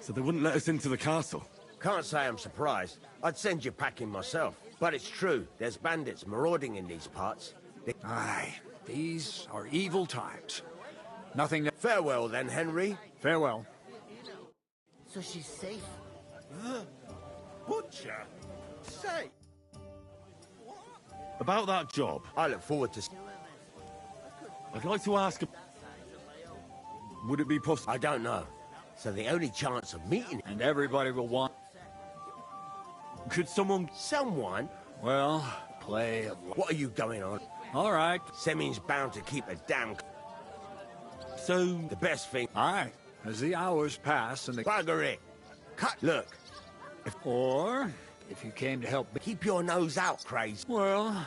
So they wouldn't let us into the castle. Can't say I'm surprised. I'd send you packing myself. But it's true, there's bandits marauding in these parts. Aye, these are evil times. Nothing... Farewell then, Henry. Farewell. So she's safe. Butcher? Say. About that job. I look forward to... I'd like to ask... Would it be possible? I don't know. So the only chance of meeting... And everybody will want... Could someone... Someone? Well, play... What are you going on? All right. Semin's bound to keep a damn... So... The best thing... Aye. As the hours pass and the... Bugger it. Cut. Look. Or, if you came to help... Keep your nose out, crazy. Well...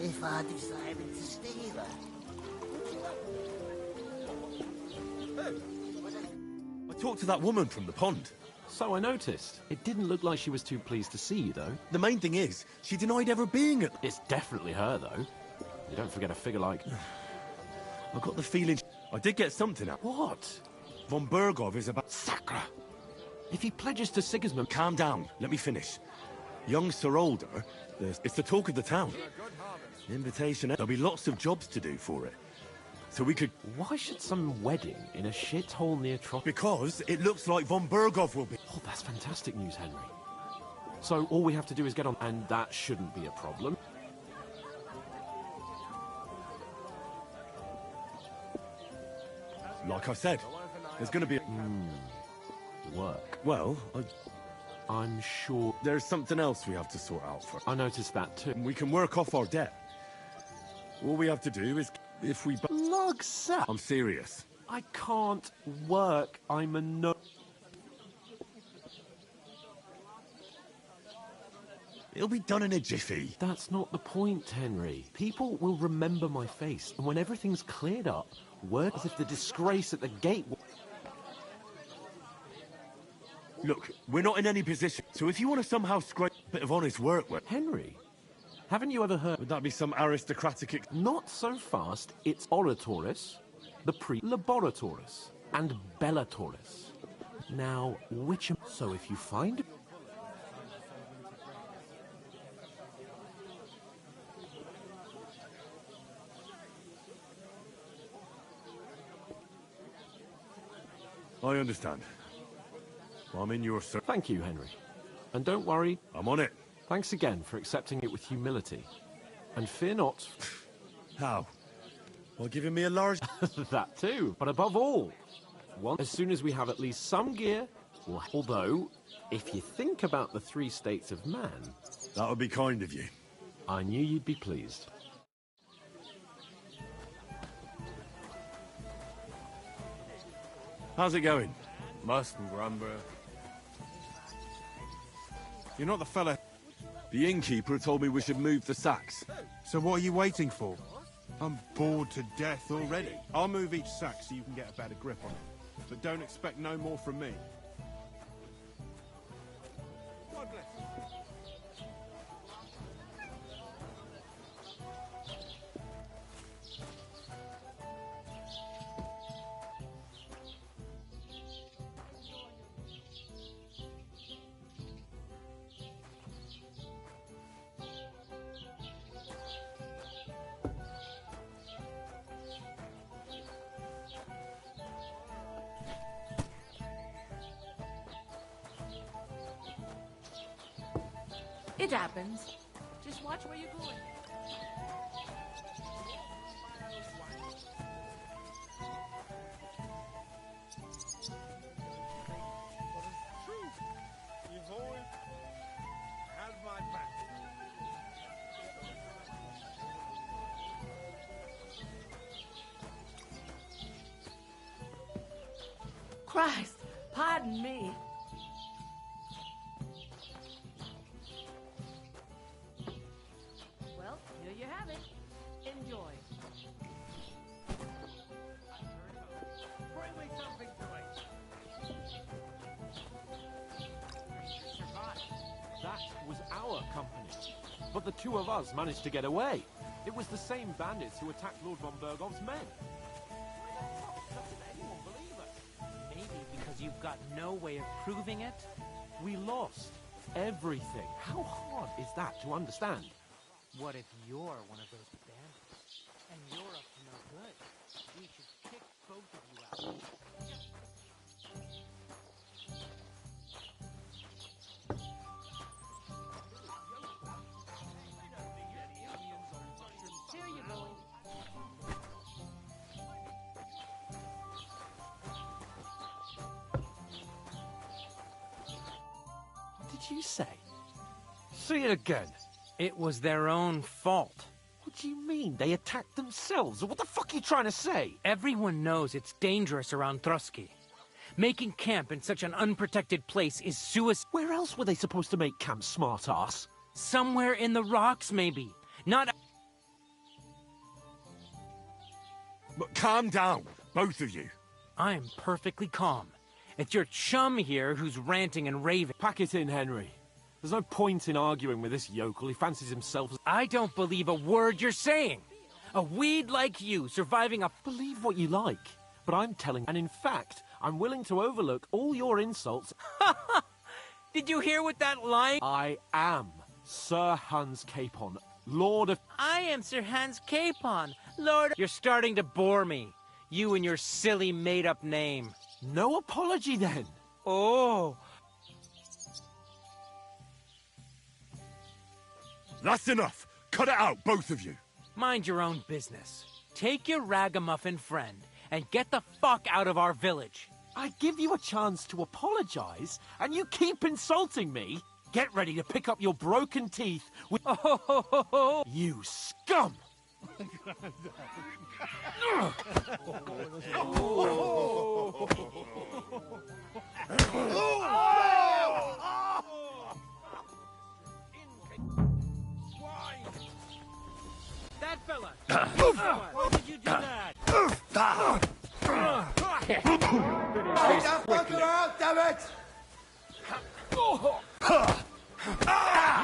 If I decided to stay there. I talked to that woman from the pond. So I noticed. It didn't look like she was too pleased to see you, though. The main thing is, she denied ever being at... It's definitely her, though. You don't forget a figure like... I got the feeling... I did get something out. What? Von Burgov is about... Sacra! If he pledges to Sigismund... Calm down. Let me finish. Young Sir Older, it's the talk of the town. Invitation... There'll be lots of jobs to do for it. So we could... Why should some wedding in a shithole near Trotsky... Because it looks like Von Burgov will be... Oh, that's fantastic news, Henry. So all we have to do is get on... And that shouldn't be a problem. Like I said, there's going to be... Work. Well, I'm sure... There's something else we have to sort out first. I noticed that too. We can work off our debt. All we have to do is... If we... Lugsa! I'm serious. I can't work. I'm a no... It'll be done in a jiffy. That's not the point, Henry. People will remember my face, and when everything's cleared up, word as if the disgrace at the gate... Look, we're not in any position, so if you want to somehow scrape a bit of honest work... Henry, Haven't you ever heard? Would that be some aristocratic... Not so fast. It's Oratoris, the Laboratoris, and Bellatoris. Now, which... So if you find... I understand. I'm in your service. Thank you, Henry. And don't worry. I'm on it. Thanks again for accepting it with humility. And fear not. How? By giving me a large... That too. But above all, as soon as we have at least some gear... Although, if you think about the 3 states of man... That would be kind of you. I knew you'd be pleased. How's it going? Mustn't grumble. You're not the fella... The innkeeper told me we should move the sacks. So what are you waiting for? I'm bored to death already. I'll move each sack so you can get a better grip on it. But don't expect no more from me. God bless you. It happens. Just watch where you're going. You've always had my back. Christ, pardon me. Well, here you have it. Enjoy. Bring me something to eat. That was our company. But the 2 of us managed to get away. It was the same bandits who attacked Lord von Bergov's men. Why the fuck doesn't anyone believe us? Maybe because you've got no way of proving it? We lost everything. How hard is that to understand? What if you're one of those bandits? And you're up to no good? We should kick both of you out. Here you go. What did you say? Say it again. It was their own fault. What do you mean? They attacked themselves? What the fuck are you trying to say? Everyone knows it's dangerous around Trotsky. Making camp in such an unprotected place is suicide. Where else were they supposed to make camp, smart-ass? Somewhere in the rocks, maybe. Not... But calm down, both of you. I'm perfectly calm. It's your chum here who's ranting and raving. Pack it in, Henry. There's no point in arguing with this yokel. He fancies himself as... I don't believe a word you're saying. A weed like you surviving a... Believe what you like, but I'm telling... And in fact, I'm willing to overlook all your insults. Did you hear what that line... I am Sir Hans Capon, Lord of... I am Sir Hans Capon, Lord... You're starting to bore me. You and your silly made-up name. No apology, then. Oh... That's enough! Cut it out, both of you! Mind your own business. Take your ragamuffin friend and get the fuck out of our village. I give you a chance to apologize, and you keep insulting me? Get ready to pick up your broken teeth with... Oh, you scum! That fella! Why did you do that? Get that fucker out, damn it!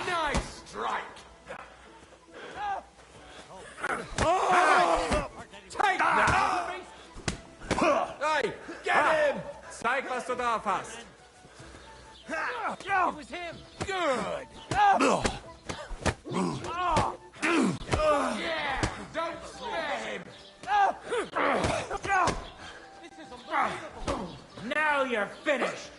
Nice strike! Take that! Hey, get him! Zeig, was du drauf hast. It was him! Good! Yeah! Don't spare him! This is unbelievable! Now you're finished!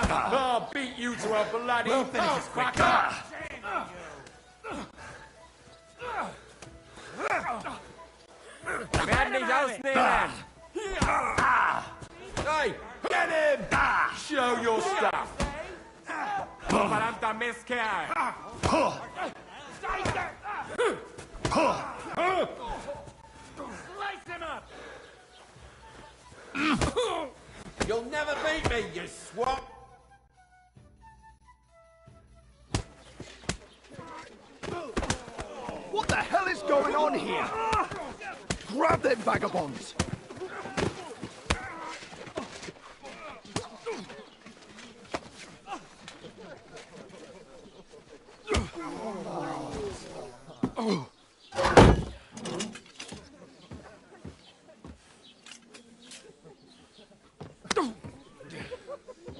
I'll beat you to a bloody pulp, fucker! Werden dich ausnehmen! Hey, get him! Show your stuff! Verdammter Mistkerl! Slice him up! You'll never beat me, you swat! What the hell is going on here? Grab them vagabonds!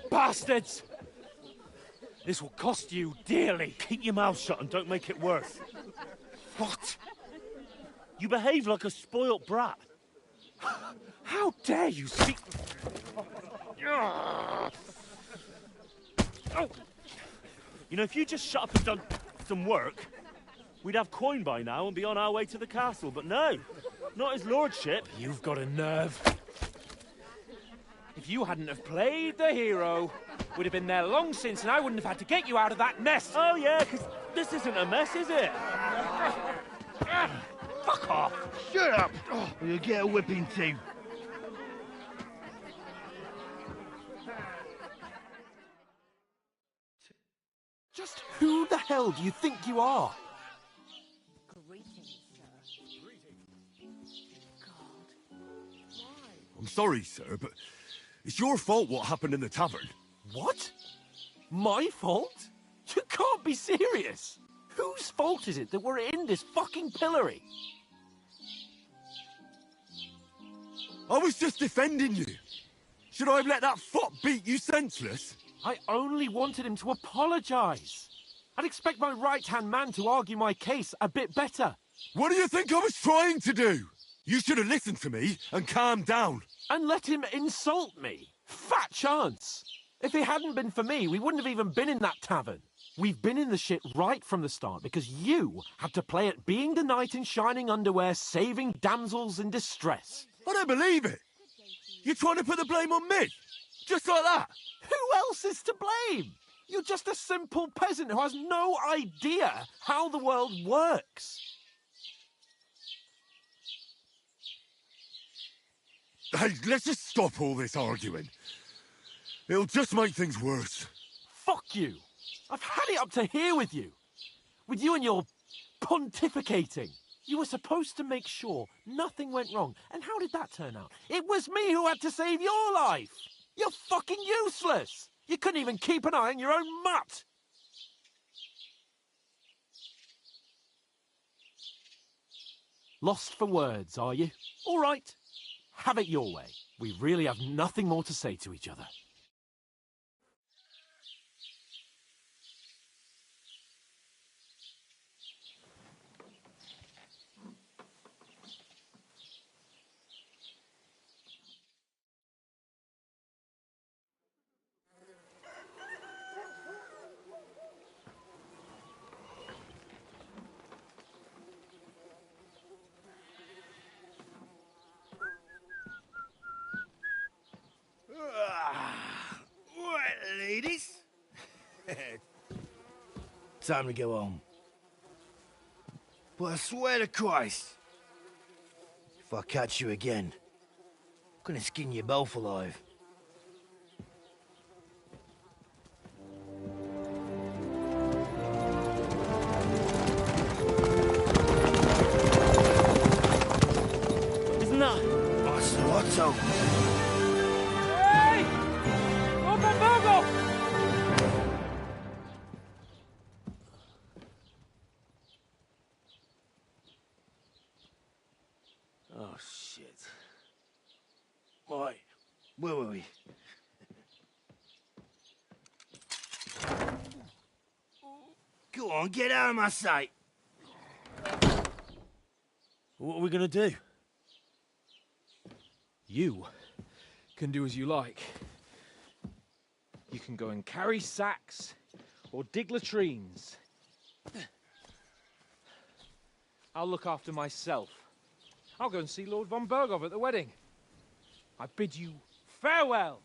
Bastards! This will cost you dearly. Keep your mouth shut and don't make it worse. What? You behave like a spoilt brat. How dare you speak... You know, if you just shut up and done some work, we'd have coin by now and be on our way to the castle, but no, not his lordship. You've got a nerve. If you hadn't have played the hero, we'd have been there long since and I wouldn't have had to get you out of that mess. Oh yeah, because this isn't a mess, is it? Fuck off. Shut up! Or you'll get a whipping too. Just who the hell do you think you are? I'm sorry, sir, but it's your fault what happened in the tavern. What? My fault? You can't be serious. Whose fault is it that we're in this fucking pillory? I was just defending you. Should I have let that fop beat you senseless? I only wanted him to apologise. I'd expect my right-hand man to argue my case a bit better. What do you think I was trying to do? You should have listened to me and calmed down. And let him insult me. Fat chance. If it hadn't been for me, we wouldn't have even been in that tavern. We've been in the shit right from the start because you had to play at being the knight in shining underwear saving damsels in distress. I don't believe it. You're trying to put the blame on me? Just like that? Who else is to blame? You're just a simple peasant who has no idea how the world works. Hey, let's just stop all this arguing. It'll just make things worse. Fuck you. I've had it up to here with you. With you and your pontificating. You were supposed to make sure nothing went wrong. And how did that turn out? It was me who had to save your life. You're fucking useless. You couldn't even keep an eye on your own mutt. Lost for words, are you? All right. Have it your way. We really have nothing more to say to each other. Right, ladies. Time to go home. But I swear to Christ, if I catch you again, I'm gonna skin you both alive. Isn't that? I So what's up? Hey! Lord von Berghoff! Oh, shit. Right, where were we? Go on, get out of my sight. What are we gonna do? You can do as you like. You can go and carry sacks or dig latrines. I'll look after myself. I'll go and see Lord von Berghoff at the wedding. I bid you farewell.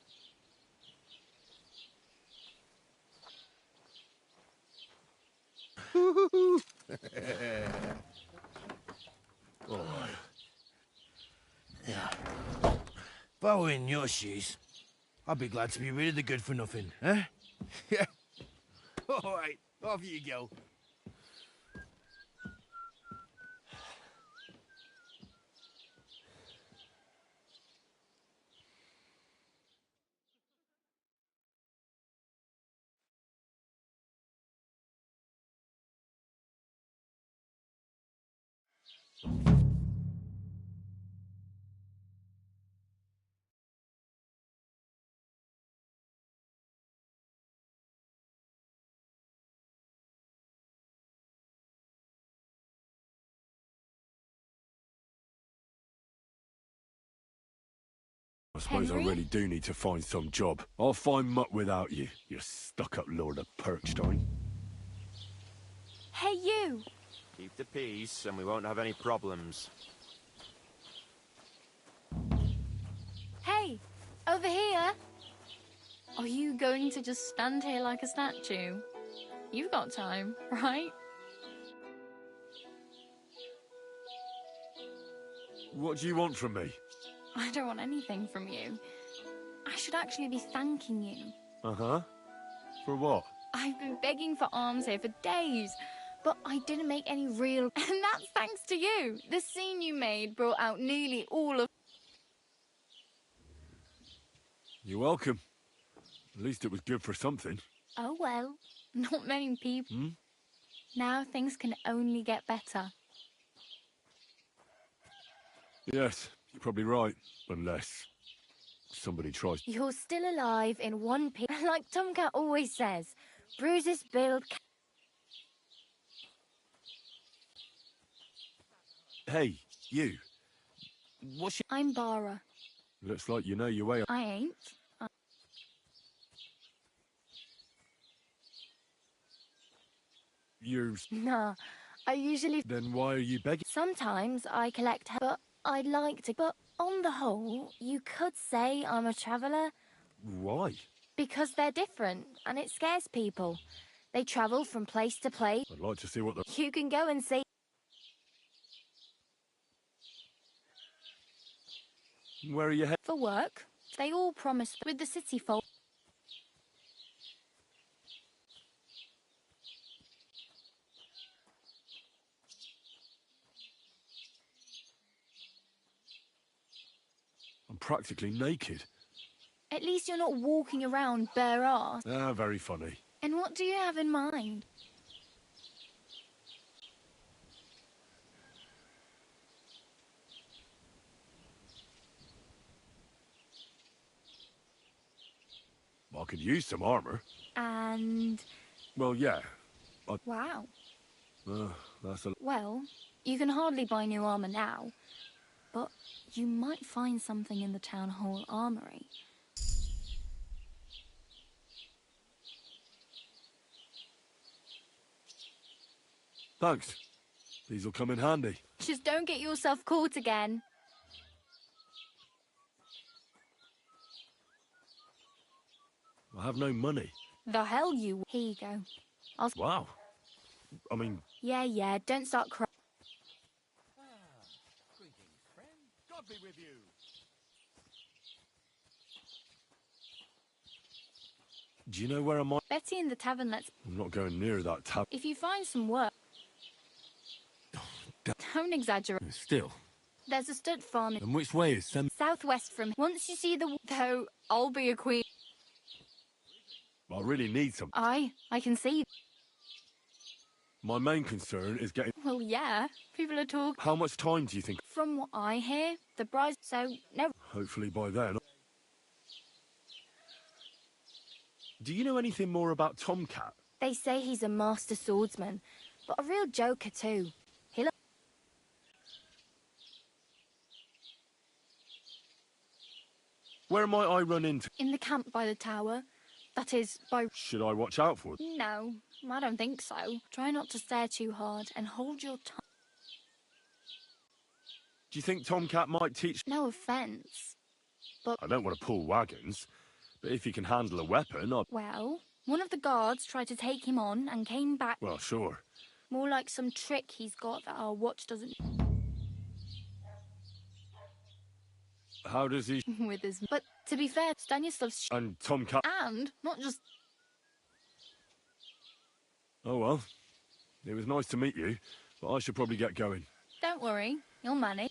All right. Yeah. If I were in your shoes, I'd be glad to be rid of the good for nothing, eh? Yeah. All right, off you go. I suppose Henry? I really do need to find some job. I'll find mutt without you, you stuck-up Lord of Perkstein. Hey, you! Keep the peace, and we won't have any problems. Hey! Over here! Are you going to just stand here like a statue? You've got time, right? What do you want from me? I don't want anything from you. I should actually be thanking you. Uh-huh. For what? I've been begging for alms here for days, but I didn't make any real... And that's thanks to you. The scene you made brought out nearly all of... You're welcome. At least it was good for something. Oh, well. Not many people... Hmm? Now things can only get better. Yes, you're probably right. Unless somebody tries... You're still alive in one piece. Like Tomcat always says, bruises build... Hey, you. What's your... I'm Bara. Looks like you know your way... I ain't. You're... Nah, I usually... Then why are you begging? Sometimes I collect... But I'd like to... But on the whole, you could say I'm a traveller. Why? Because they're different, and it scares people. They travel from place to place. I'd like to see what the... You can go and see... Where are you headed? For work. They all promise with the city folk. I'm practically naked. At least you're not walking around bare arse. Ah, very funny. And what do you have in mind? I could use some armor. And... Well, yeah. Wow. That's a... Well, you can hardly buy new armor now. But you might find something in the town hall armory. Thanks. These'll come in handy. Just don't get yourself caught again. I have no money. The hell you... Here you go. Wow. I mean... Yeah, don't start crying. Greetings, friend. God be with you. Do you know where I might... Betty in the tavern lets... I'm not going near that tavern. If you find some work... Don't exaggerate. Still. There's a stud farm in... And which way is Sem... South... northwest from... Once you see the... Though, I'll be a queen. I really need some. I can see. My main concern is getting... Well, yeah. People are talking. How much time do you think? From what I hear, the bride... So, no. Hopefully by then. Do you know anything more about Tomcat? They say he's a master swordsman, but a real joker too. He'll... Where might I run into? In the camp by the tower. That is, by... Should I watch out for it? No, I don't think so. Try not to stare too hard and hold your tongue. Do you think Tomcat might teach... No offence, but... I don't want to pull wagons, but if he can handle a weapon, I'll... Well, one of the guards tried to take him on and came back... Well, sure. More like some trick he's got that our watch doesn't... How does he... With his... But, to be fair, Stanislav's... And Tomcat... And, not just... Oh, well. It was nice to meet you, but I should probably get going. Don't worry, you'll manage.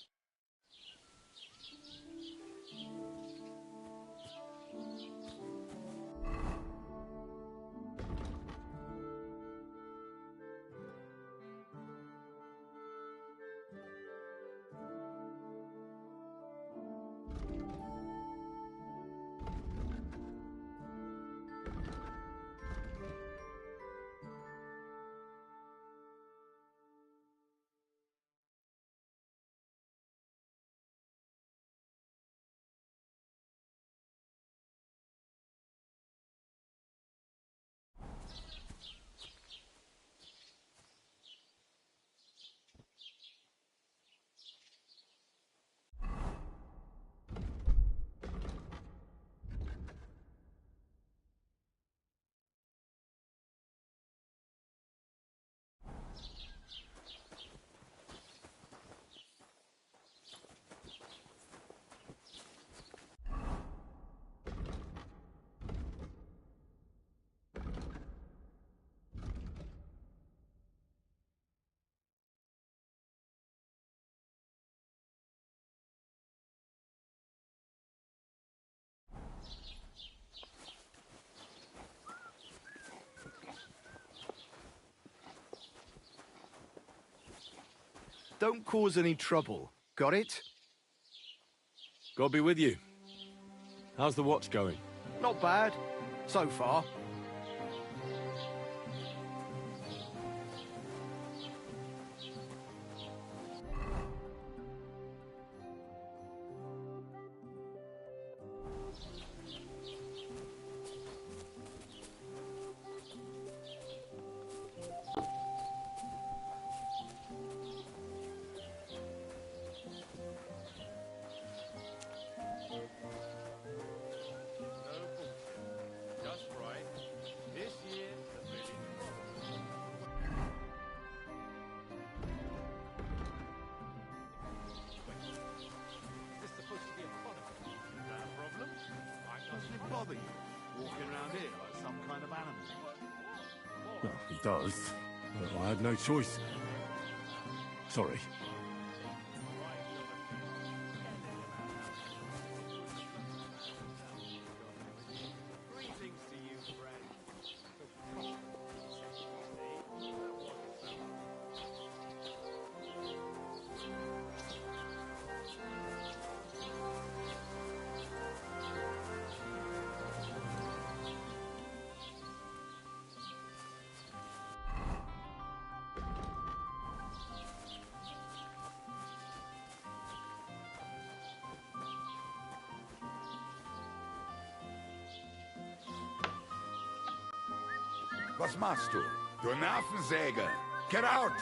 Don't cause any trouble. Got it? God be with you. How's the watch going? Not bad. So far. Bother you, walking around here like some kind of animal. Well, he does. But I had no choice. Sorry. Was machst du? Du Nervensäge! Get out!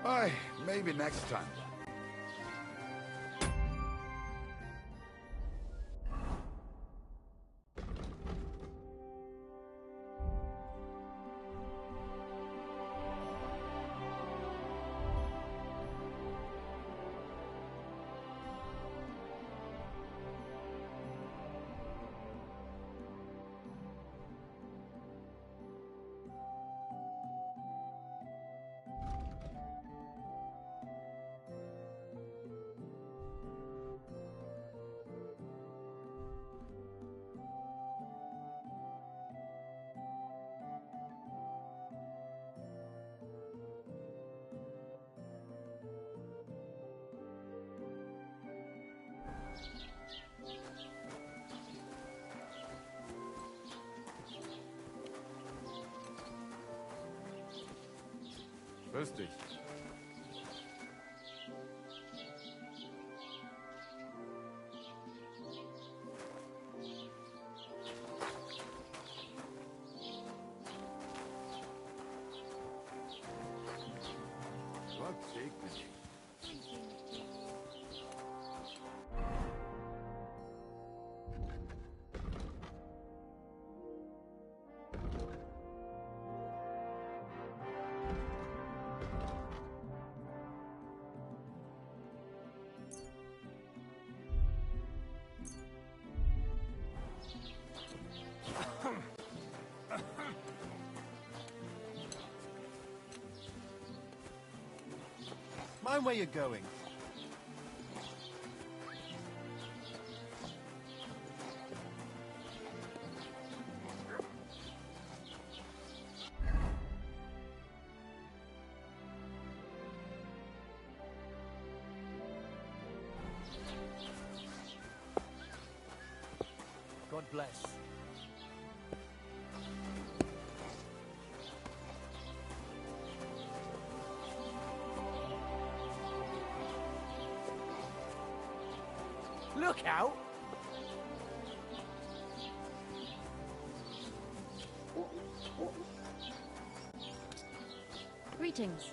Aye, maybe next time. Grüß dich. Gott segne dich. Mind where you're going. God bless. Look out! Greetings.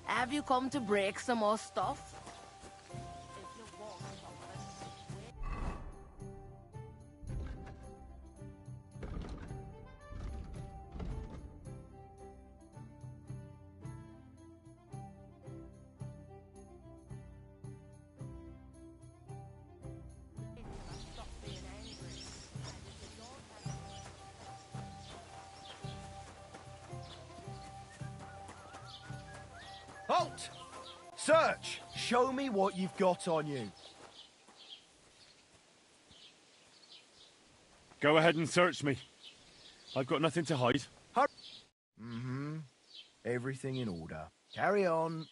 Have you come to break some more stuff? Halt! Search! Show me what you've got on you. Go ahead and search me. I've got nothing to hide. Mm-hmm. Everything in order. Carry on.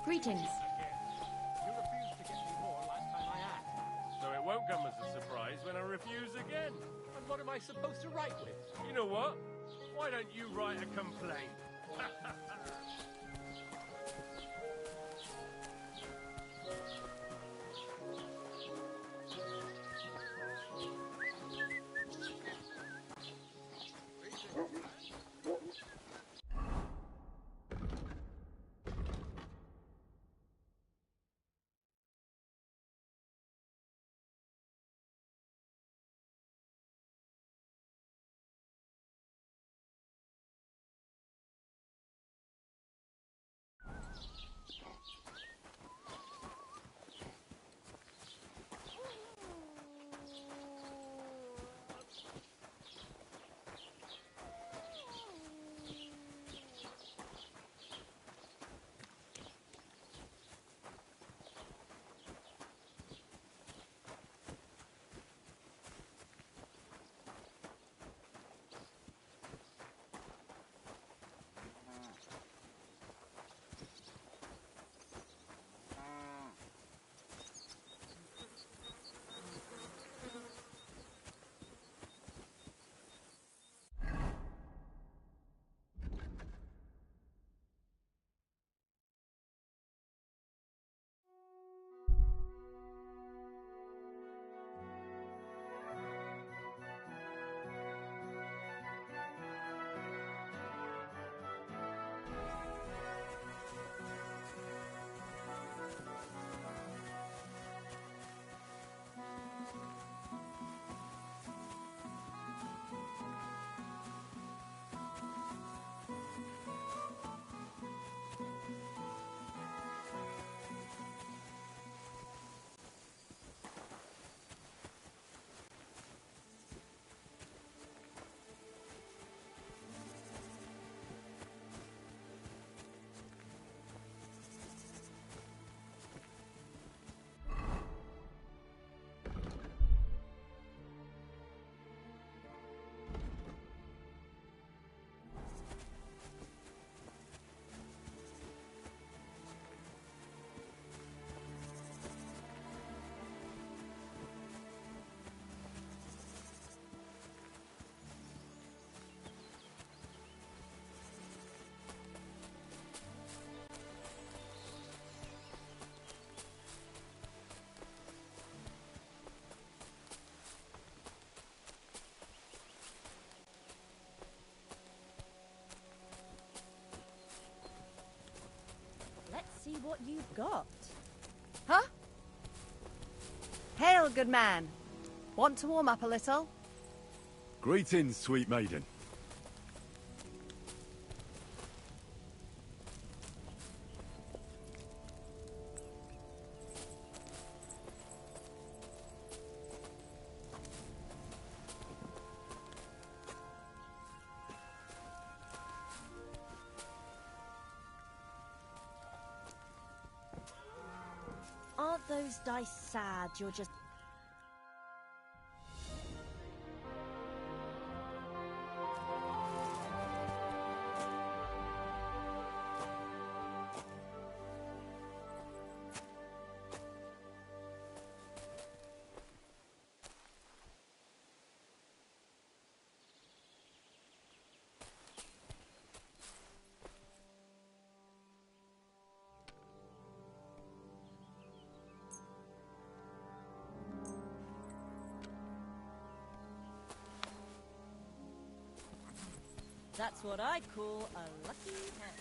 Greetings. You refused to get me more last time I asked. So it won't come as a surprise when I refuse again. And what am I supposed to write with? You know what? Why don't you write a complaint? what you've got. Huh? Hail, good man. Want to warm up a little? Greetings, sweet maiden. Aren't those dice sad? You're just... That's what I call a lucky hand.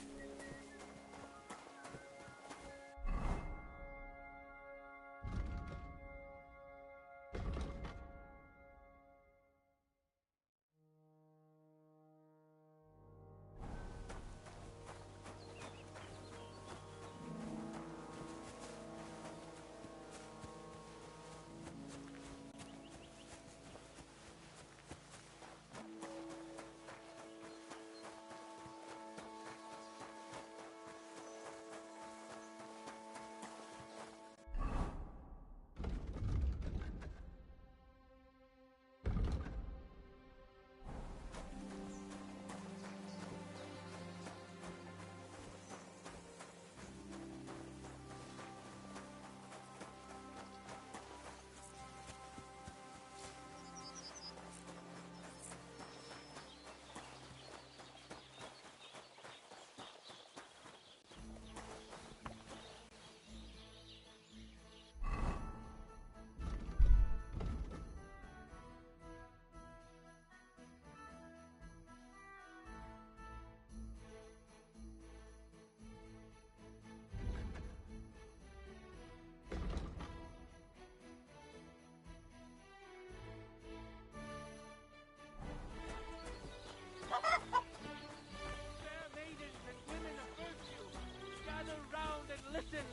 Listen,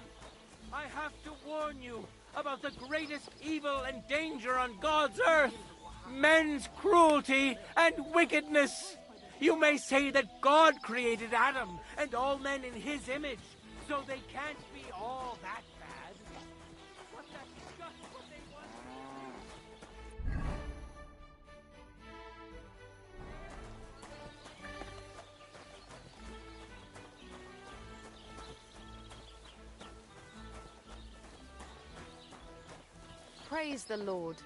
I have to warn you about the greatest evil and danger on God's earth. Men's cruelty and wickedness. You may say that God created Adam and all men in his image, so they can't be all that bad. But that's just what they want. Praise the Lord.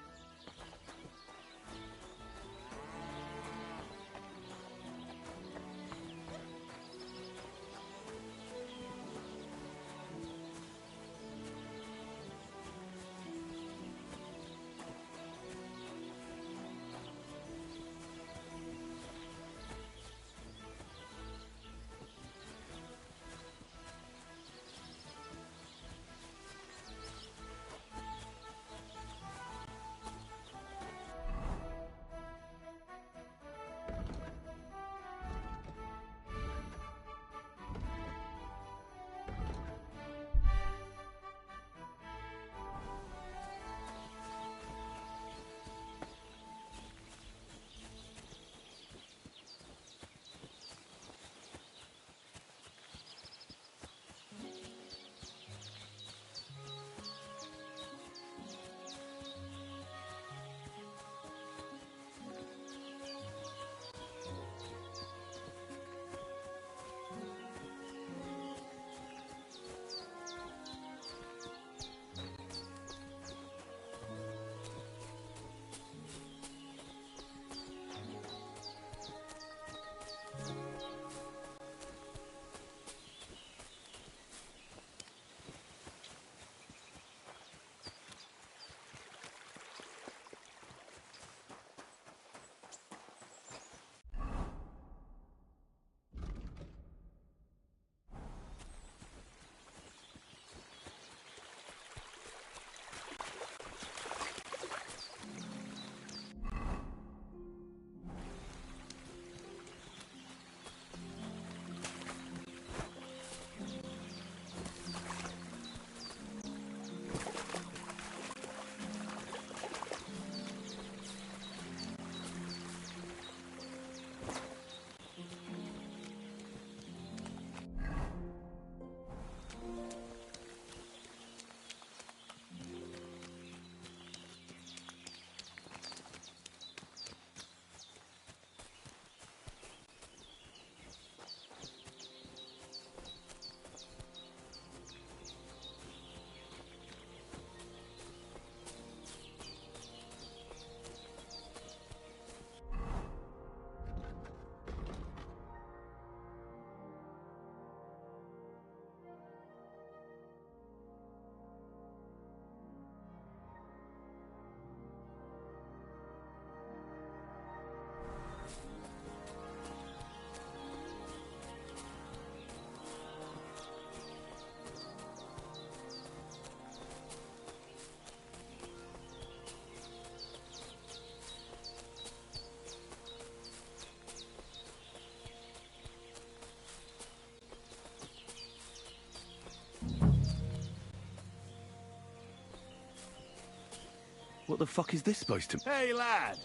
What the fuck is this supposed to... Hey, lad!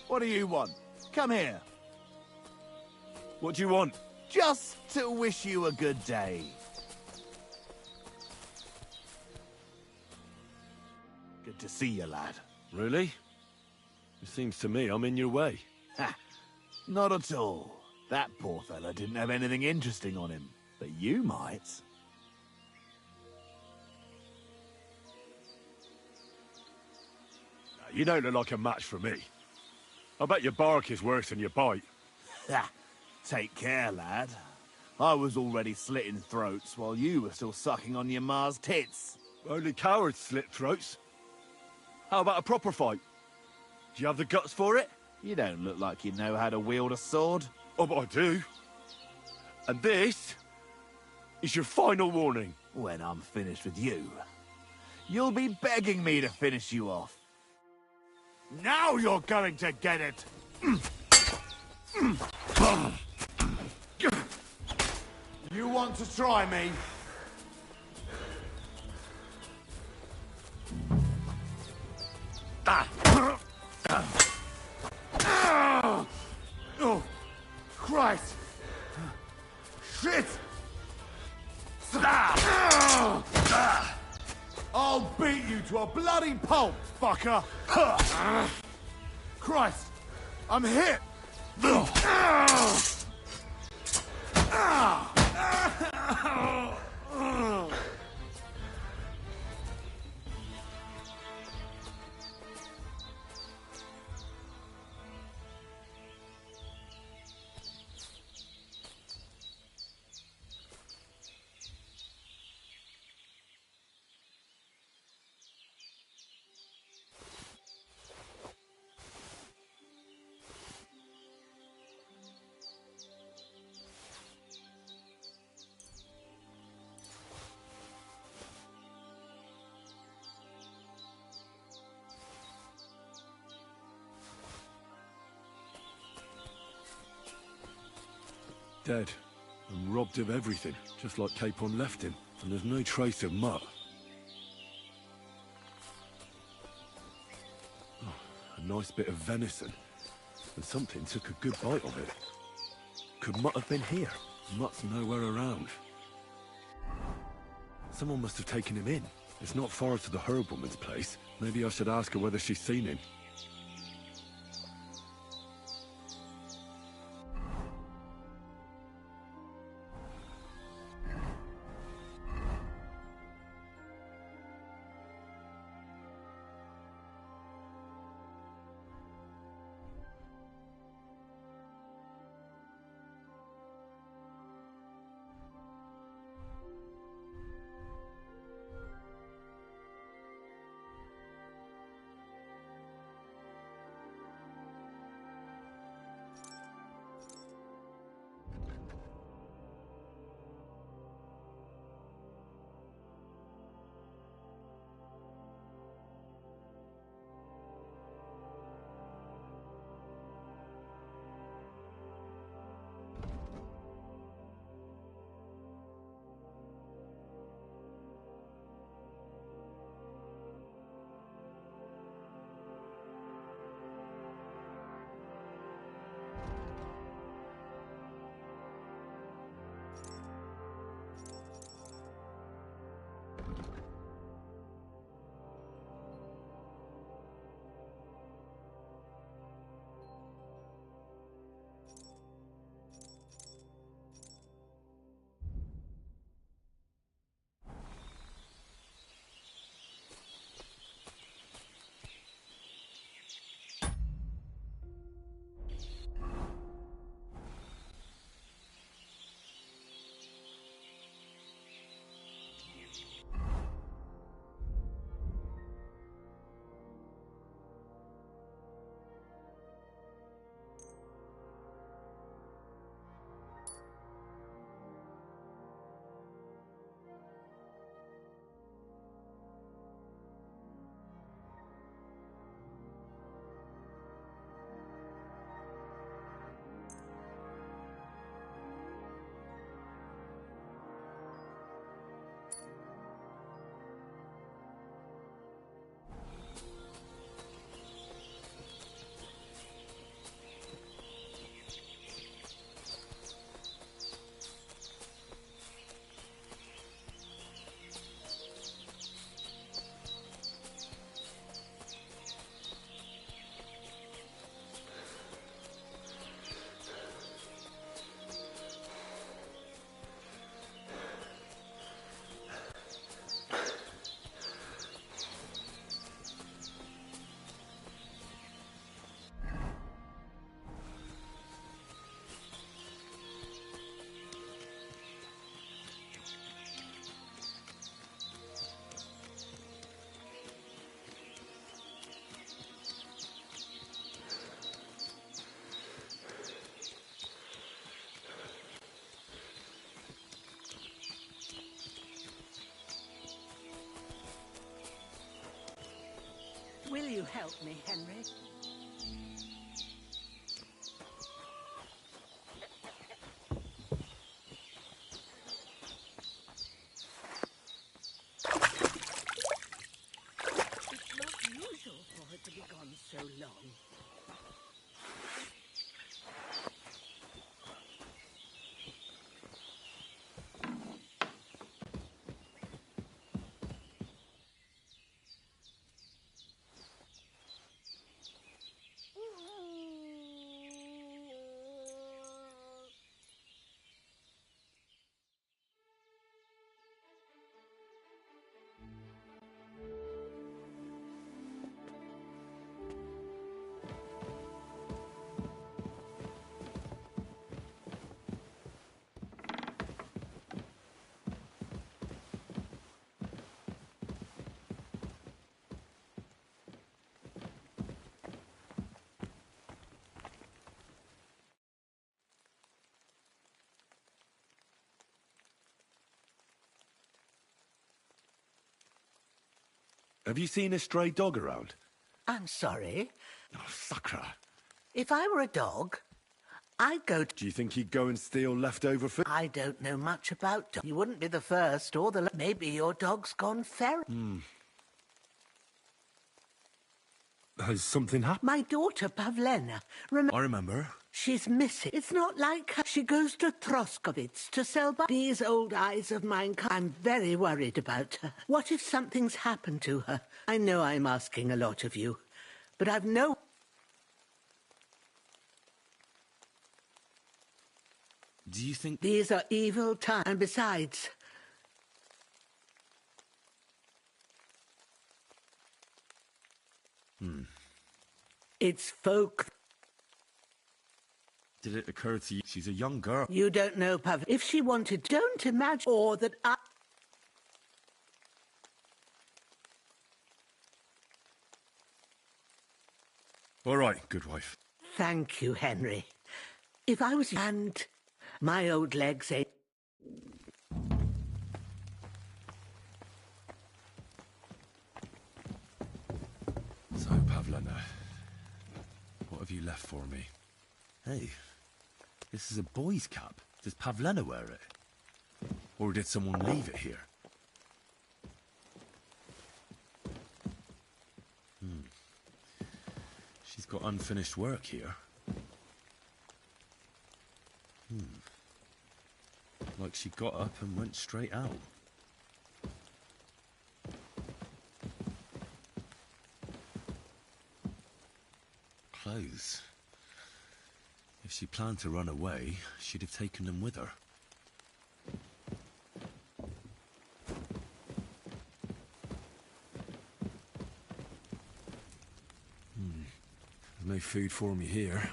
What do you want? Come here. What do you want? Just to wish you a good day. Good to see you, lad. Really? It seems to me I'm in your way. Ha! Not at all. That poor fella didn't have anything interesting on him. But you might. You don't look like a match for me. I bet your bark is worse than your bite. Ha! Take care, lad. I was already slitting throats while you were still sucking on your ma's tits. Only cowards slit throats. How about a proper fight? Do you have the guts for it? You don't look like you know how to wield a sword. Oh, but I do. And this is your final warning. When I'm finished with you, you'll be begging me to finish you off. Now you're going to get it! You want to try me? Oh, Christ! Shit! I'll beat you to a bloody pulp, fucker! Christ! I'm hit! Dead. And robbed of everything, just like Capon left him. And there's no trace of Mutt. Oh, a nice bit of venison. And something took a good bite of it. Could Mutt have been here? Mutt's nowhere around. Someone must have taken him in. It's not far to the herb woman's place. Maybe I should ask her whether she's seen him. help me, Henry? It's not usual for her to be gone so long. Have you seen a stray dog around? I'm sorry. Oh, Sakra. If I were a dog, I'd go... Do you think he'd go and steal leftover food? I don't know much about dogs. You wouldn't be the first or the... Maybe your dog's gone feral. Has something happened? My daughter, Pavlena, I remember. she's missing. It's not like her. She goes to Troskovitz to sell these old eyes of mine. I'm very worried about her. What if something's happened to her? I know I'm asking a lot of you, but I've no... Do you think... These are evil times. And besides... It's folk... Did it occur to you? She's a young girl. You don't know, Pav. If she wanted... Don't imagine... Or that I... All right, good wife. Thank you, Henry. If I was... And my old legs ache... So, Pavlena, what have you left for me? Hey, this is a boy's cap. Does Pavlena wear it? Or did someone leave it here? She's got unfinished work here. Like she got up and went straight out. Clothes. If she planned to run away, she'd have taken them with her. There's no food for me here.